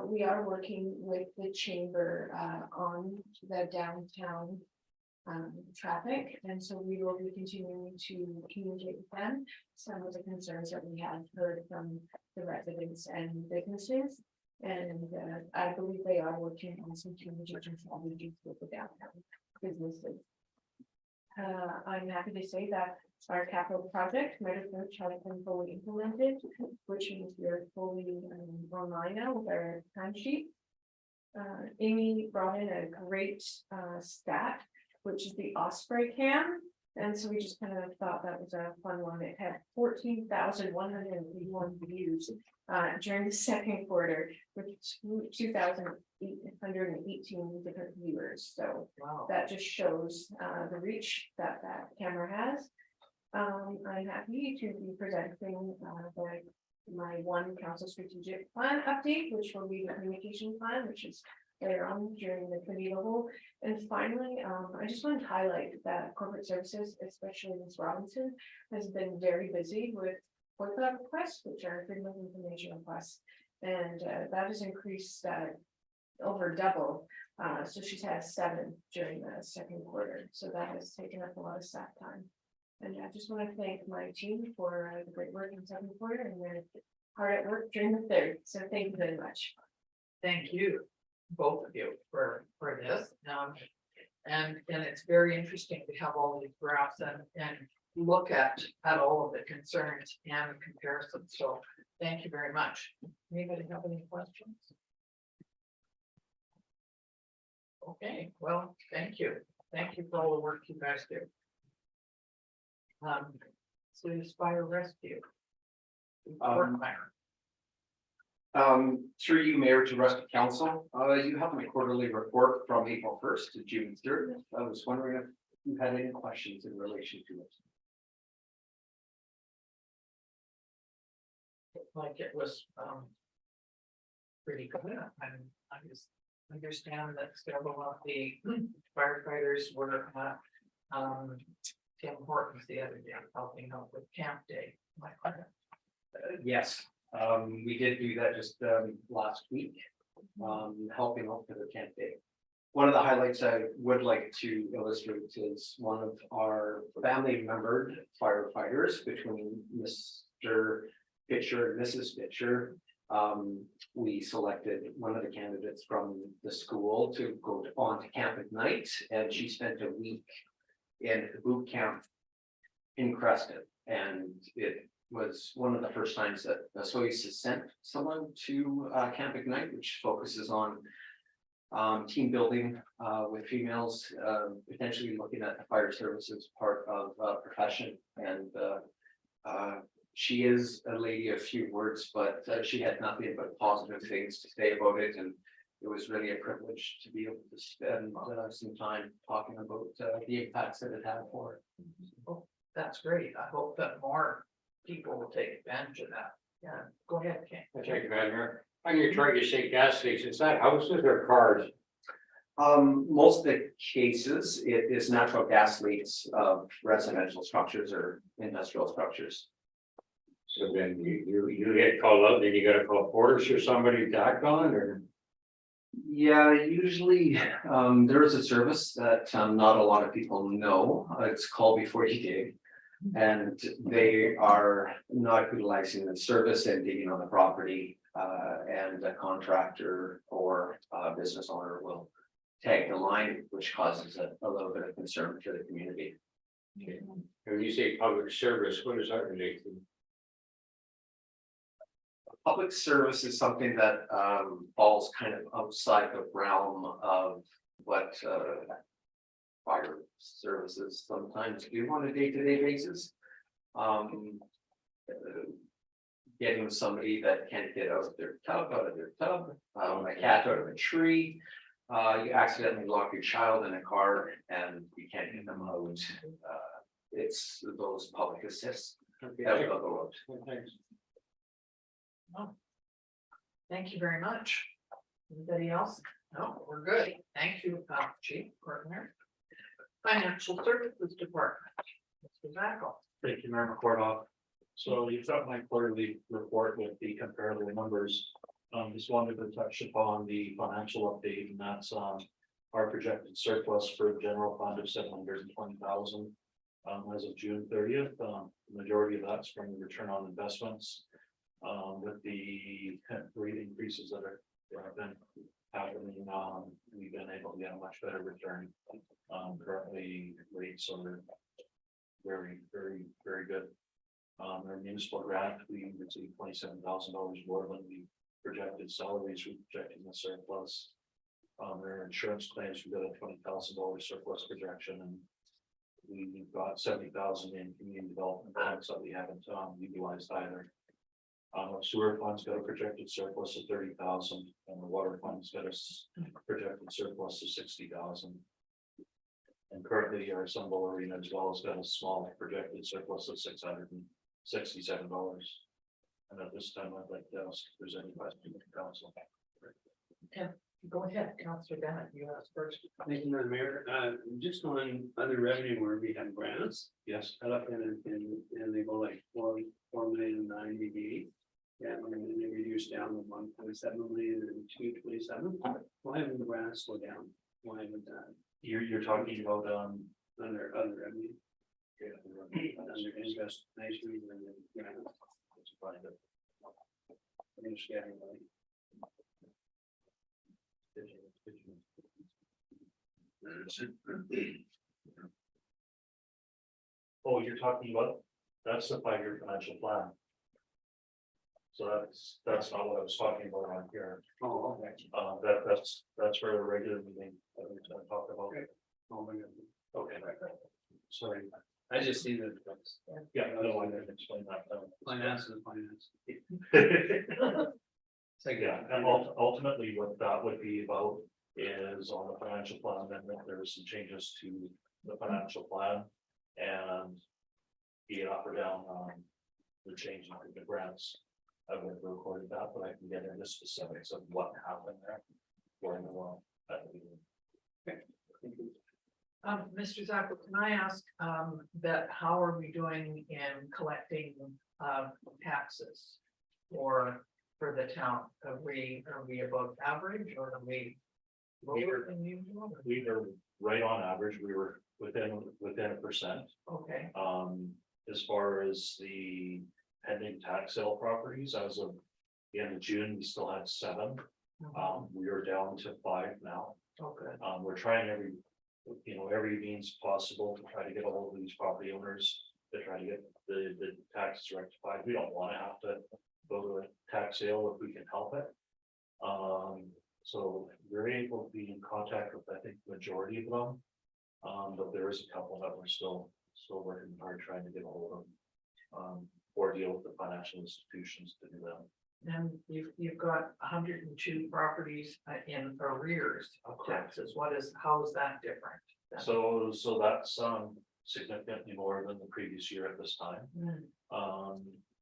We are working with the chamber, on the downtown traffic, and so we will be continuing to communicate with them some of the concerns that we have heard from the residents and businesses. And I believe they are working on some communication strategies with the downtown businesses. I'm happy to say that our capital project, Meadowbrook, has been fully implemented, which means we are fully online now with our timesheet. Amy brought in a great stat, which is the Osprey cam. And so we just kind of thought that was a fun one. It had 14,181 views during the second quarter, with 2,818 different viewers. So Wow. that just shows the reach that that camera has. I'm happy to be presenting my one council strategic plan update, which will be the communication plan, which is later on during the committee level. And finally, I just want to highlight that corporate services, especially Ms. Robinson, has been very busy with FOIPA requests, which are freedom of information requests. And that has increased over double. So she's had 7 during the second quarter. So that has taken up a lot of staff time. And I just want to thank my team for the great work in the second quarter, and they're hard at work during the third. So thank you very much. Thank you, both of you, for this. And it's very interesting to have all these graphs and look at all of the concerns and comparisons. So thank you very much. Anybody have any questions? Okay, well, thank you. Thank you for all the work you guys do. So Fire Rescue. Fire. Through you, Mayor, to rest of council, you have my quarterly report from April 1st to June 3rd. I was wondering if you had any questions in relation to it. Like it was pretty good. I just understand that several of the firefighters were at Tim Hortons the other day, helping out with Camp Day. Am I correct? Yes, we did do that just last week, helping out for the Camp Day. One of the highlights I would like to illustrate is one of our family membered firefighters between Mr. Pitcher and Mrs. Pitcher. We selected one of the candidates from the school to go on to camp at night, and she spent a week in the boot camp in Creston, and it was one of the first times that Soyuz has sent someone to Camp Ignite, which focuses on team building with females, potentially looking at the fire services part of profession. And she is a lady of few words, but she had nothing but positive things to say about it, and it was really a privilege to be able to spend some time talking about the impacts that it had for her. Oh, that's great. I hope that more people will take advantage of that. Yeah, go ahead, Ken. Thank you, Mayor. On your chart, you say gas stations, is that houses or cars? Most of the cases, it is natural gas leaks of residential structures or industrial structures. So then you get called out, then you gotta call Porter's or somebody to act on, or? Yeah, usually there is a service that not a lot of people know. It's called Before You Dig. And they are not utilizing the service and digging on the property And a contractor or a business owner will tag the line, which causes a little bit of concern to the community. When you say public service, what does that relate to? Public service is something that falls kind of outside the realm of what fire services sometimes do on a day-to-day basis. Getting somebody that can't get out of their tub, a cat out of a tree. You accidentally lock your child in a car and you can't get them out. It's those public assists. That will go out. Thanks. Thank you very much. Anybody else? No, we're good. Thank you, Chief Partner. Financial Services Department. Mr. Zackel. Thank you, Mayor McCordoff. So you've got my quarterly report with the comparable numbers. Just wanted to touch upon the financial update, and that's our projected surplus for general fund of 720,000. As of June 30th, the majority of that's from the return on investments. With the rate increases that have been happening, we've been able to get a much better return. Currently rates are very, very, very good. Our municipal grant, we received $27,000 more than we projected salaries, we projected the surplus. Our insurance claims, we got a $20,000 surplus projection, and we've got 70,000 in community development funds that we haven't utilized either. Our sewer fund's got a projected surplus of 30,000, and the water fund's got a projected surplus of 60,000. And currently our Sunball Arena as well has got a small projected surplus of $667. And at this time, I'd like to ask if there's any questions from council. Go ahead, Councilor Bennett, you asked first. Thank you, Madam Mayor. Just on other revenue where we have grants. Yes. Cut up and they go like 4,988,000. Yeah, and then they reduce down to 1.7 million and 227. Why haven't the grants go down? Why haven't that You're talking about under other revenue? Under investment and then grants? I'm just getting like. oh, you're talking about, that's the 5-year financial plan. So that's not what I was talking about on here. Oh, okay. That's for a regular meeting that we're gonna talk about. Okay. Oh, my God. Okay. Sorry. I just see that. Yeah, no, I didn't explain that. Finance is finance. Yeah, and ultimately what that would be about is on the financial plan amendment, there was some changes to the financial plan. And be it up or down on the change in the grants. I would have recorded that, but I can get into specifics of what happened there. During the while. Mr. Zackel, can I ask, that how are we doing in collecting, taxes? Or for the town, are we above average or are we lower than usual? We were right on average, we were within 1%. Okay, As far as the pending tax sale properties, as of the end of June, we still had 7. We are down to 5 now. okay, We're trying every means possible to try to get a hold of these property owners, to try to get the taxes rectified. We don't want to have to go to a tax sale if we can help it. So we're able to be in contact with, I think, the majority of them. But there is a couple that we're still working hard trying to get a hold of. Or deal with the financial institutions to do that. and you've got 102 properties in arrears of taxes, how is that different? So that's significantly more than the previous year at this time.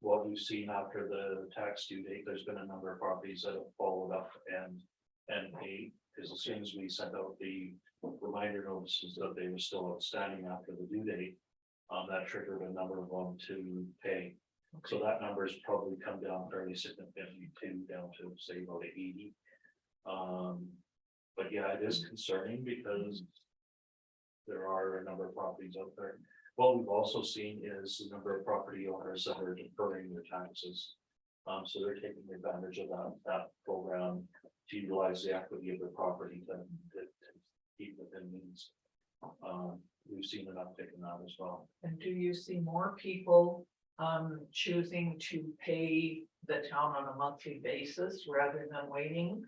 What we've seen after the tax due date, there's been a number of properties that have followed up and paid, because as soon as we sent out the reminder notices that they were still outstanding after the due date, that triggered a number of them to pay. So that number's probably come down fairly significantly down to say about 80. But yeah, it is concerning because there are a number of properties out there. What we've also seen is the number of property owners that are deferring their taxes. So they're taking advantage of that program to utilize the equity of the property to keep within means. We've seen an uptick in that as well. And do you see more people choosing to pay the town on a monthly basis rather than waiting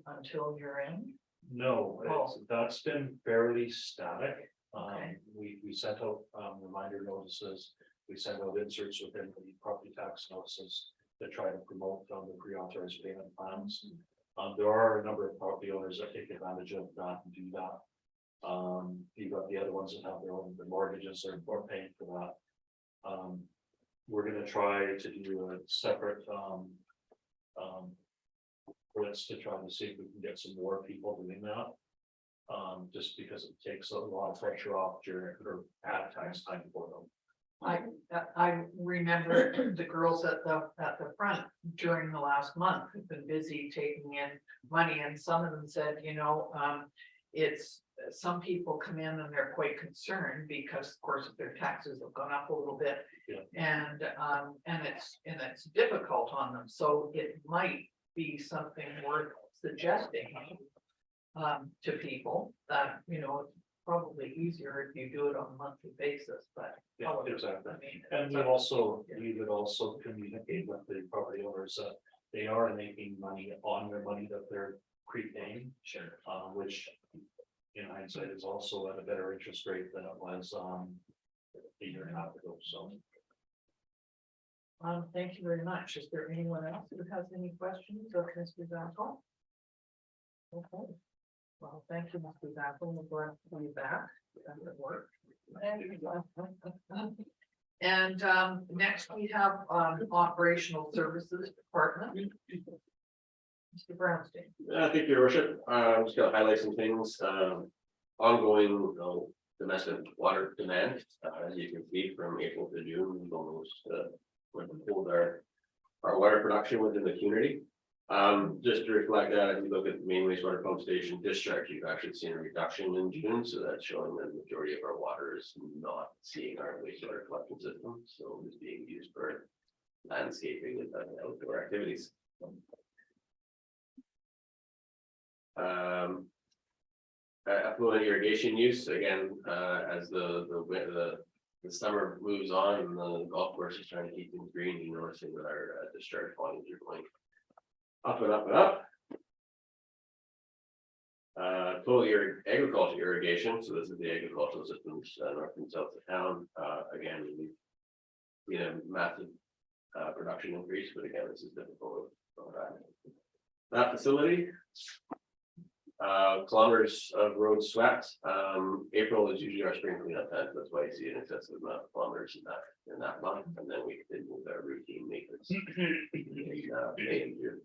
until year end? No, that's been fairly static. Okay. We sent out reminder notices, we sent out inserts within the property tax notices to try to promote the pre-authorized payment plans. There are a number of property owners that take advantage of that and do that. You've got the other ones that have their own mortgages or paying for that. We're gonna try to do a separate list to try to see if we can get some more people doing that. Just because it takes a lot of pressure off during or at tax time for them. I remember the girls at the front during the last month have been busy taking in money, and some of them said, it's, some people come in and they're quite concerned because of course their taxes have gone up a little bit. Yeah. And it's difficult on them, so it might be something worth suggesting to people that, it's probably easier if you do it on a monthly basis, but. Yeah, exactly. I mean, And we would also communicate with the property owners that they are making money on their money that they're prepaying. Sure. Which in hindsight is also at a better interest rate than it was a year and a half ago, so. Thank you very much. Is there anyone else who has any questions of Mr. Zappa? Okay. Well, thank you, Mr. Zappa. We're glad to be back. That worked. And next we have Operational Services Department. Mr. Brownstein. Thank you, Your Worship. I'm just gonna highlight some things, ongoing domestic water demand, as you can see from April to June, we've almost pulled our water production within the community. Just to reflect that, if you look at the main wastewater pump station discharge, you've actually seen a reduction in June, so that's showing that the majority of our water is not seeing our wastewater collection system, so it's being used for landscaping and outdoor activities. Affluent irrigation use, again, as the summer moves on and the golf course is trying to keep things green, you noticing that our discharge volumes are going up and up and up. Total agriculture irrigation, so this is the agricultural systems north and south of town. Again, we had a massive production increase, but again, this is difficult. That facility. Kilometers of road swept. April is usually our spring cleanup time, that's why you see an excessive amount of kilometers in that month, and then we continue with our routine maintenance. May and June.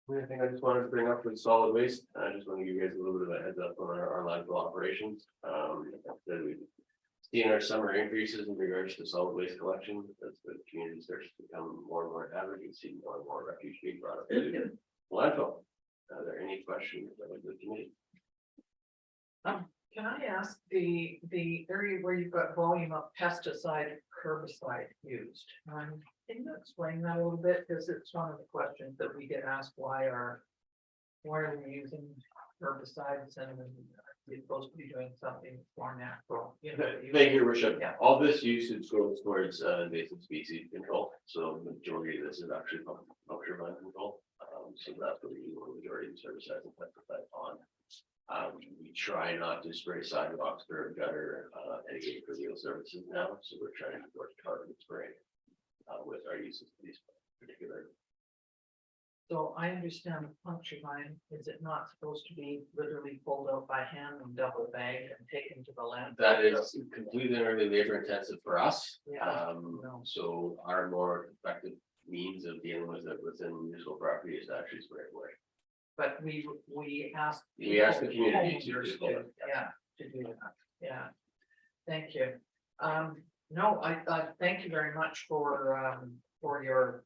The thing I just wanted to bring up with solid waste, I just want to give you guys a little bit of a heads up on our landfill operations. That we've seen our summer increases in regards to solid waste collection, as the community starts to become more and more average, and see more and more refuge being brought up to landfill. Are there any questions about the committee? Can I ask the area where you've got volume of pesticide herbicide used? Can you explain that a little bit? Because it's one of the questions that we get asked, why are we using herbicides and you're supposed to be doing something more natural? Thank you, Worship. Yeah. All this usage goes towards invasive species control. So the majority of this is actually puncture vine control. So that's what we use the majority of the herbicides and pesticides on. We try not to spray sidewalks or gutter any for real services now. So we're trying to work targeted spray with our use of these particular. So I understand puncture vine, is it not supposed to be literally pulled out by hand and double bagged and taken to the landfill? That is completely labor intensive for us. Yeah. So our more effective means of dealing with it within municipal property is actually spray away. But we asked. We asked the community to homeowners do it. Yeah, to do that, yeah. Thank you. No, I thank you very much for your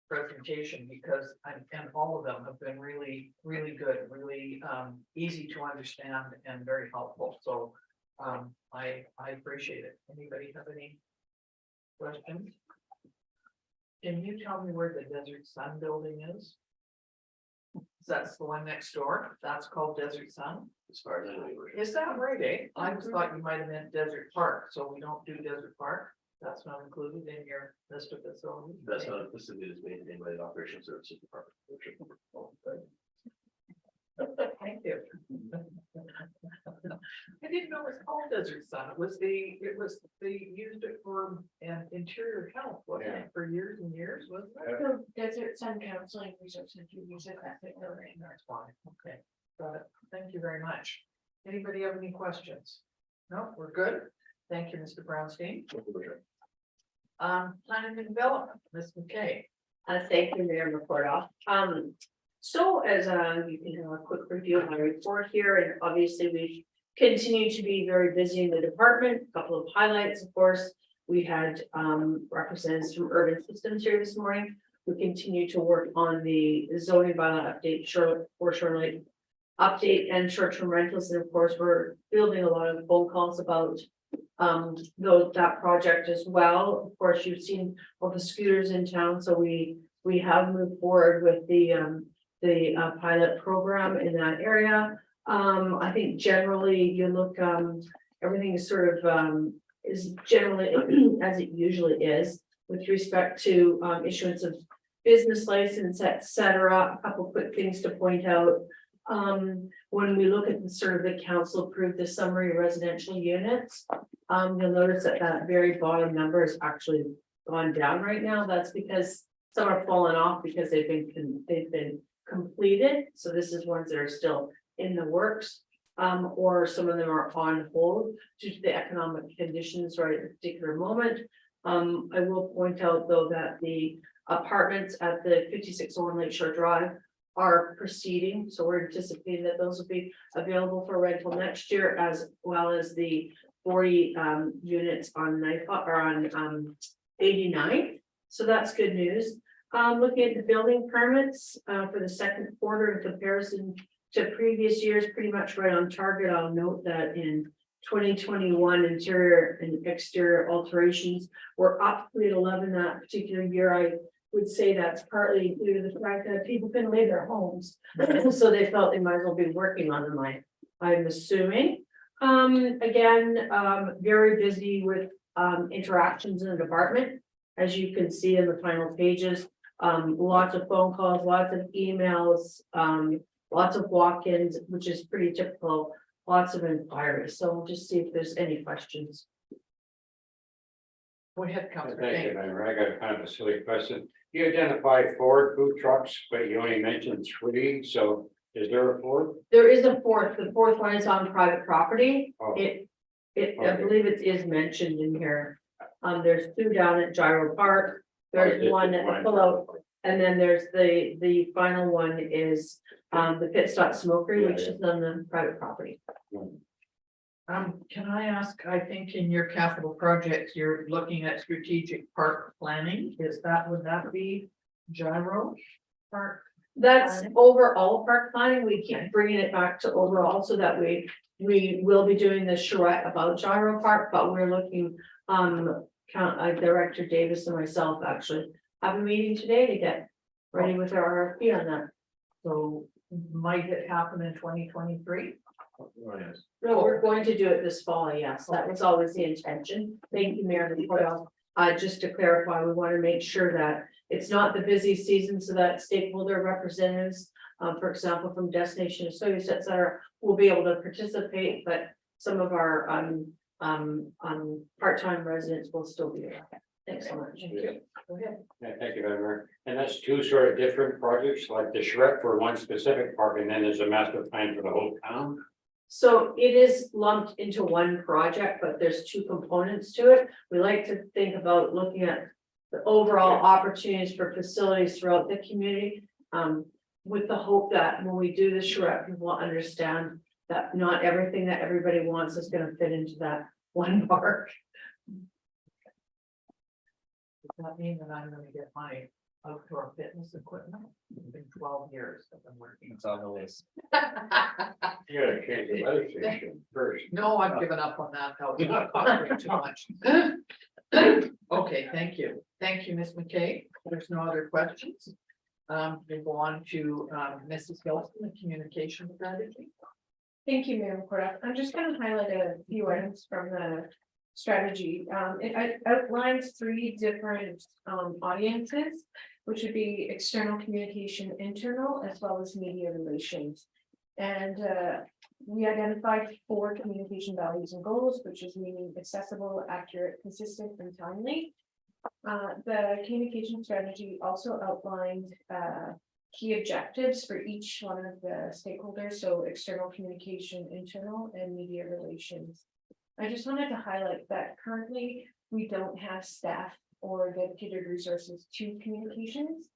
presentation, because and all of them have been really, really good, really easy to understand and very helpful. So I appreciate it. Anybody have any questions? Can you tell me where the Desert Sun building is? That's the one next door. That's called Desert Sun. As far as I know. Is that right, eh? I just thought you might have meant Desert Park, so we don't do Desert Park. That's not included in your list of facilities. That's not a facility that's maintained by the Operations Services Department. Thank you. I didn't know it was called Desert Sun. It was they used it for interior health, wasn't it, for years and years, wasn't it? So Desert Sun Counseling Research Center uses that building. That's fine, okay, got it. Thank you very much. Anybody have any questions? No, we're good. Thank you, Mr. Brownstein. Planning and development, Ms. McKay. Thank you, Mayor McCordoff. So as you can have a quick review of my report here, and obviously we continue to be very busy in the department. A couple of highlights, of course. We had representatives from Urban Systems here this morning. We continue to work on the zoning bylaw update, Shoreline update and short-term rentals, and of course, we're fielding a lot of phone calls about that project as well. Of course, you've seen all the scooters in town, so we have moved forward with the pilot program in that area. I think generally you look, everything is sort of is generally as it usually is with respect to issuance of business license, et cetera. A couple quick things to point out. When we look at the sort of the council approved the summary residential units, you'll notice that that very bottom number is actually gone down right now. That's because some are falling off because they've been completed. So this is ones that are still in the works. Or some of them are on hold due to the economic conditions right at a particular moment. I will point out though that the apartments at the 5601 Lakeshore Drive are proceeding, so we're anticipating that those will be available for rental next year, as well as the 40 units on knife or on 89. So that's good news. Looking at the building permits for the second quarter in comparison to previous years, pretty much right on target. I'll note that in 2021 interior and exterior alterations were up 311 that particular year. I would say that's partly due to the fact that people couldn't leave their homes, so they felt they might as well be working on them. I'm assuming. Again, very busy with interactions in the department, as you can see in the final pages. Lots of phone calls, lots of emails, lots of walk-ins, which is pretty typical. Lots of inquiries. So we'll just see if there's any questions. Go ahead, Councilor. Thank you, Mayor. I got kind of a silly question. You identified 4 food trucks, but you only mentioned 3. So is there a 4th? There is a fourth. The fourth one is on private property. Oh. I Okay. believe it is mentioned in here. There's 2 down at Gyro Park. There's just one at the one. Pillow. And then there's the final one is the Pit Stop Smokery, which is on the private property. Can I ask, I think in your capital projects, you're looking at strategic park planning. Would that be Gyro Park? That's overall park planning. We keep bringing it back to overall so that we will be doing the charrette about Gyro Park, but we're looking, Director Davis and myself actually have a meeting today to get ready with our RFP on that. So might it happen in 2023? No, we're going to do it this fall, yes, that was always the intention. Thank you, Mayor McCoy. Just to clarify, we want to make sure that it's not the busy season so that stakeholder representatives, for example, from Destination Associates, et cetera, will be able to participate, but some of our part-time residents will still be there. Thanks so much. Thank you. Go ahead. Yeah, thank you, Mayor. And that's 2 sort of different projects, like the charrette for one specific park, and then there's a master plan for the whole town. So it is lumped into one project, but there's 2 components to it. We like to think about looking at the overall opportunities for facilities throughout the community. With the hope that when we do the charrette, people will understand that not everything that everybody wants is going to fit into that one park. Does that mean that I'm gonna get my outdoor fitness equipment. It's been 12 years I've been working. It's on the list. You gotta change the weather station first. No, I've given up on that. Too much. Okay, thank you. Thank you, Ms. McKay. There's no other questions. We'll go on to Mrs. Gilson, the communication strategy. Thank you, Mayor Porter. I'm just gonna highlight a few items from the strategy. It outlines 3 different audiences, which would be external communication, internal, as well as media relations. And we identified 4 communication values and goals, which is meaning accessible, accurate, consistent, and timely. The communication strategy also outlined key objectives for each one of the stakeholders, so external communication, internal, and media relations. I just wanted to highlight that currently we don't have staff or dedicated resources to communications.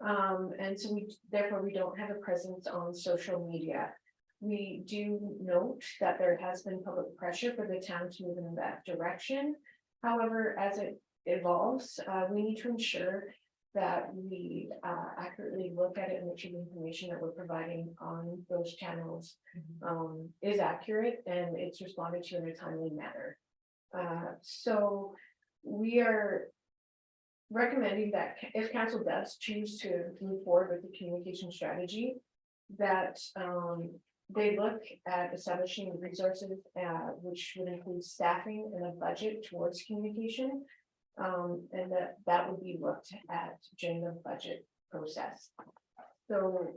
And so therefore we don't have a presence on social media. We do note that there has been public pressure for the town to move in that direction. However, as it evolves, we need to ensure that we accurately look at it and make sure the information that we're providing on those channels is accurate and it's responded to in a timely manner. So we are recommending that if council does choose to move forward with the communication strategy, that they look at establishing resources which would include staffing and a budget towards communication. And that would be looked at during the budget process. So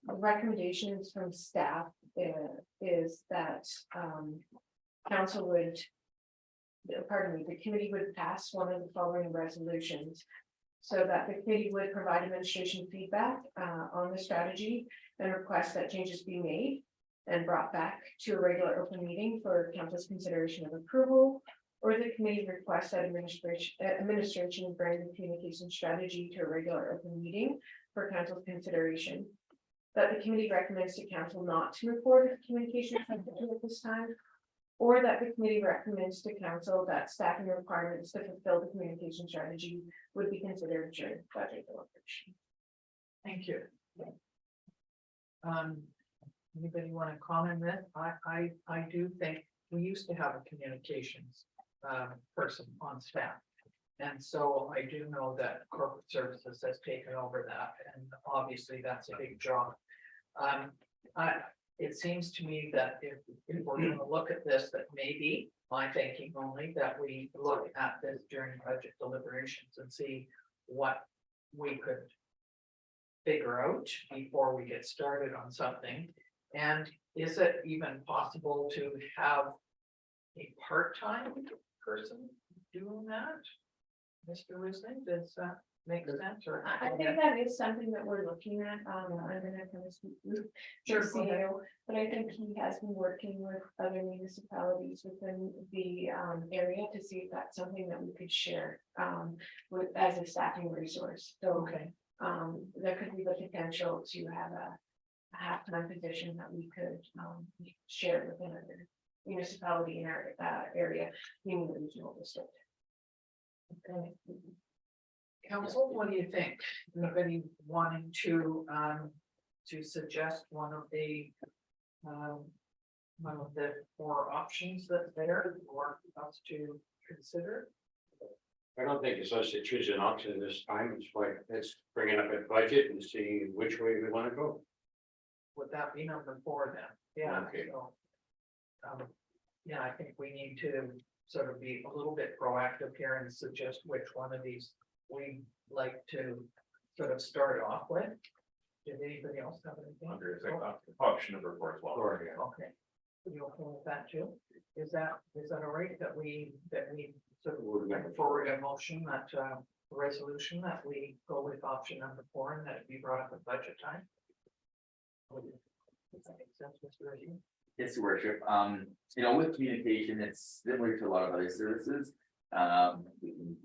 recommendations from staff is that council would, pardon me, the committee would pass one of the following resolutions. So that the committee would provide administration feedback on the strategy and request that changes be made and brought back to a regular open meeting for council's consideration of approval. Or the committee requests that administration bring the communication strategy to a regular open meeting for council's consideration. That the committee recommends to council not to move forward with communication strategy at this time. Or that the committee recommends to council that staffing requirements to fulfill the communication strategy would be considered during budget deliberation. Thank you. Anybody want to comment on that? I do think we used to have a communications person on staff. And so I do know that corporate services has taken over that, and obviously that's a big job. It seems to me that if we're going to look at this, that maybe my thinking only that we look at this during budget deliberations and see what we could figure out before we get started on something. And is it even possible to have a part-time person doing that? Mr. Wisling, does that make sense? Or I think that is something that we're looking at. I'm gonna kind of speak with Sure, the go ahead. CEO, but I think he has been working with other municipalities within the area to see if that's something that we could share with as a staffing resource. So Okay, there could be the potential to have a half-time position that we could share with another municipality in our area, meaning the regional district. okay. Council, what do you think? Anybody wanting to suggest one of the 4 options that's there for us to consider? I don't think it's us to choose an option this time. It's like, let's bring it up at budget and see which way we want to go. Would that be number 4 then? Yeah. Okay. So, yeah, I think we need to sort of be a little bit proactive here and suggest which one of these we like to sort of start off with. Did anybody else have anything? Under option number 4 as well. Or, yeah. Okay. You okay with that too? Is that all right that we sort of bring forward a motion that resolution that we go with option number 4 and that be brought up at budget time? Does that make sense, Mr. Reggie? Yes, Your Worship. With communication, it's similar to a lot of other services. We can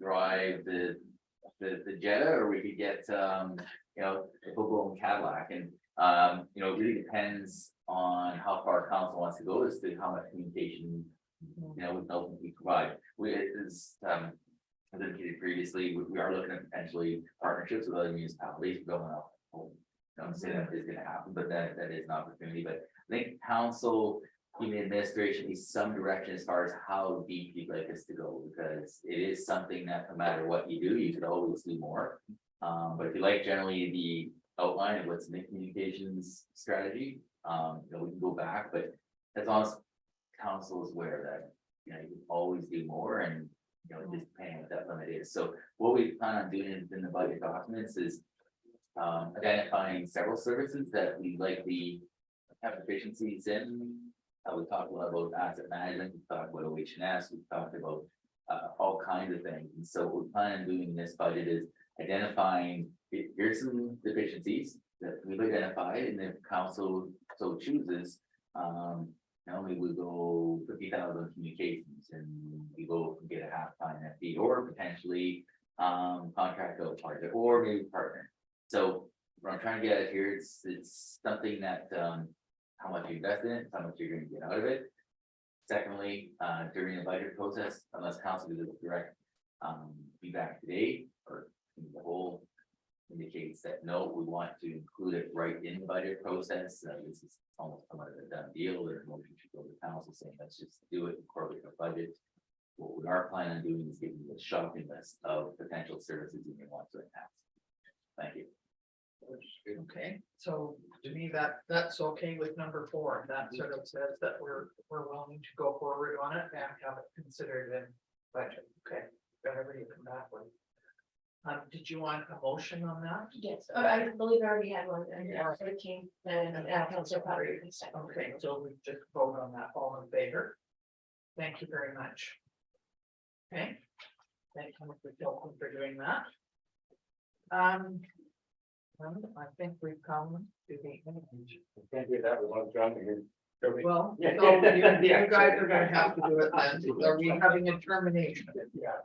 drive the Jetta, or we could get, a full-blown Cadillac. And, it really depends on how far council wants to go as to how much communication, we can ultimately provide. as indicated previously, we are looking at potentially partnerships with other municipalities going up. Don't say that is gonna happen, but that is an opportunity, but I think council, even administration needs some direction as far as how deep you'd like us to go, because it is something that no matter what you do, you could always do more. But if you like generally the outline of what's in the communications strategy, we can go back, but as long as council is aware that, you can always do more and, just depending on what that limit is. So what we plan on doing in the budget documents is identifying several services that we likely have efficiencies in. We talked a lot about asset management, we talked about OH&S, we talked about all kinds of things. And so what we plan on doing in this budget is identifying, here's some deficiencies that we've identified, and if council so chooses, only we go 50,000 communications and we go and get a half-time FD, or potentially contract out partner, or maybe partner. So what I'm trying to get at here, it's something that how much you invest in it, how much you're gonna get out of it. Secondly, during the budget process, unless council gives direct feedback today, or the whole indicates that no, we want to include it right in the budget process. This is almost somewhat of a done deal, or a motion should go to council saying, let's just do it, incorporate the budget. What we are planning on doing is giving you a shopping list of potential services you may want to enhance. Thank you. Okay, so to me, that's okay with number 4, that sort of says that we're willing to go forward on it and have it considered in budget, okay, whatever you come back with. Did you want a motion on that? Yes, I believe I already had one, and it came, and Councilor Potter. Okay, so we just vote on that, all in favor? Thank you very much. Okay, thank you for doing that. I think we've come to the end. Can't do that with one drunk here. Well, so you guys are gonna have to do it then. Are we having a termination? Yeah.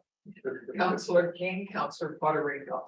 Councillor King, Councillor Potterico.